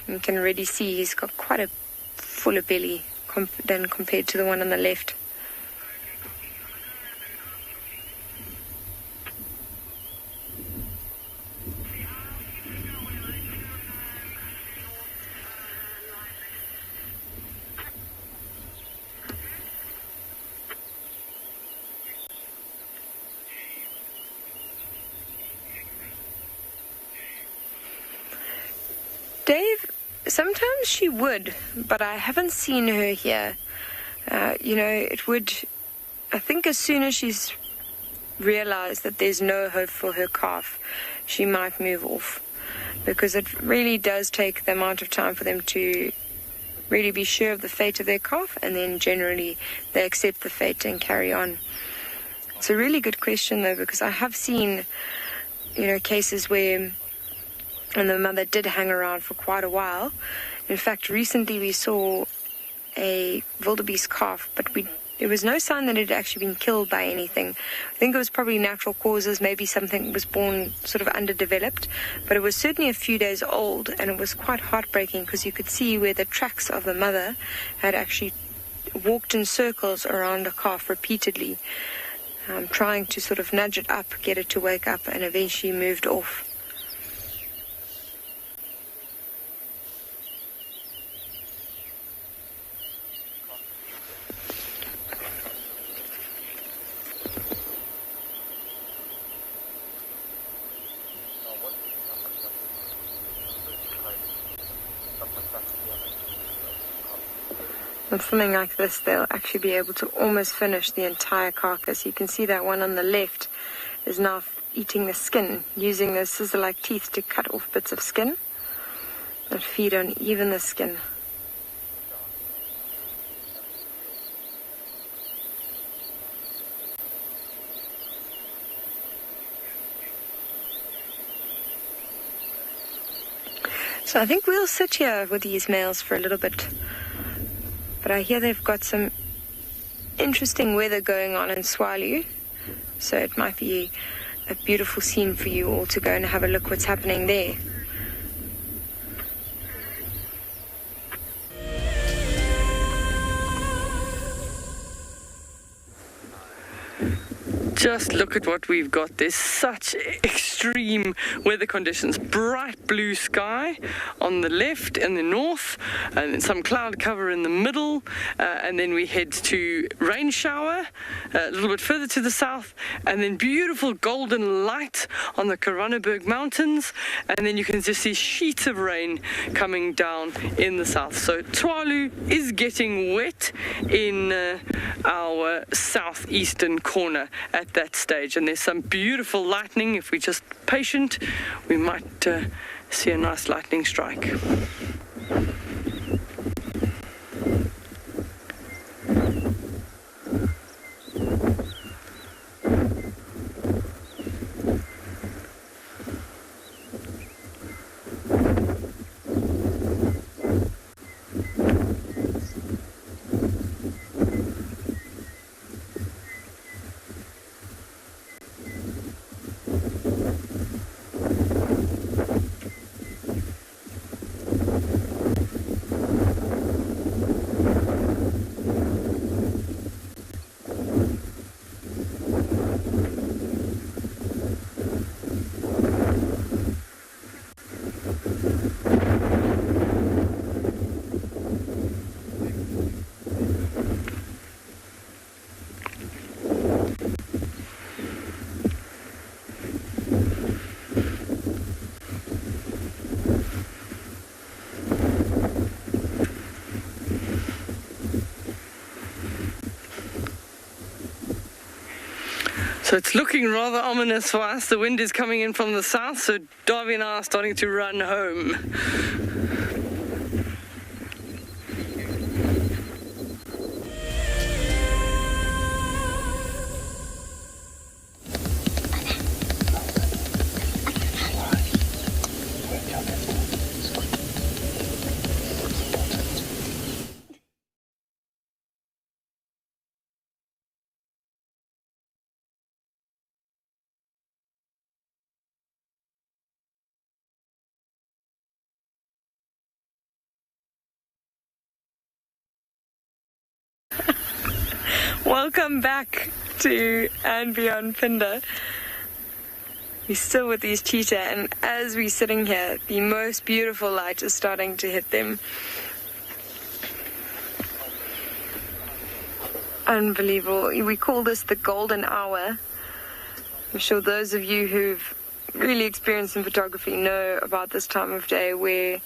you can already see he's got quite a fuller belly than compared to the one on the left. Dave, sometimes she would, but I haven't seen her here. It would, I think as soon as she's realized that there's no hope for her calf, she might move off, because it really does take the amount of time for them to really be sure of the fate of their calf, and then generally they accept the fate and carry on. It's a really good question though, because I have seen, cases where and the mother did hang around for quite a while. In fact, recently we saw a wildebeest calf, but there was no sign that it had actually been killed by anything. I think it was probably natural causes, maybe something was born sort of underdeveloped, but it was certainly a few days old, and it was quite heartbreaking because you could see where the tracks of the mother had actually walked in circles around a calf repeatedly, trying to sort of nudge it up, get it to wake up, and eventually moved off. With something like this, they'll actually be able to almost finish the entire carcass. You can see that one on the left is now eating the skin, using those scissor-like teeth to cut off bits of skin and feed on even the skin. So I think we'll sit here with these males for a little bit. But I hear they've got some interesting weather going on in Tswalu, so it might be a beautiful scene for you all to go and have a look what's happening there. Just look at what we've got. There's such extreme weather conditions. Bright blue sky on the left and the north, and then some cloud cover in the middle, and then we head to rain shower a little bit further to the south, and then beautiful golden light on the Karaneberg Mountains, and then you can just see sheets of rain coming down in the south. So Tswalu is getting wet in our southeastern corner at that stage, and there's some beautiful lightning. If we're just patient, we might see a nice lightning strike. So it's looking rather ominous for us. The wind is coming in from the south, so Darby and I are starting to run home. Welcome back to And Beyond Phinda. We're still with these cheetah, and as we're sitting here, the most beautiful light is starting to hit them. Unbelievable. We call this the golden hour. I'm sure those of you who've really experienced in photography know about this time of day where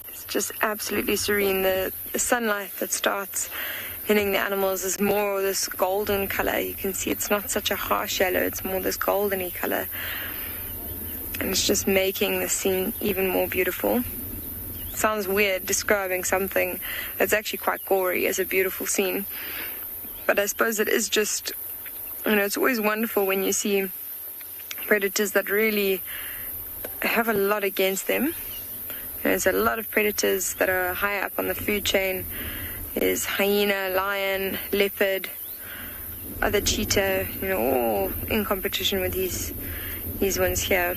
it's just absolutely serene. The sunlight that starts hitting the animals is more this golden color. You can see it's not such a harsh yellow, it's more this goldeny color. And it's just making the scene even more beautiful. It sounds weird describing something that's actually quite gory as a beautiful scene. But I suppose it is just, it's always wonderful when you see predators that really have a lot against them. There's a lot of predators that are high up on the food chain. There's hyena, lion, leopard, other cheetah, all in competition with these ones here.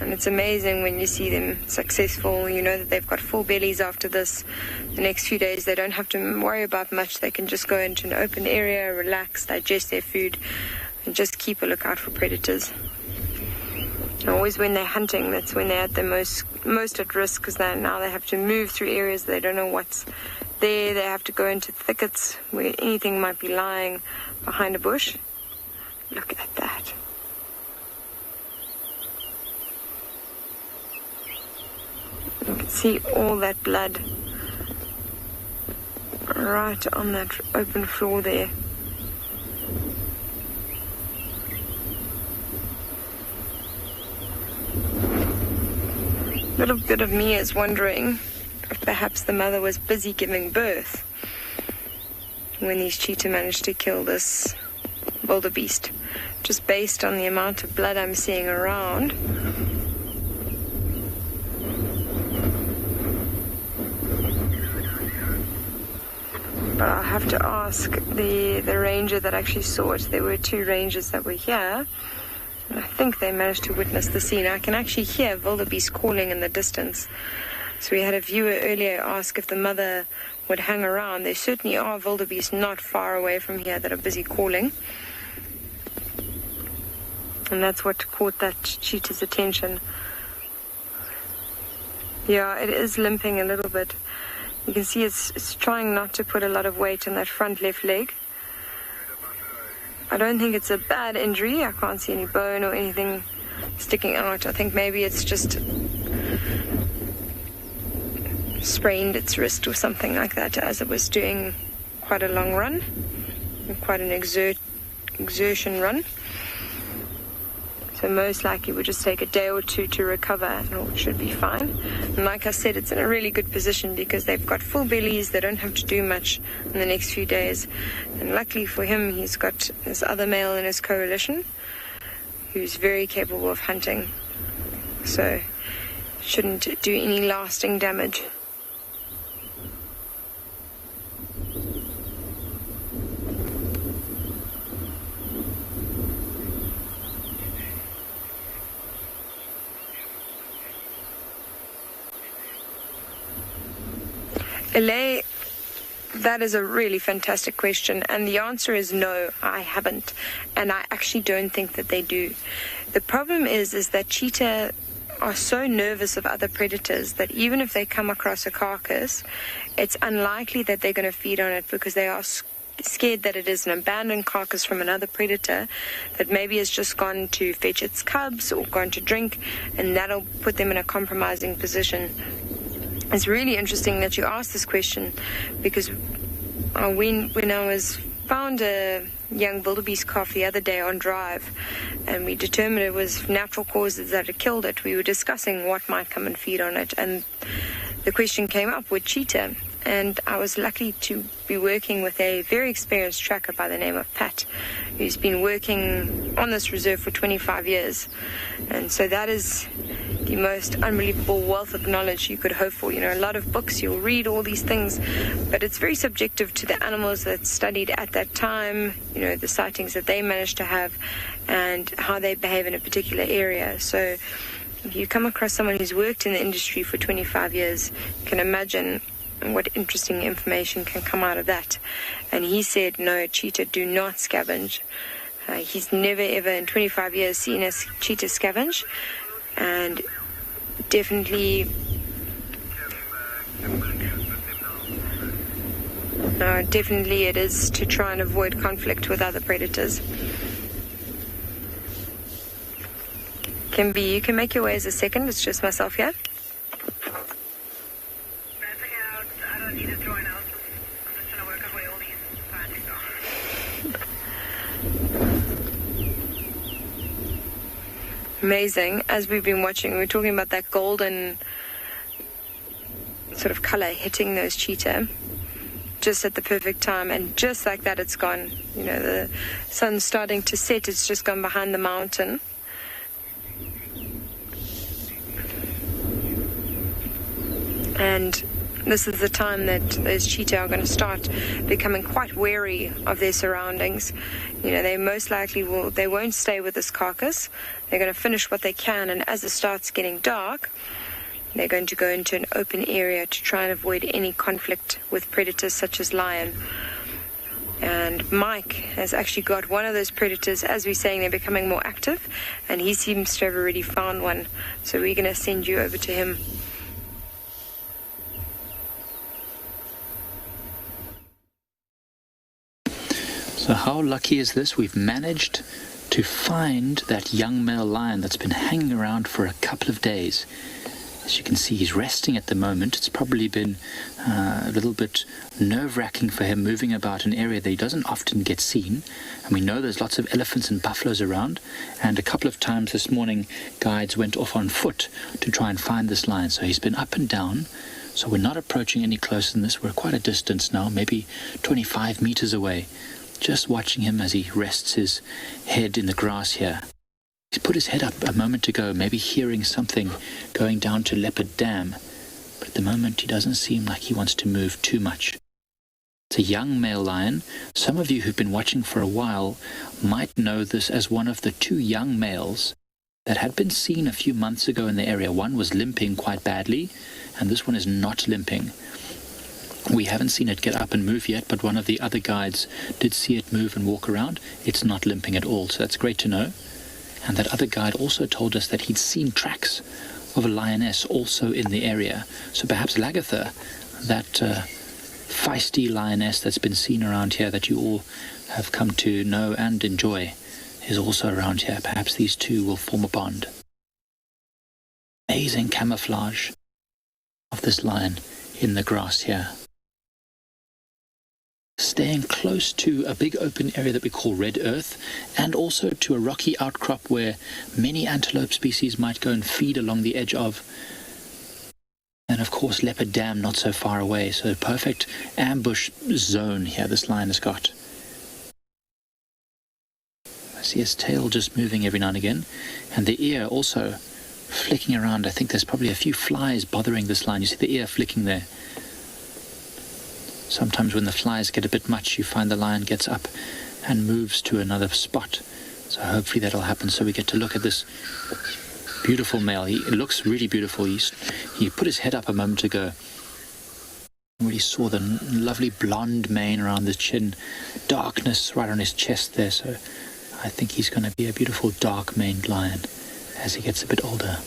And it's amazing when you see them successful. You know that they've got full bellies after this. The next few days they don't have to worry about much. They can just go into an open area, relax, digest their food, and just keep a lookout for predators. And always when they're hunting, that's when they're at the most at risk, because now they have to move through areas they don't know what's there. They have to go into thickets where anything might be lying behind a bush. Look at that. You can see all that blood right on that open floor there. A little bit of me is wondering if perhaps the mother was busy giving birth when these cheetah managed to kill this wildebeest, just based on the amount of blood I'm seeing around. But I'll have to ask the ranger that actually saw it. There were 2 rangers that were here, and I think they managed to witness the scene. I can actually hear wildebeest calling in the distance. So we had a viewer earlier ask if the mother would hang around. There certainly are wildebeest not far away from here that are busy calling. And that's what caught that cheetah's attention. Yeah, it is limping a little bit. You can see it's trying not to put a lot of weight on that front left leg. I don't think it's a bad injury. I can't see any bone or anything sticking out. I think maybe it's just sprained its wrist or something like that, as it was doing quite a long run, quite an exertion run. So most likely we'll just take a day or 2 to recover and all should be fine. And like I said, it's in a really good position because they've got full bellies. They don't have to do much in the next few days. And luckily for him, he's got this other male in his coalition who's very capable of hunting. So shouldn't do any lasting damage. Elay, that is a really fantastic question, and the answer is no, I haven't, and I actually don't think that they do. The problem is that cheetah are so nervous of other predators that even if they come across a carcass, it's unlikely that they're going to feed on it because they are scared that it is an abandoned carcass from another predator that maybe has just gone to fetch its cubs or gone to drink, and that'll put them in a compromising position. It's really interesting that you asked this question because when I was found a young wildebeest calf the other day on drive, and we determined it was natural causes that had killed it. We were discussing what might come and feed on it, and the question came up with cheetah. And I was lucky to be working with a very experienced tracker by the name of Pat, who's been working on this reserve for 25 years. And so that is the most unbelievable wealth of knowledge you could hope for. You know, a lot of books, you'll read all these things, but it's very subjective to the animals that's studied at that time, you know, the sightings that they managed to have and how they behave in a particular area. So if you come across someone who's worked in the industry for 25 years, you can imagine what interesting information can come out of that. And he said, no, cheetah do not scavenge. He's never ever in 25 years seen a cheetah scavenge, and definitely it is to try and avoid conflict with other predators. You can make your way as a second. It's just myself here. Amazing. As we've been watching, we're talking about that golden sort of color hitting those cheetah just at the perfect time, and just like that it's gone. You know, the sun's starting to set, it's just gone behind the mountain. And this is the time that those cheetah are going to start becoming quite wary of their surroundings. You know, they most likely they won't stay with this carcass. They're going to finish what they can, and as it starts getting dark, they're going to go into an open area to try and avoid any conflict with predators such as lion. And Mike has actually got one of those predators. As we're saying, they're becoming more active, and he seems to have already found one. So we're going to send you over to him. So how lucky is this? We've managed to find that young male lion that's been hanging around for a couple of days. As you can see, he's resting at the moment. It's probably been a little bit nerve-wracking for him moving about an area that he doesn't often get seen. And we know there's lots of elephants and buffaloes around. And a couple of times this morning, guides went off on foot to try and find this lion. So he's been up and down. So we're not approaching any closer than this. We're quite a distance now, maybe 25 meters away. Just watching him as he rests his head in the grass here. He's put his head up a moment ago, maybe hearing something going down to Leopard Dam, but at the moment he doesn't seem like he wants to move too much. It's a young male lion. Some of you who've been watching for a while might know this as one of the two young males that had been seen a few months ago in the area. One was limping quite badly, and this one is not limping. We haven't seen it get up and move yet, but one of the other guides did see it move and walk around. It's not limping at all, so that's great to know. And that other guide also told us that he'd seen tracks of a lioness also in the area. So perhaps Lagatha, that feisty lioness that's been seen around here that you all have come to know and enjoy, is also around here. Perhaps these two will form a bond. Amazing camouflage of this lion in the grass here. Staying close to a big open area that we call red earth, and also to a rocky outcrop where many antelope species might go and feed along the edge of. And of course Leopard Dam not so far away, so perfect ambush zone here this lion has got. I see his tail just moving every now and again, and the ear also flicking around. I think there's probably a few flies bothering this lion. You see the ear flicking there. Sometimes when the flies get a bit much, you find the lion gets up and moves to another spot. So hopefully that'll happen so we get to look at this beautiful male. He looks really beautiful. He put his head up a moment ago. We saw the lovely blonde mane around his chin, darkness right on his chest there. So I think he's going to be a beautiful dark-maned lion as he gets a bit older.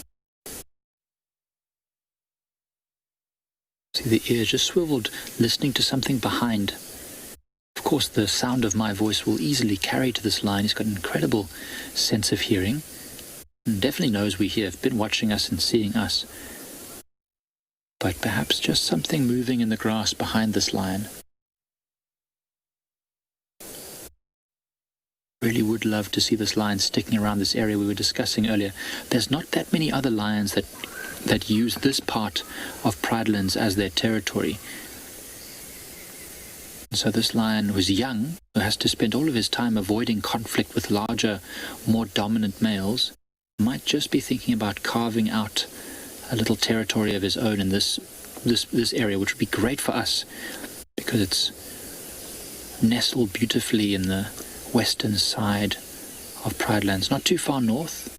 See the ear just swiveled, listening to something behind. Of course, the sound of my voice will easily carry to this lion. He's got an incredible sense of hearing. And definitely knows we're here, been watching us and seeing us. But perhaps just something moving in the grass behind this lion. Really would love to see this lion sticking around this area we were discussing earlier. There's not that many other lions that use this part of Pridelands as their territory. So this lion who's young, who has to spend all of his time avoiding conflict with larger, more dominant males, might just be thinking about carving out a little territory of his own in this area, which would be great for us because it's nestled beautifully in the western side of Pridelands, not too far north.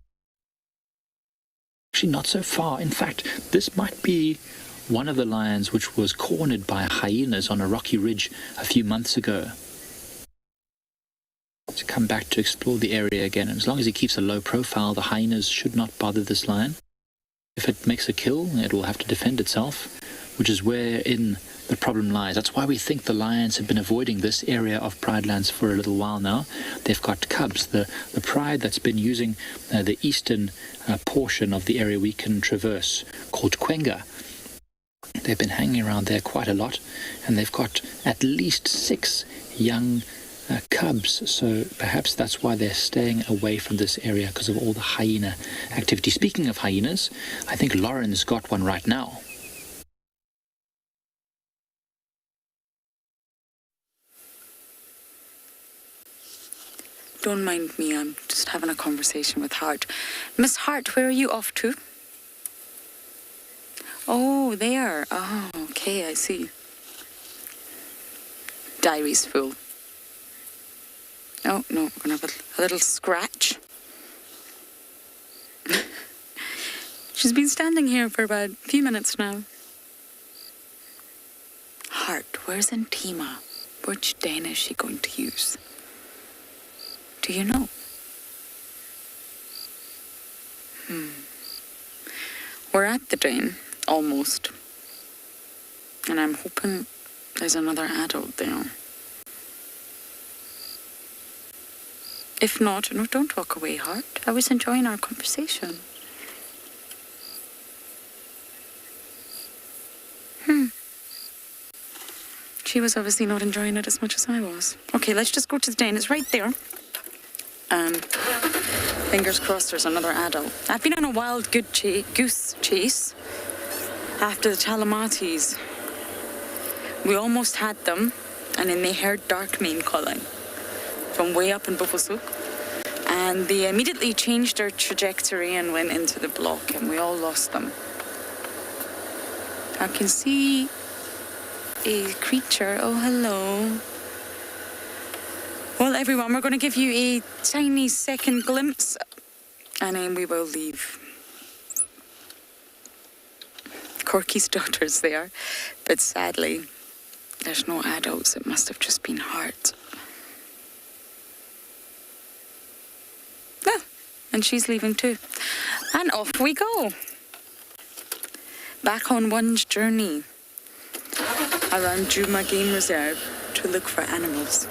Actually, not so far. In fact, this might be one of the lions which was cornered by hyenas on a rocky ridge a few months ago. To come back to explore the area again, and as long as he keeps a low profile, the hyenas should not bother this lion. If it makes a kill, it will have to defend itself, which is wherein the problem lies. That's why we think the lions have been avoiding this area of Pridelands for a little while now. They've got cubs. The pride that's been using the eastern portion of the area we can traverse, called Kwenga. They've been hanging around there quite a lot, and they've got at least 6 young cubs, so perhaps that's why they're staying away from this area, because of all the hyena activity. Speaking of hyenas, I think Lauren's got one right now. Don't mind me, I'm just having a conversation with Hart. Miss Hart, where are you off to? Oh, there. Oh, okay, I see. Diary's full. Oh, no, we're going to have a little scratch. She's been standing here for about a few minutes now. Hart, where's Intima? Which den is she going to use? Do you know? We're at the den, almost. And I'm hoping there's another adult there. If not, no, don't walk away, Hart. I was enjoying our conversation. She was obviously not enjoying it as much as I was. Okay, let's just go to the den. It's right there. Fingers crossed there's another adult. I've been on a wild goose chase after the Talamatis. We almost had them, and then they heard Darkmane calling from way up in Buffelshoek. And they immediately changed their trajectory and went into the block, and we all lost them. I can see a creature. Oh, hello. Well, everyone, we're going to give you a tiny second glimpse, and then we will leave. Corky's daughter's there, but sadly, there's no adults. It must have just been Hart. And she's leaving too. And off we go. Back on one's journey around Djuma Game Reserve to look for animals.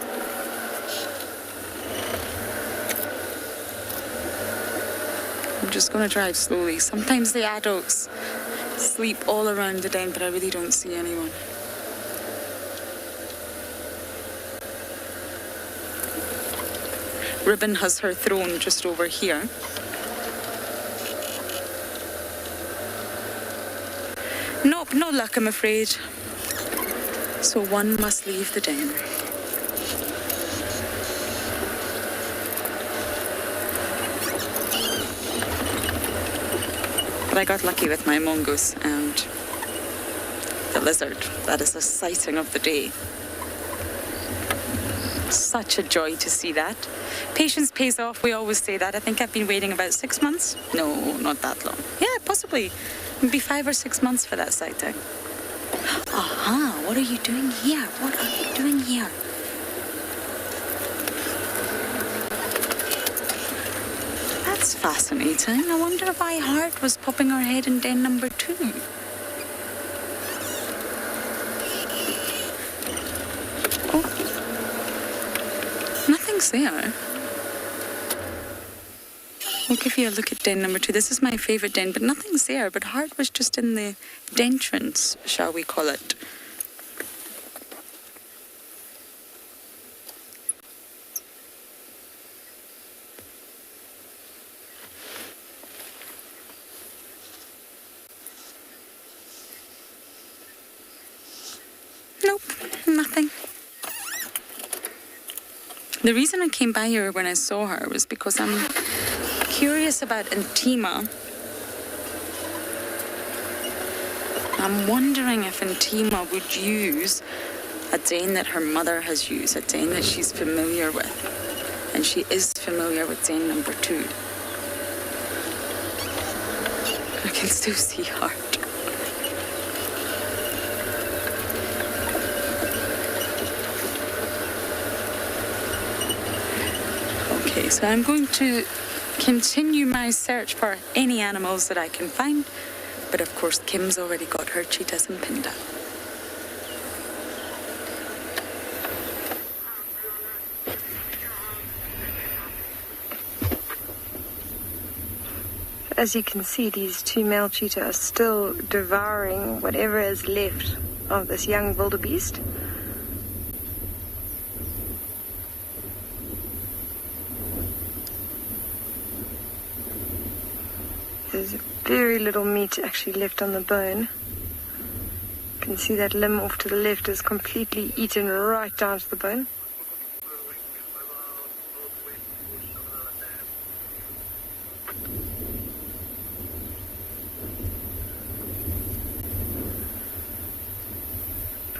I'm just going to drive slowly. Sometimes the adults sleep all around the den, but I really don't see anyone. Ribbon has her throne just over here. Nope, no luck, I'm afraid. So one must leave the den. But I got lucky with my mongoose and the lizard. That is a sighting of the day. Such a joy to see that. Patience pays off, we always say that. I think I've been waiting about 6 months. No, not that long. Yeah, possibly. Maybe 5 or 6 months for that sighting. Aha, what are you doing here? What are you doing here? That's fascinating. I wonder why Hart was popping her head in den number 2. Nothing's there. We'll give you a look at den number 2. This is my favourite den, but nothing's there. But Hart was just in the entrance, shall we call it. Nope, nothing. The reason I came by here when I saw her was because I'm curious about Intima. I'm wondering if Intima would use a Dane that her mother has used, a Dane that she's familiar with. And she is familiar with Dane number 2. I can still see heart. Okay, so I'm going to continue my search for any animals that I can find. But of course, Kim's already got her cheetahs and pinned up. As you can see, these 2 male cheetahs are still devouring whatever is left of this young wildebeest. There's very little meat actually left on the bone. You can see that limb off to the left is completely eaten right down to the bone.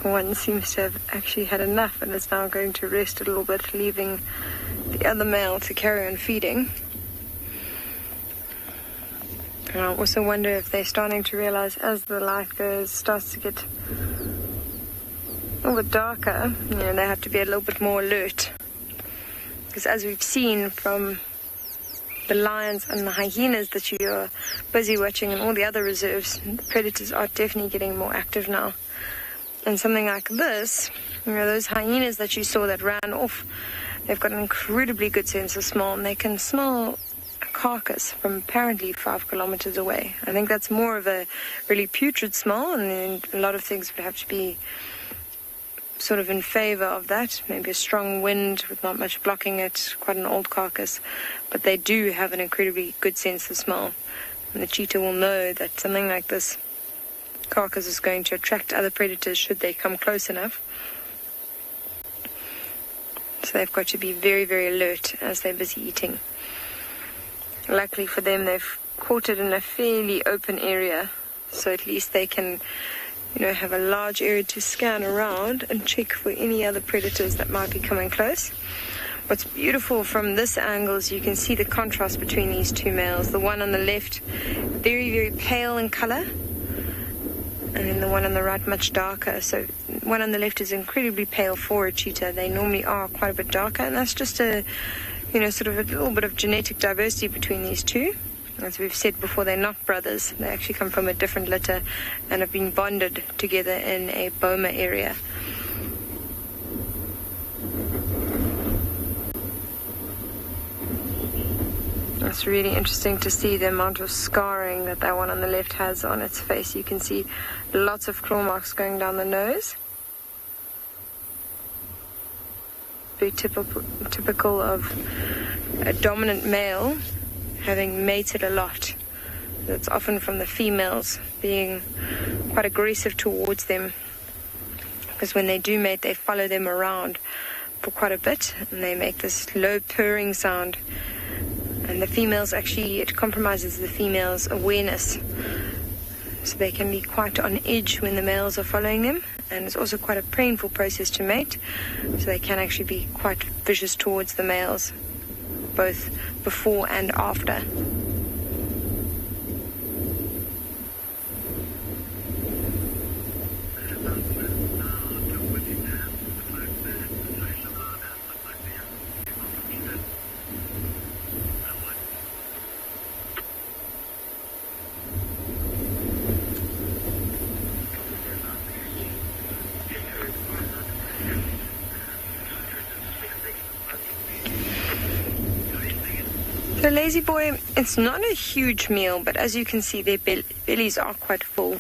One seems to have actually had enough and is now going to rest a little bit, leaving the other male to carry on feeding. And I also wonder if they're starting to realize as the light starts to get a little bit darker, they have to be a little bit more alert. Because as we've seen from the lions and the hyenas that you are busy watching in all the other reserves, the predators are definitely getting more active now. And something like this, those hyenas that you saw that ran off, they've got an incredibly good sense of smell, and they can smell a carcass from apparently 5 kilometers away. I think that's more of a really putrid smell, and then a lot of things would have to be sort of in favor of that. Maybe a strong wind with not much blocking it, quite an old carcass. But they do have an incredibly good sense of smell. And the cheetah will know that something like this carcass is going to attract other predators should they come close enough. So they've got to be very, very alert as they're busy eating. Luckily for them, they've caught it in a fairly open area, so at least they can, have a large area to scan around and check for any other predators that might be coming close. What's beautiful from this angle is you can see the contrast between these 2 males. The one on the left, very, very pale in color, and then the one on the right much darker. So one on the left is incredibly pale for a cheetah. They normally are quite a bit darker, and that's just sort of a little bit of genetic diversity between these 2. As we've said before, they're not brothers. They actually come from a different litter and have been bonded together in a boma area. It's really interesting to see the amount of scarring that one on the left has on its face. You can see lots of claw marks going down the nose. Very typical of a dominant male having mated a lot. That's often from the females being quite aggressive towards them. Because when they do mate, they follow them around for quite a bit, and they make this low purring sound. And the females actually, it compromises the female's awareness. So they can be quite on edge when the males are following them. And it's also quite a painful process to mate. So they can actually be quite vicious towards the males, both before and after. The lazy boy, it's not a huge meal, but as you can see, their bellies are quite full.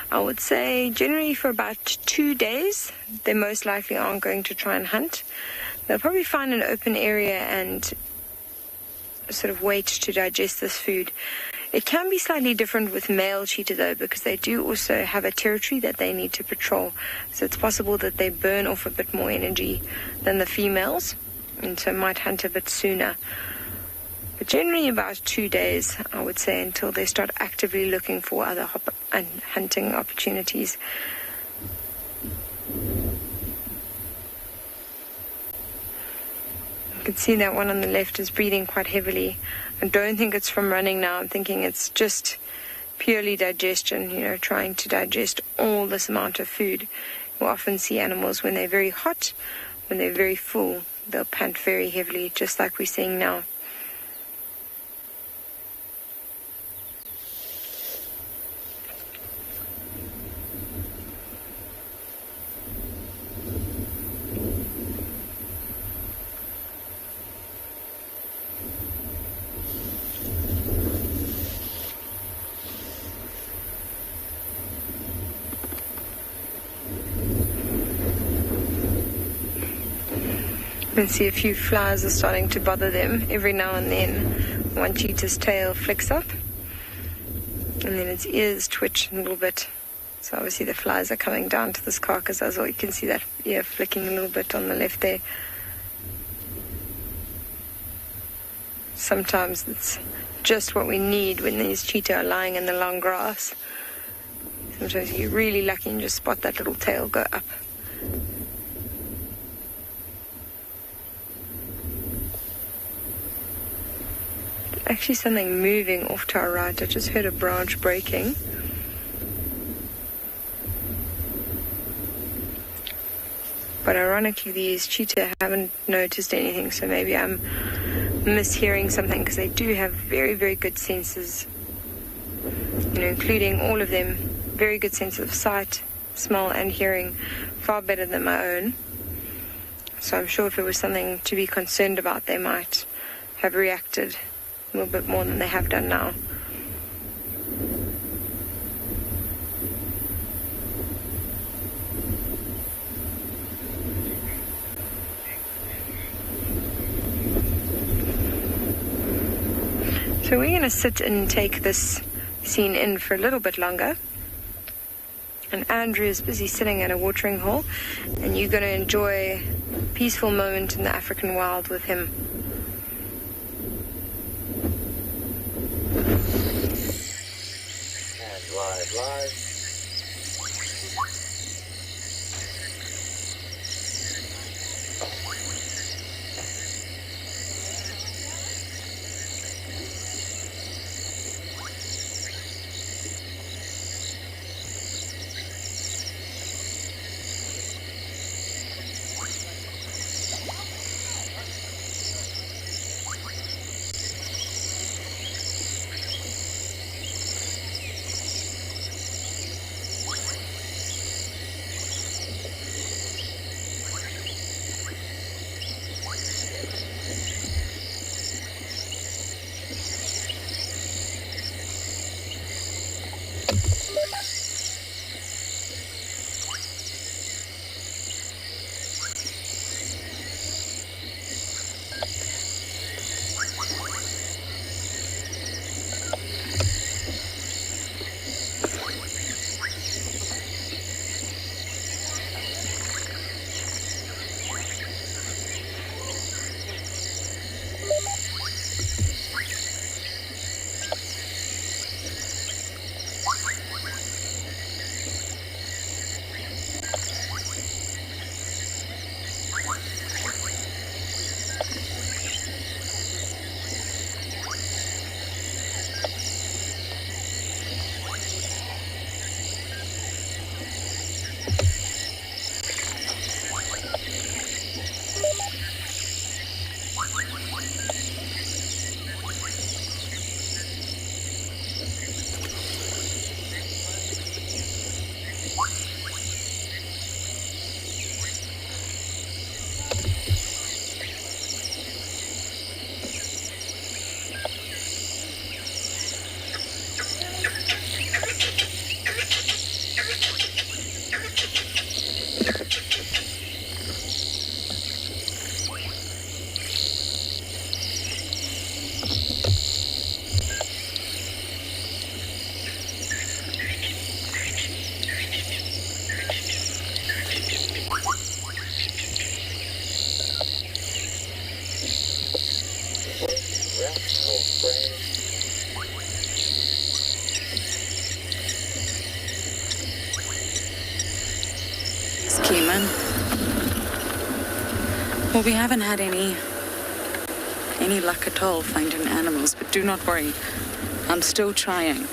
I would say generally for about 2 days, they most likely aren't going to try and hunt. They'll probably find an open area and sort of wait to digest this food. It can be slightly different with male cheetah though, because they do also have a territory that they need to patrol. So it's possible that they burn off a bit more energy than the females, and so might hunt a bit sooner. But generally about 2 days, I would say, until they start actively looking for other hunting opportunities. You can see that one on the left is breathing quite heavily. I don't think it's from running now. I'm thinking it's just purely digestion, trying to digest all this amount of food. You often see animals when they're very hot, when they're very full, they'll pant very heavily, just like we're seeing now. You can see a few flies are starting to bother them. Every now and then one cheetah's tail flicks up and then its ears twitch a little bit. So obviously the flies are coming down to this carcass as well. You can see that ear flicking a little bit on the left there. Sometimes it's just what we need when these cheetah are lying in the long grass. Sometimes you get really lucky and just spot that little tail go up. Actually something moving off to our right. I just heard a branch breaking. But ironically these cheetah haven't noticed anything, so maybe I'm mishearing something, because they do have very, very good senses, including all of them, very good sense of sight, smell and hearing, far better than my own. So I'm sure if it was something to be concerned about, they might have reacted a little bit more than they have done now. So we're going to sit and take this scene in for a little bit longer. And Andrew is busy sitting at a watering hole, and you're going to enjoy a peaceful moment in the African wild with him. Live. Well, we haven't had any luck at all finding animals, but do not worry. I'm still trying.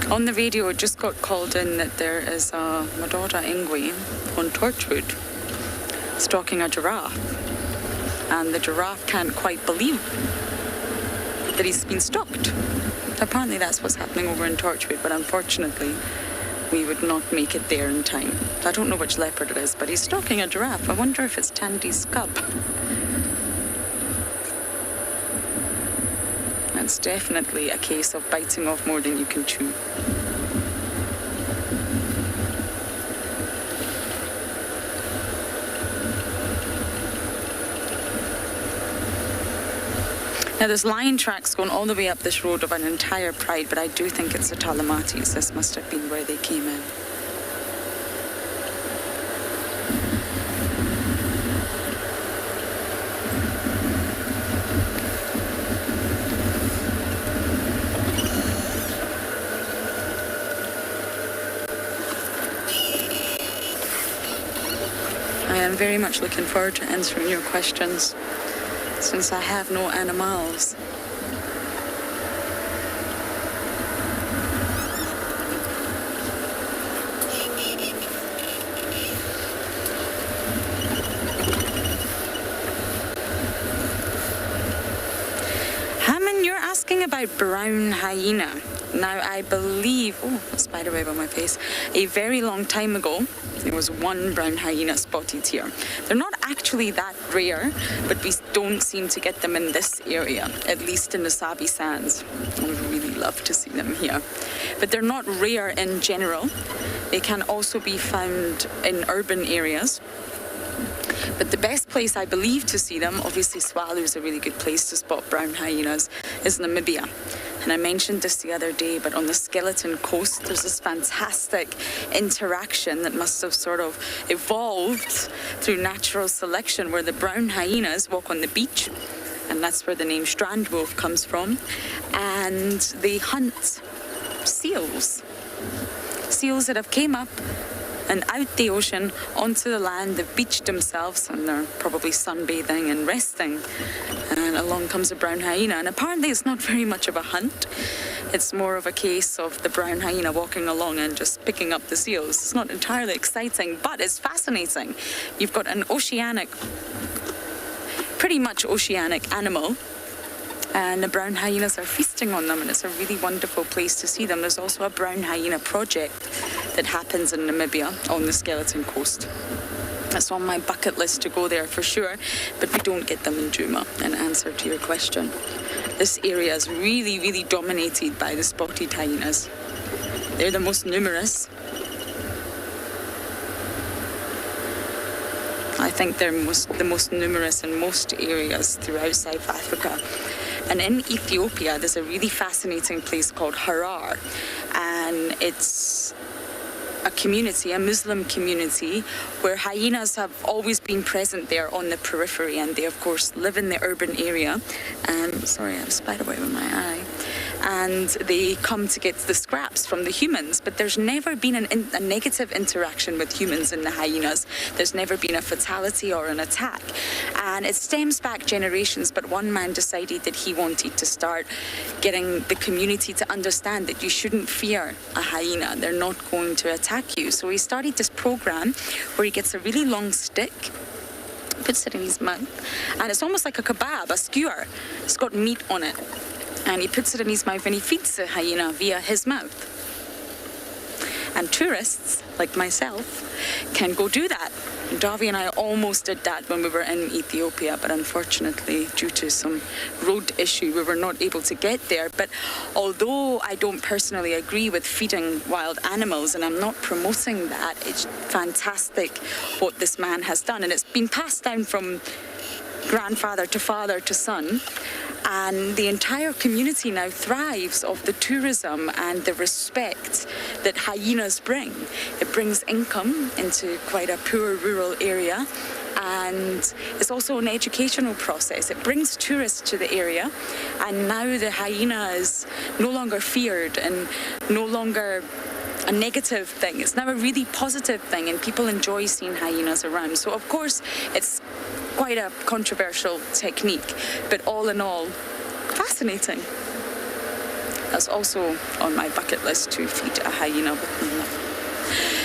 On the radio, it just got called in that there is a Madora Ingwe on Torchwood stalking a giraffe. And the giraffe can't quite believe that he's been stalked. Apparently that's what's happening over in Torchwood, but unfortunately we would not make it there in time. I don't know which leopard it is, but he's stalking a giraffe. I wonder if it's Tandy's cub. It's definitely a case of biting off more than you can chew. Now there's lion tracks going all the way up this road of an entire pride, but I do think it's the Talamatis. This must have been where they came in. I am very much looking forward to answering your questions, since I have no animals. Hammond, you're asking about brown hyena. Now, I believe, a spider web on my face, a very long time ago, there was one brown hyena spotted here. They're not actually that rare, but we don't seem to get them in this area, at least in the Sabi Sands. I would really love to see them here. But they're not rare in general. They can also be found in urban areas. But the best place, I believe, to see them, obviously Tswalu is a really good place to spot brown hyenas, is Namibia. And I mentioned this the other day, but on the Skeleton Coast, there's this fantastic interaction that must have sort of evolved through natural selection, where the brown hyenas walk on the beach, and that's where the name strand wolf comes from, and they hunt seals. Seals that have came up and out the ocean onto the land. They've beached themselves and they're probably sunbathing and resting. And along comes a brown hyena. And apparently it's not very much of a hunt. It's more of a case of the brown hyena walking along and just picking up the seals. It's not entirely exciting, but it's fascinating. You've got an oceanic, pretty much oceanic animal, and the brown hyenas are feasting on them, and it's a really wonderful place to see them. There's also a brown hyena project that happens in Namibia on the Skeleton Coast. That's on my bucket list to go there for sure, but we don't get them in Djuma, in answer to your question. This area is really, really dominated by the spotted hyenas. They're the most numerous. I think they're the most numerous in most areas throughout South Africa. And in Ethiopia, there's a really fascinating place called Harar, and it's a community, a Muslim community, where hyenas have always been present there on the periphery, and they of course live in the urban area. Sorry, I have a spider web in my eye. And they come to get the scraps from the humans, but there's never been a negative interaction with humans and the hyenas. There's never been a fatality or an attack. And it stems back generations, but one man decided that he wanted to start getting the community to understand that you shouldn't fear a hyena. They're not going to attack you. So he started this program where he gets a really long stick, puts it in his mouth, and it's almost like a kebab, a skewer. It's got meat on it. And he puts it in his mouth and he feeds the hyena via his mouth. And tourists, like myself, can go do that. Davi and I almost did that when we were in Ethiopia, but unfortunately, due to some road issue, we were not able to get there. But although I don't personally agree with feeding wild animals, and I'm not promoting that, it's fantastic what this man has done. And it's been passed down from grandfather to father to son. And the entire community now thrives off the tourism and the respect that hyenas bring. It brings income into quite a poor rural area, and it's also an educational process. It brings tourists to the area, and now the hyena is no longer feared and no longer a negative thing. It's now a really positive thing, and people enjoy seeing hyenas around. So of course, it's quite a controversial technique, but all in all, fascinating. That's also on my bucket list, to feed a hyena with my love.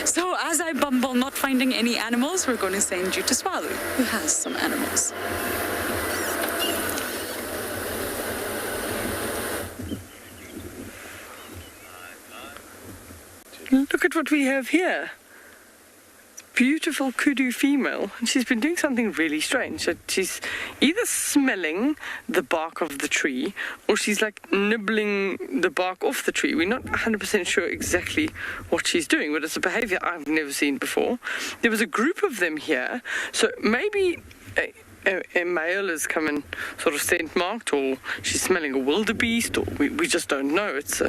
So as I bumble not finding any animals, we're going to send you to Tswalu, who has some animals. Look at what we have here. Beautiful kudu female, and she's been doing something really strange. She's either smelling the bark of the tree, or she's like nibbling the bark off the tree. We're not 100% sure exactly what she's doing, but it's a behavior I've never seen before. There was a group of them here, so maybe a male has come and sort of scent marked, or she's smelling a wildebeest, or we just don't know. It's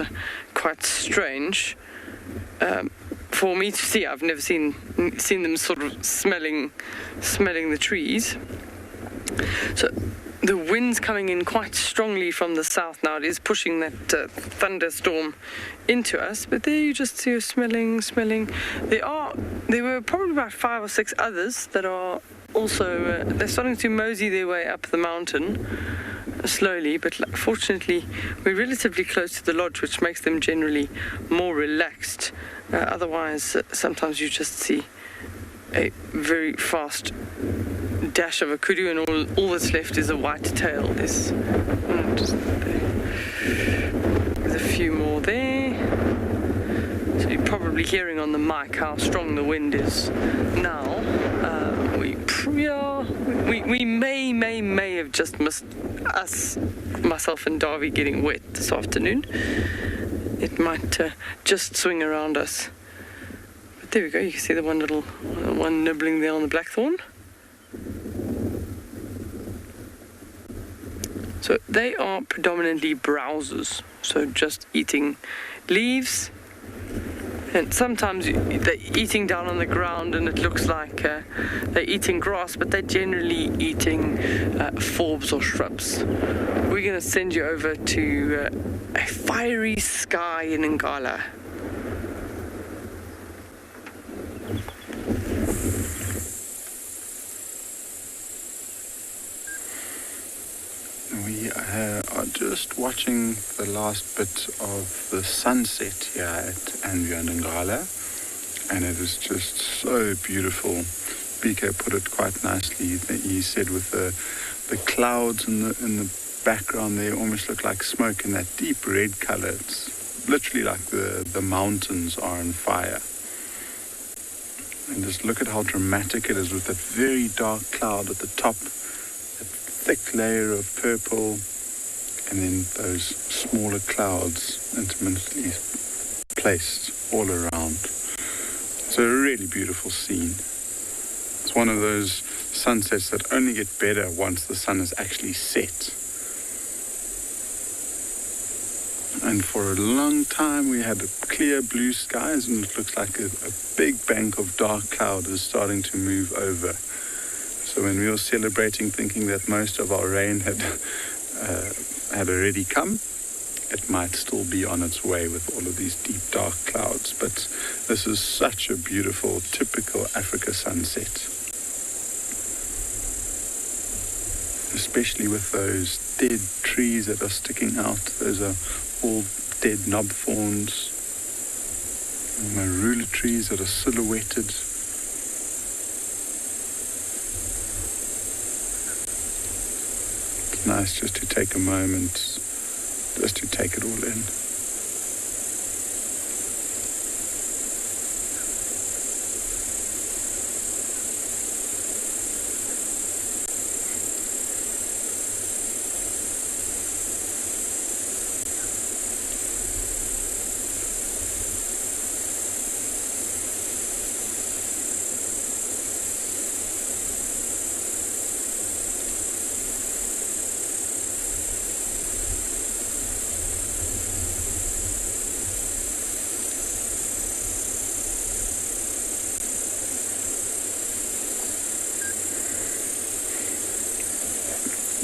quite strange. For me to see. I've never seen them sort of smelling the trees. So the wind's coming in quite strongly from the south now. It is pushing that thunderstorm into us. But there you just see her smelling. There were probably about 5 or 6 others that are also they're starting to mosey their way up the mountain slowly, but fortunately we're relatively close to the lodge, which makes them generally more relaxed. Otherwise, sometimes you just see a very fast dash of a kudu, and all that's left is a white tail. There's a few more there. So you're probably hearing on the mic how strong the wind is now. We may have just missed myself and Darby getting wet this afternoon. It might just swing around us. But there we go, you can see the one nibbling there on the blackthorn. So they are predominantly browsers, so just eating leaves. And sometimes they're eating down on the ground and it looks like they're eating grass, but they're generally eating forbs or shrubs. We're going to send you over to a fiery sky in Ngala. We are just watching the last bit of the sunset here at Ngala, and it is just so beautiful. BK put it quite nicely. He said with the clouds in the background there almost look like smoke in that deep red color. It's literally like the mountains are on fire. And just look at how dramatic it is with that very dark cloud at the top, that thick layer of purple, and then those smaller clouds intimately placed all around. It's a really beautiful scene. It's one of those sunsets that only get better once the sun is actually set. And for a long time we had clear blue skies, and it looks like a big bank of dark cloud is starting to move over. So when we were celebrating, thinking that most of our rain had already come, it might still be on its way with all of these deep dark clouds. But this is such a beautiful, typical Africa sunset. Especially with those dead trees that are sticking out. Those are all dead knob thorns. And marula trees that are silhouetted. It's nice just to take a moment, just to take it all in.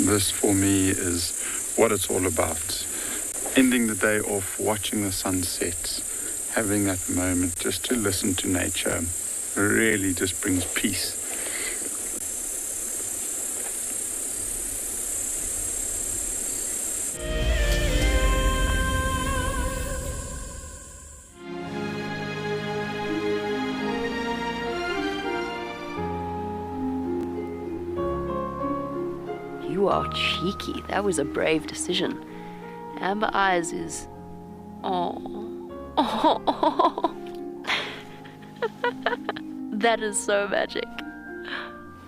This for me is what it's all about. Ending the day off, watching the sunset, having that moment just to listen to nature really just brings peace. You are cheeky. That was a brave decision. Amber Eyes is... Oh. That is so magic.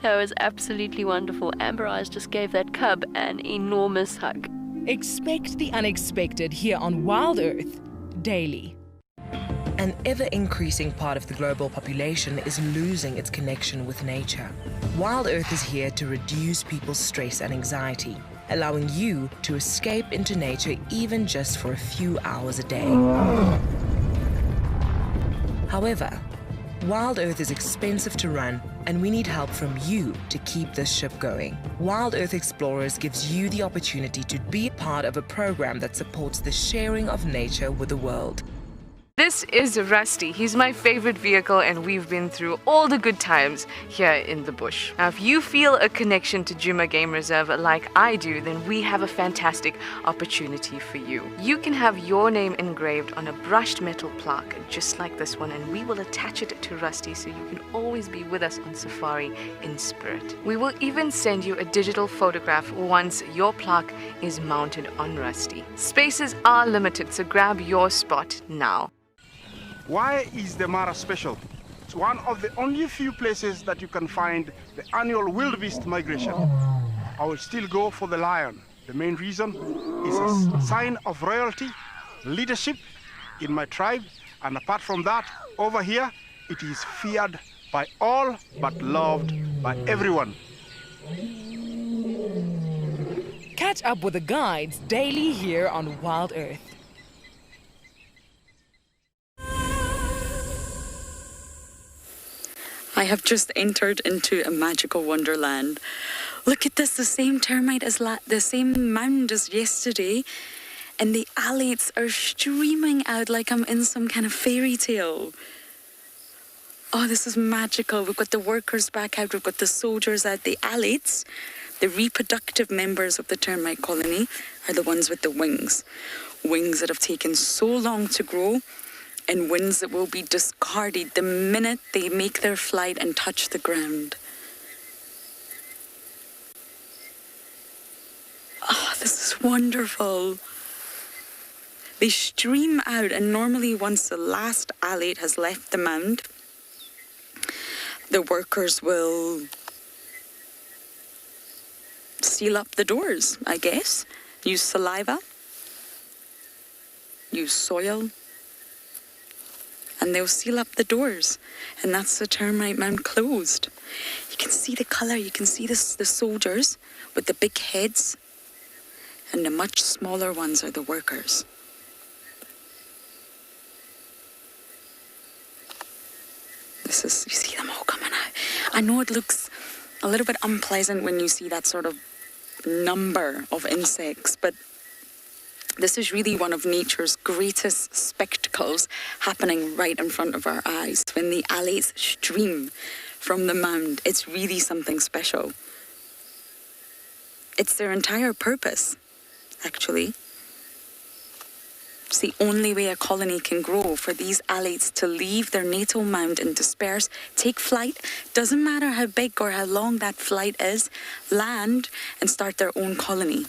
That was absolutely wonderful. Amber Eyes just gave that cub an enormous hug. Expect the unexpected here on Wild Earth daily. An ever-increasing part of the global population is losing its connection with nature. Wild Earth is here to reduce people's stress and anxiety, allowing you to escape into nature even just for a few hours a day. However, Wild Earth is expensive to run, and we need help from you to keep this ship going. Wild Earth Explorers gives you the opportunity to be part of a program that supports the sharing of nature with the world. This is Rusty. He's my favorite vehicle, and we've been through all the good times here in the bush. Now, if you feel a connection to Djuma Game Reserve like I do, then we have a fantastic opportunity for you. You can have your name engraved on a brushed metal plaque just like this one, and we will attach it to Rusty so you can always be with us on safari in spirit. We will even send you a digital photograph once your plaque is mounted on Rusty. Spaces are limited, so grab your spot now. Why is the Mara special? It's one of the only few places that you can find the annual wildebeest migration. I will still go for the lion. The main reason is a sign of royalty, leadership in my tribe, and apart from that, over here, it is feared by all but loved by everyone. Catch up with the guides daily here on Wild Earth. I have just entered into a magical wonderland. Look at this, the same termite as the same mound as yesterday, and the alates are streaming out like I'm in some kind of fairy tale. Oh, this is magical. We've got the workers back out, we've got the soldiers out. The alates, the reproductive members of the termite colony, are the ones with the wings. Wings that have taken so long to grow, and wings that will be discarded the minute they make their flight and touch the ground. Oh, this is wonderful. They stream out, and normally once the last alate has left the mound, the workers will seal up the doors, I guess. Use saliva, use soil, and they'll seal up the doors, and that's the termite mound closed. You can see the colour, you can see the soldiers with the big heads, and the much smaller ones are the workers. This is, you see them all coming out. I know it looks a little bit unpleasant when you see that sort of number of insects, but this is really one of nature's greatest spectacles happening right in front of our eyes. When the alates stream from the mound, it's really something special. It's their entire purpose, actually. It's the only way a colony can grow, for these alates to leave their natal mound and disperse, take flight, doesn't matter how big or how long that flight is, land and start their own colony.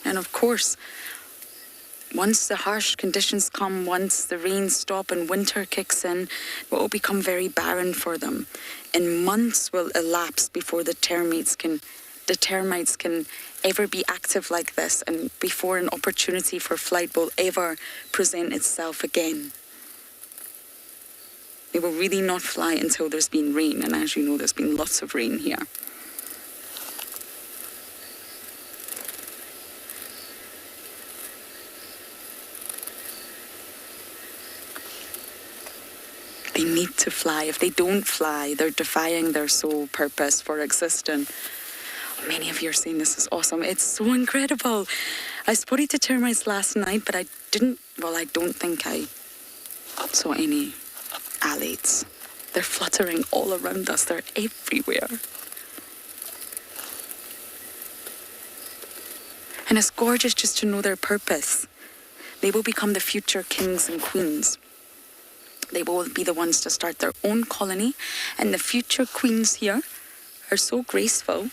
And of course, once the harsh conditions come, once the rains stop and winter kicks in, it will become very barren for them. And months will elapse before the termites can ever be active like this, and before an opportunity for flight will ever present itself again. They will really not fly until there's been rain, and as you know, there's been lots of rain here. They need to fly. If they don't fly, they're defying their sole purpose for existing. Many of you are saying this is awesome. It's so incredible. I spotted the termites last night, but I don't think I saw any alates. They're fluttering all around us. They're everywhere. And it's gorgeous just to know their purpose. They will become the future kings and queens. They will be the ones to start their own colony. And the future queens here are so graceful,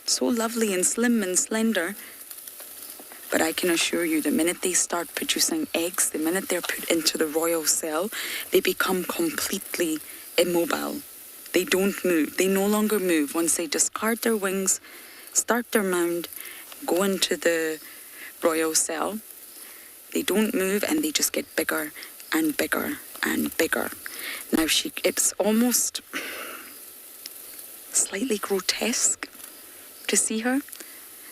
so lovely and slim and slender. But I can assure you, the minute they start producing eggs, the minute they're put into the royal cell, they become completely immobile. They don't move. They no longer move. Once they discard their wings, start their mound, go into the royal cell, they don't move and they just get bigger and bigger and bigger. Now it's almost slightly grotesque to see her.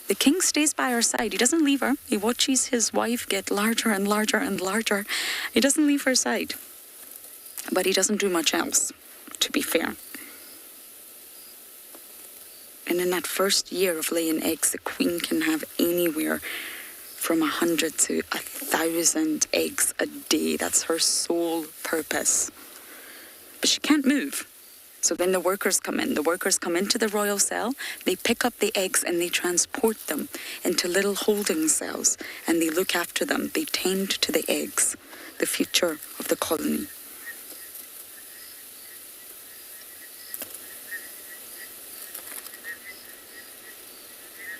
The king stays by her side. He doesn't leave her. He watches his wife get larger and larger and larger. He doesn't leave her side. But he doesn't do much else, to be fair. And in that first year of laying eggs, the queen can have anywhere from 100 to 1,000 eggs a day. That's her sole purpose. But she can't move. So then the workers come in. The workers come into the royal cell. They pick up the eggs and they transport them into little holding cells. And they look after them. They tend to the eggs, the future of the colony.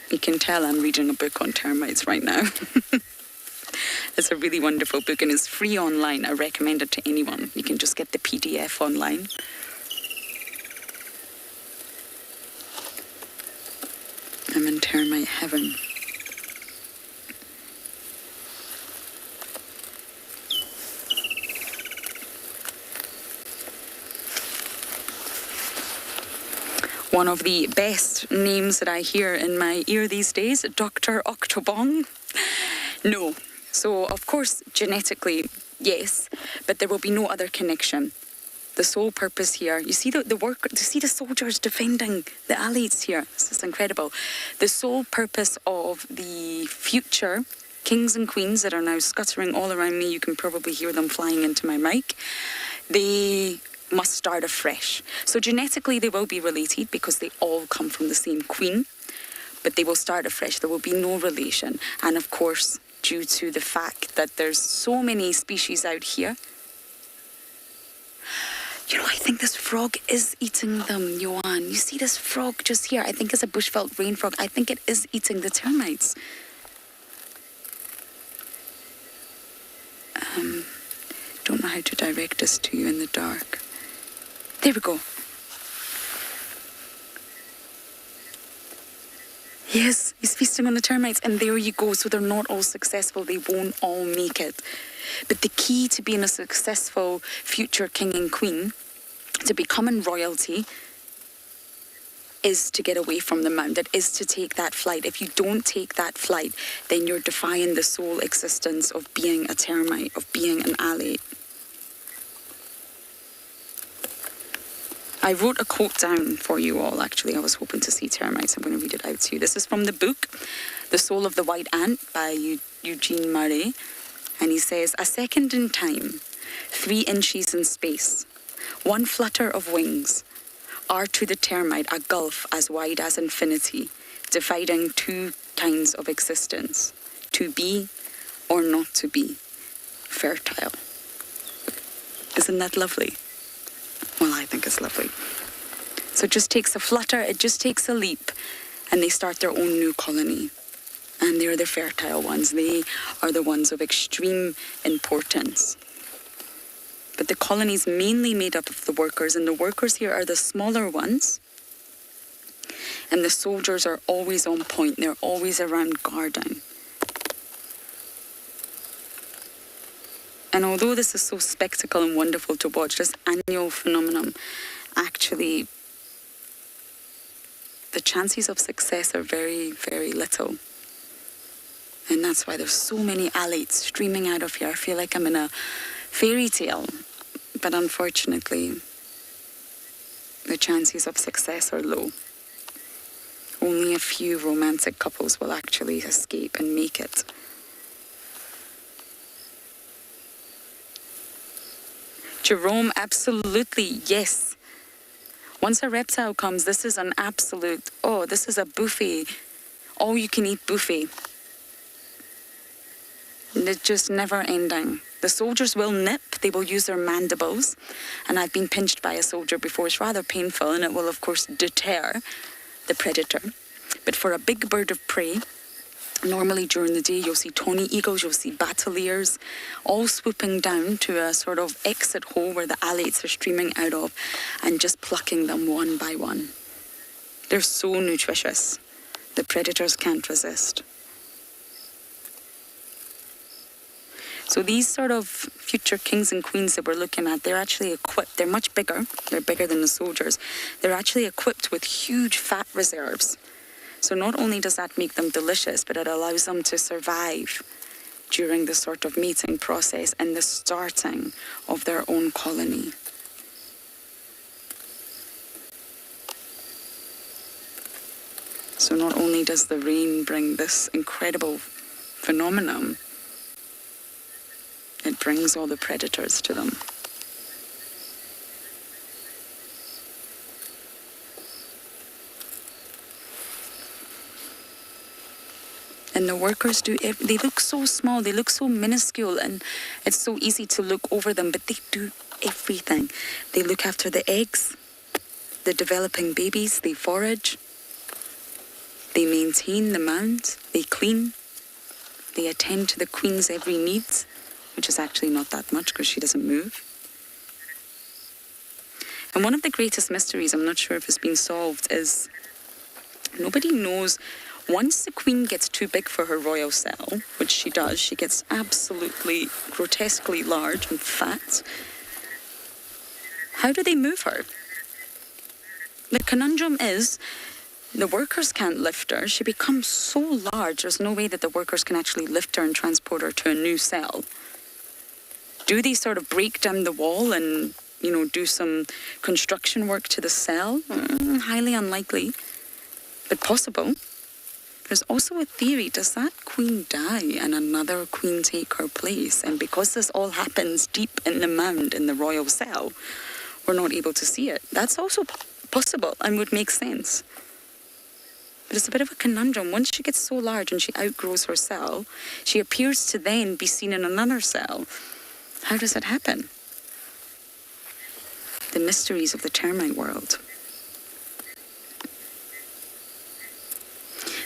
You can tell I'm reading a book on termites right now. It's a really wonderful book and it's free online. I recommend it to anyone. You can just get the PDF online. I'm in termite heaven. One of the best names that I hear in my ear these days, Dr. Octobong. No. So, of course, genetically, yes, but there will be no other connection. The sole purpose here, you see the soldiers defending the alates here. This is incredible. The sole purpose of the future kings and queens that are now scuttering all around me, you can probably hear them flying into my mic, they must start afresh. So genetically they will be related because they all come from the same queen, but they will start afresh. There will be no relation. And of course, due to the fact that there's so many species out here, you know, I think this frog is eating them, Johan. You see this frog just here? I think it's a bushveld rain frog. I think it is eating the termites. Don't know how to direct this to you in the dark. There we go. Yes, he's feasting on the termites, and there you go. So they're not all successful. They won't all make it. But the key to being a successful future king and queen, to becoming royalty, is to get away from the mound. It is to take that flight. If you don't take that flight, then you're defying the sole existence of being a termite, of being an alate. I wrote a quote down for you all, actually. I was hoping to see termites. I'm going to read it out to you. This is from the book, The Soul of the White Ant by Eugene Murray. And he says, "A second in time, 3 inches in space, 1 flutter of wings, are to the termite a gulf as wide as infinity, dividing 2 kinds of existence, to be or not to be, fertile." Isn't that lovely? Well, I think it's lovely. So it just takes a flutter, it just takes a leap, and they start their own new colony. And they're the fertile ones. They are the ones of extreme importance. But the colony is mainly made up of the workers, and the workers here are the smaller ones. And the soldiers are always on point. They're always around guarding. And although this is so spectacle and wonderful to watch, this annual phenomenon, actually, the chances of success are very, very little. And that's why there's so many alates streaming out of here. I feel like I'm in a fairy tale. But unfortunately, the chances of success are low. a few romantic couples will actually escape and make it. Jerome, absolutely, yes. Once a reptile comes, this is an absolute, this is a buffet, all-you-can-eat buffet. And it's just never ending. The soldiers will nip, they will use their mandibles, and I've been pinched by a soldier before. It's rather painful, and it will, of course, deter the predator. But for a big bird of prey, normally during the day, you'll see tawny eagles, you'll see battaliers, all swooping down to a sort of exit hole where the alates are streaming out of and just plucking them one by one. They're so nutritious. The predators can't resist. So these sort of future kings and queens that we're looking at, they're actually equipped. They're much bigger. They're bigger than the soldiers. They're actually equipped with huge fat reserves. So not only does that make them delicious, but it allows them to survive during the sort of mating process and the starting of their own colony. So not only does the rain bring this incredible phenomenon, it brings all the predators to them. And the workers they look so small, they look so minuscule, and it's so easy to look over them, but they do everything. They look after the eggs, the developing babies, they forage, they maintain the mound, they clean, they attend to the queen's every need, which is actually not that much because she doesn't move. And one of the greatest mysteries, I'm not sure if it's been solved, is nobody knows. Once the queen gets too big for her royal cell, which she does, she gets absolutely grotesquely large and fat. How do they move her? The conundrum is the workers can't lift her. She becomes so large, there's no way that the workers can actually lift her and transport her to a new cell. Do they sort of break down the wall and, do some construction work to the cell? Highly unlikely, but possible. There's also a theory, does that queen die and another queen take her place? And because this all happens deep in the mound in the royal cell, we're not able to see it. That's also possible and would make sense. But it's a bit of a conundrum. Once she gets so large and she outgrows her cell, she appears to then be seen in another cell. How does it happen? The mysteries of the termite world.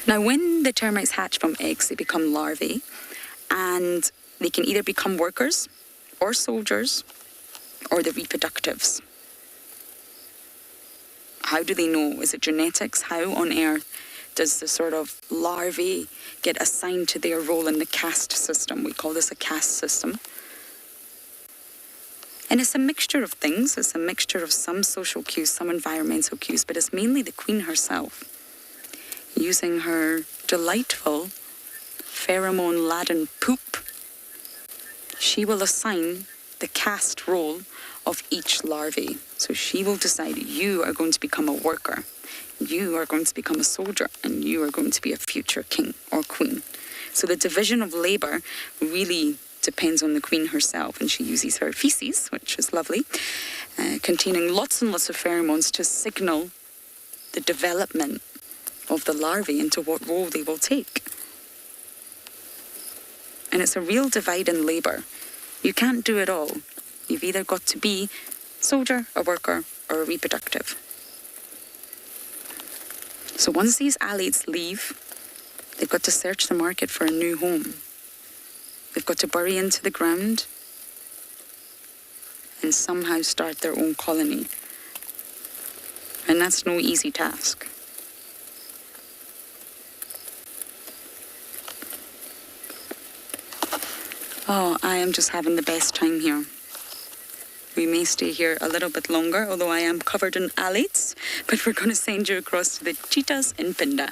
Now, when the termites hatch from eggs, they become larvae, and they can either become workers or soldiers or the reproductives. How do they know? Is it genetics? How on earth does the sort of larvae get assigned to their role in the caste system? We call this a caste system. And it's a mixture of things. It's a mixture of some social cues, some environmental cues, but it's mainly the queen herself. Using her delightful pheromone-laden poop, she will assign the caste role of each larvae. So she will decide, you are going to become a worker, you are going to become a soldier, and you are going to be a future king or queen. So the division of labor really depends on the queen herself, and she uses her feces, which is lovely, containing lots and lots of pheromones to signal the development of the larvae into what role they will take. And it's a real divide in labour. You can't do it all. You've either got to be soldier, a worker, or a reproductive. So once these alates leave, they've got to search the market for a new home. They've got to bury into the ground and somehow start their own colony. And that's no easy task. Oh, I am just having the best time here. We may stay here a little bit longer, although I am covered in alates, but we're going to send you across to the cheetahs in Pinda.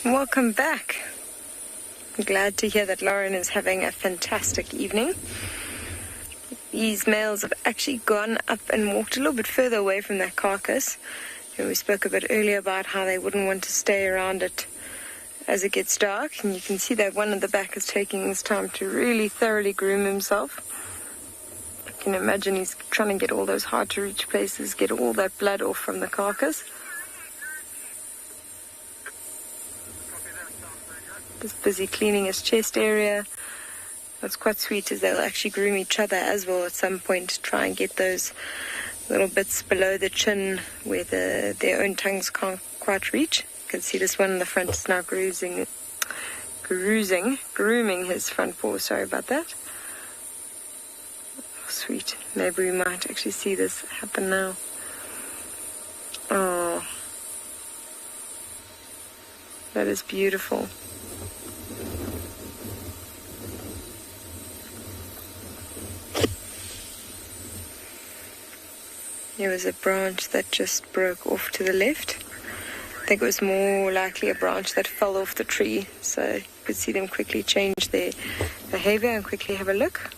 Welcome back. I'm glad to hear that Lauren is having a fantastic evening. these males have actually gone up and walked a little bit further away from that carcass. And we spoke a bit earlier about how they wouldn't want to stay around it as it gets dark. And you can see that one at the back is taking his time to really thoroughly groom himself. I can imagine he's trying to get all those hard-to-reach places, get all that blood off from the carcass. Just busy cleaning his chest area. What's quite sweet is they'll actually groom each other as well at some point to try and get those little bits below the chin where their own tongues can't quite reach. You can see this one in the front is now grooming his front paw. Sorry about that. Oh, sweet. Maybe we might actually see this happen now. Oh, that is beautiful. There was a branch that just broke off to the left. I think it was more likely a branch that fell off the tree. So you could see them quickly change their behavior and quickly have a look.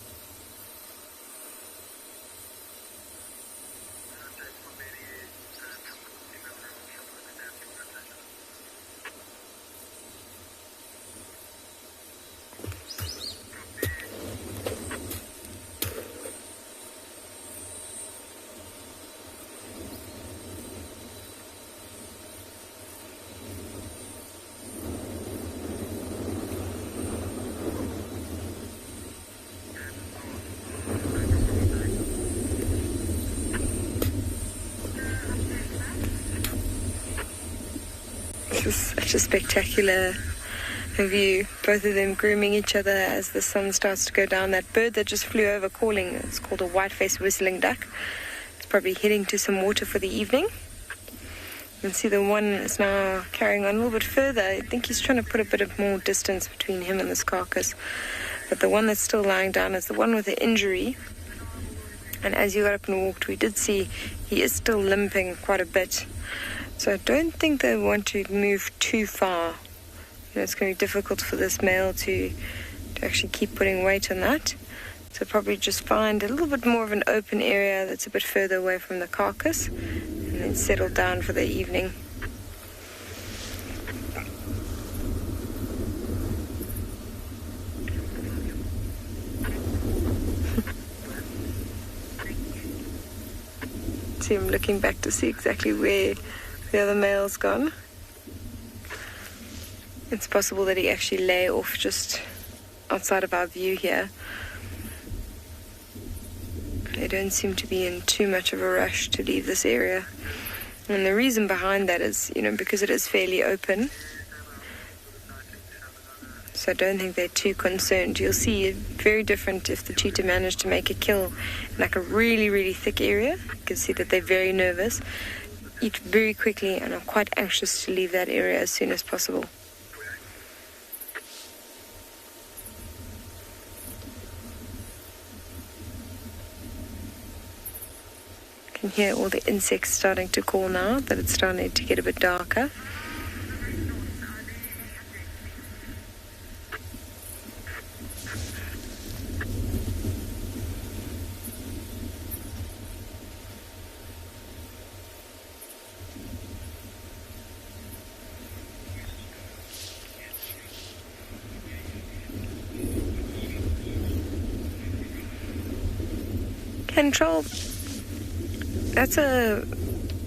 This is such a spectacular view. Both of them grooming each other as the sun starts to go down. That bird that just flew over calling, it's called a white-faced whistling duck. It's probably heading to some water for the evening. You can see the one is now carrying on a little bit further. I think he's trying to put a bit of more distance between him and this carcass. But the one that's still lying down is the one with the injury. And as you got up and walked, we did see he is still limping quite a bit. So I don't think they want to move too far. It's going to be difficult for this male to actually keep putting weight on that. So probably just find a little bit more of an open area that's a bit further away from the carcass and then settle down for the evening. See him looking back to see exactly where the other male's gone. It's possible that he actually lay off just outside of our view here. They don't seem to be in too much of a rush to leave this area. And the reason behind that is, because it is fairly open. So I don't think they're too concerned. You'll see it very different if the cheetah managed to make a kill in like a really, really thick area. You can see that they're very nervous, eat very quickly, and are quite anxious to leave that area as soon as possible. You can hear all the insects starting to call now that it's starting to get a bit darker. Control. That's an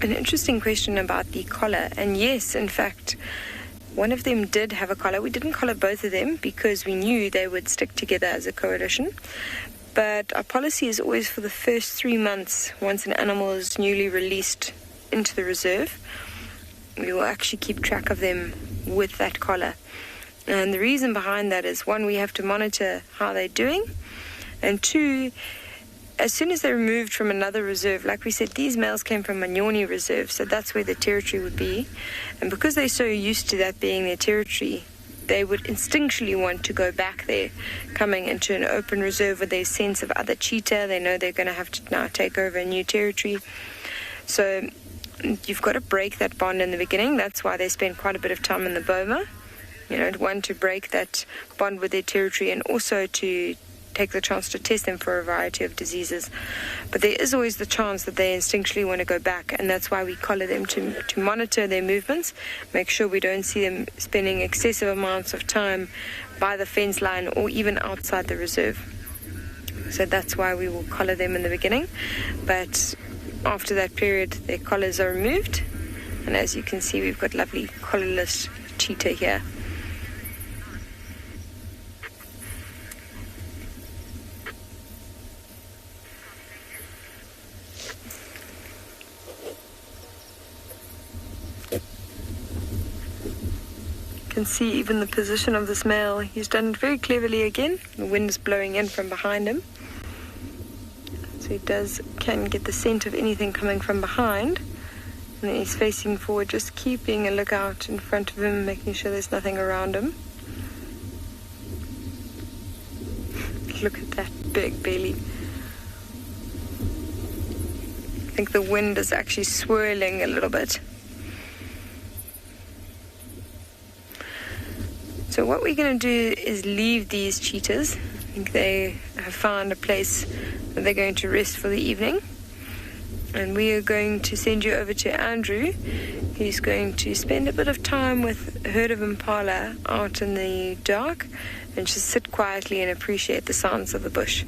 interesting question about the collar. And yes, in fact, one of them did have a collar. We didn't collar both of them because we knew they would stick together as a coalition. But our policy is always for the first 3 months, once an animal is newly released into the reserve, we will actually keep track of them with that collar. And the reason behind that is, one, we have to monitor how they're doing, and two, as soon as they're removed from another reserve, like we said, these males came from Manyoni Reserve, so that's where the territory would be. And because they're so used to that being their territory, they would instinctually want to go back there. Coming into an open reserve with their sense of other cheetah, they know they're going to have to now take over a new territory. So you've got to break that bond in the beginning. That's why they spend quite a bit of time in the boma. One, to break that bond with their territory, and also to take the chance to test them for a variety of diseases. But there is always the chance that they instinctually want to go back, and that's why we collar them to monitor their movements, make sure we don't see them spending excessive amounts of time by the fence line or even outside the reserve. So that's why we will collar them in the beginning. But after that period, their collars are removed. And as you can see, we've got lovely collarless cheetah here. You can see even the position of this male. He's done it very cleverly again. The wind is blowing in from behind him. So he can get the scent of anything coming from behind. And then he's facing forward, just keeping a lookout in front of him, making sure there's nothing around him. Look at that big belly. I think the wind is actually swirling a little bit. So what we're going to do is leave these cheetahs. I think they have found a place that they're going to rest for the evening. And we are going to send you over to Andrew, who's going to spend a bit of time with a herd of impala out in the dark and just sit quietly and appreciate the sounds of the bush.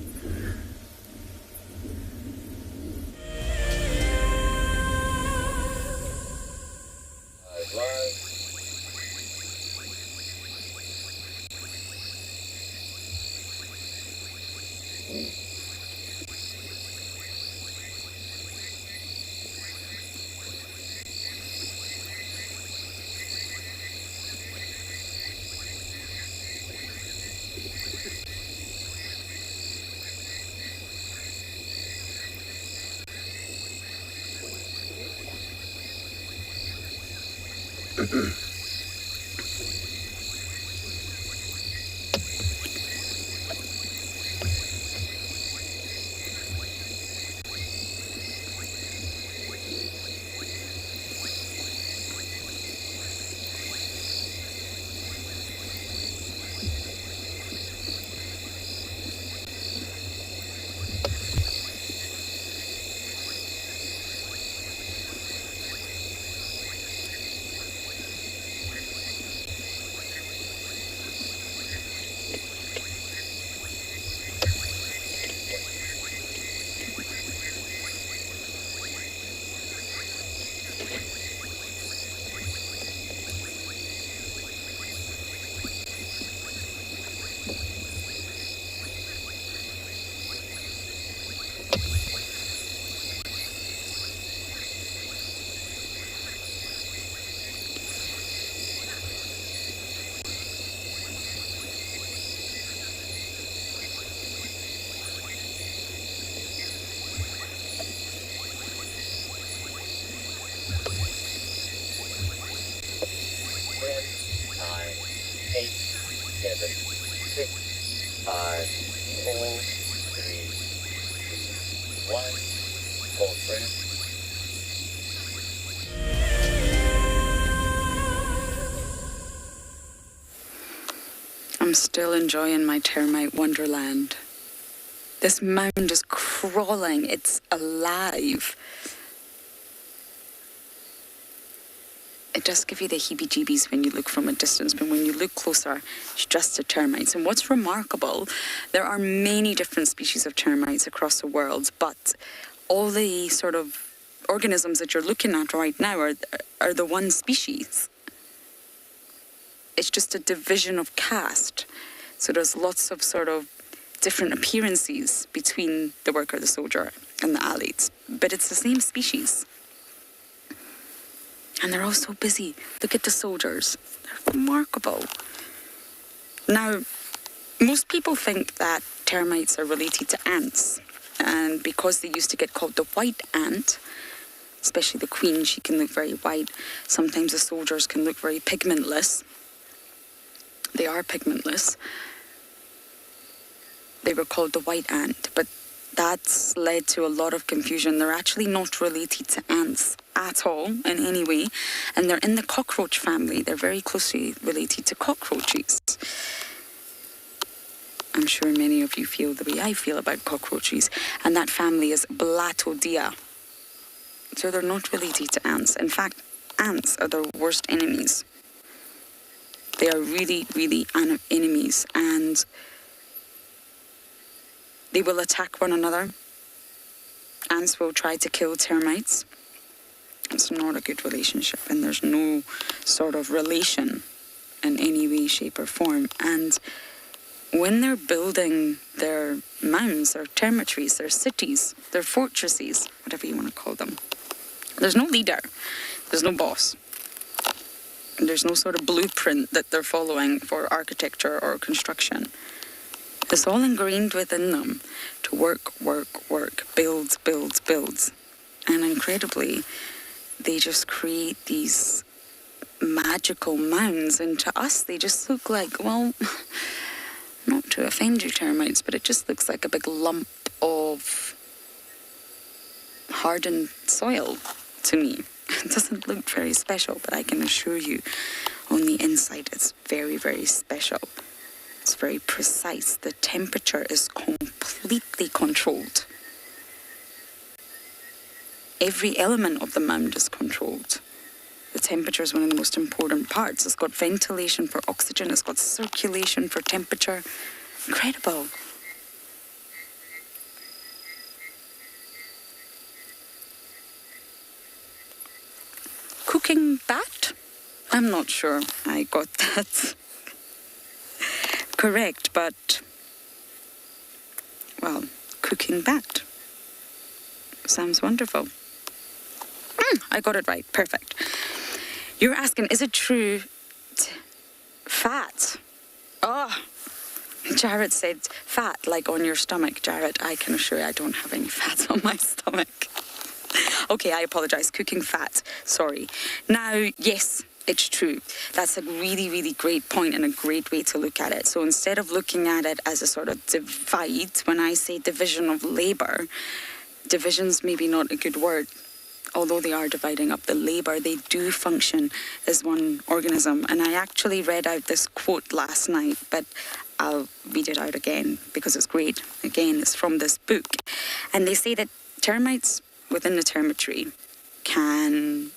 I'm still enjoying my termite wonderland. This mound is crawling. It's alive. It does give you the heebie-jeebies when you look from a distance, but when you look closer, it's just the termites. And what's remarkable, there are many different species of termites across the world, but all the sort of organisms that you're looking at right now are the one species. It's just a division of caste. So there's lots of sort of different appearances between the worker, the soldier, and the allied. But it's the same species. And they're all so busy. Look at the soldiers. They're remarkable. Now, most people think that termites are related to ants. And because they used to get called the white ant, especially the queen, she can look very white. Sometimes the soldiers can look very pigmentless. They are pigmentless. They were called the white ant, but that's led to a lot of confusion. They're actually not related to ants at all in any way, and they're in the cockroach family. They're very closely related to cockroaches. And I'm sure many of you feel the way I feel about cockroaches, and that family is Blattodea. So they're not related to ants. In fact, ants are their worst enemies. They are really, really enemies, and they will attack one another. Ants will try to kill termites. It's not a good relationship, and there's no sort of relation in any way, shape, or form. And when they're building their mounds, their territories, their cities, their fortresses, whatever you want to call them, there's no leader, there's no boss. There's no sort of blueprint that they're following for architecture or construction. It's all ingrained within them to work, build. And incredibly, they just create these magical mounds, and to us they just look like, well, not to offend you termites, but it just looks like a big lump of hardened soil to me. It doesn't look very special, but I can assure you on the inside it's very, very special. It's very precise. The temperature is completely controlled. Every element of the mound is controlled. The temperature is one of the most important parts. It's got ventilation for oxygen. It's got circulation for temperature. Incredible. Cooking bat? I'm not sure I got that correct, but, well, cooking bat. Sounds wonderful. I got it right. Perfect. You're asking, is it true? Fat. Oh, Jared said fat, like on your stomach. Jared, I can assure you I don't have any fat on my stomach. Okay, I apologise. Cooking fat. Sorry. Now, yes, it's true. That's a really, really great point and a great way to look at it. So instead of looking at it as a sort of divide, when I say division of labour, division's maybe not a good word. Although they are dividing up the labour, they do function as one organism. And I actually read out this quote last night, but I'll read it out again because it's great. Again, it's from this book. And they say that termites within the termitory can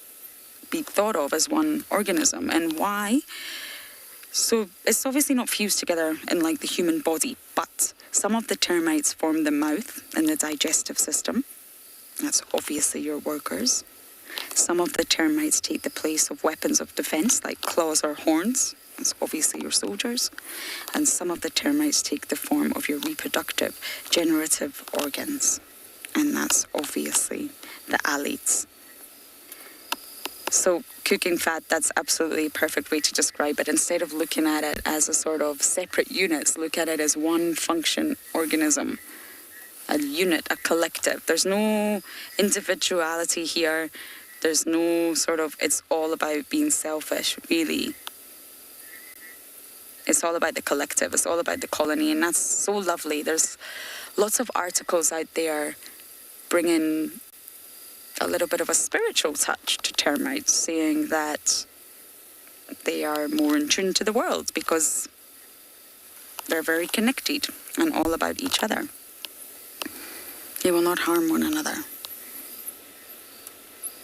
be thought of as one organism. And why? So it's obviously not fused together in like the human body, but some of the termites form the mouth and the digestive system. That's obviously your workers. Some of the termites take the place of weapons of defense, like claws or horns. That's obviously your soldiers. And some of the termites take the form of your reproductive, generative organs. And that's obviously the alates. So cooking fat, that's absolutely a perfect way to describe it. Instead of looking at it as a sort of separate units, look at it as one function organism. A unit, a collective. There's no individuality here. There's no sort of, it's all about being selfish, really. It's all about the collective. It's all about the colony, and that's so lovely. There's lots of articles out there bringing a little bit of a spiritual touch to termites, saying that they are more in tune to the world because they're very connected and all about each other. They will not harm one another.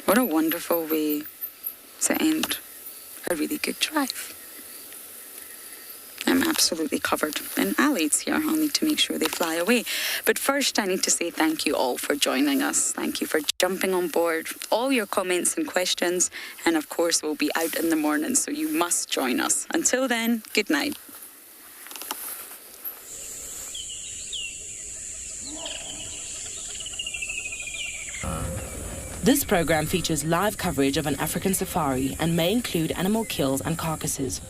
What a wonderful way to end a really good drive. I'm absolutely covered in alates here. I'll need to make sure they fly away. But first, I need to say thank you all for joining us. Thank you for jumping on board, all your comments and questions. And of course, we'll be out in the morning, so you must join us. Until then, good night. This program features live coverage of an African safari and may include animal kills and carcasses.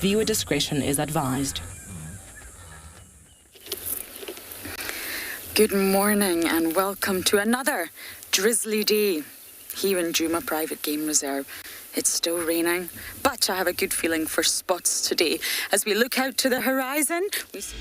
Viewer discretion is advised. Good morning and welcome to another drizzly day here in Djuma Private Game Reserve. It's still raining, but I have a good feeling for spots today. As we look out to the horizon, we see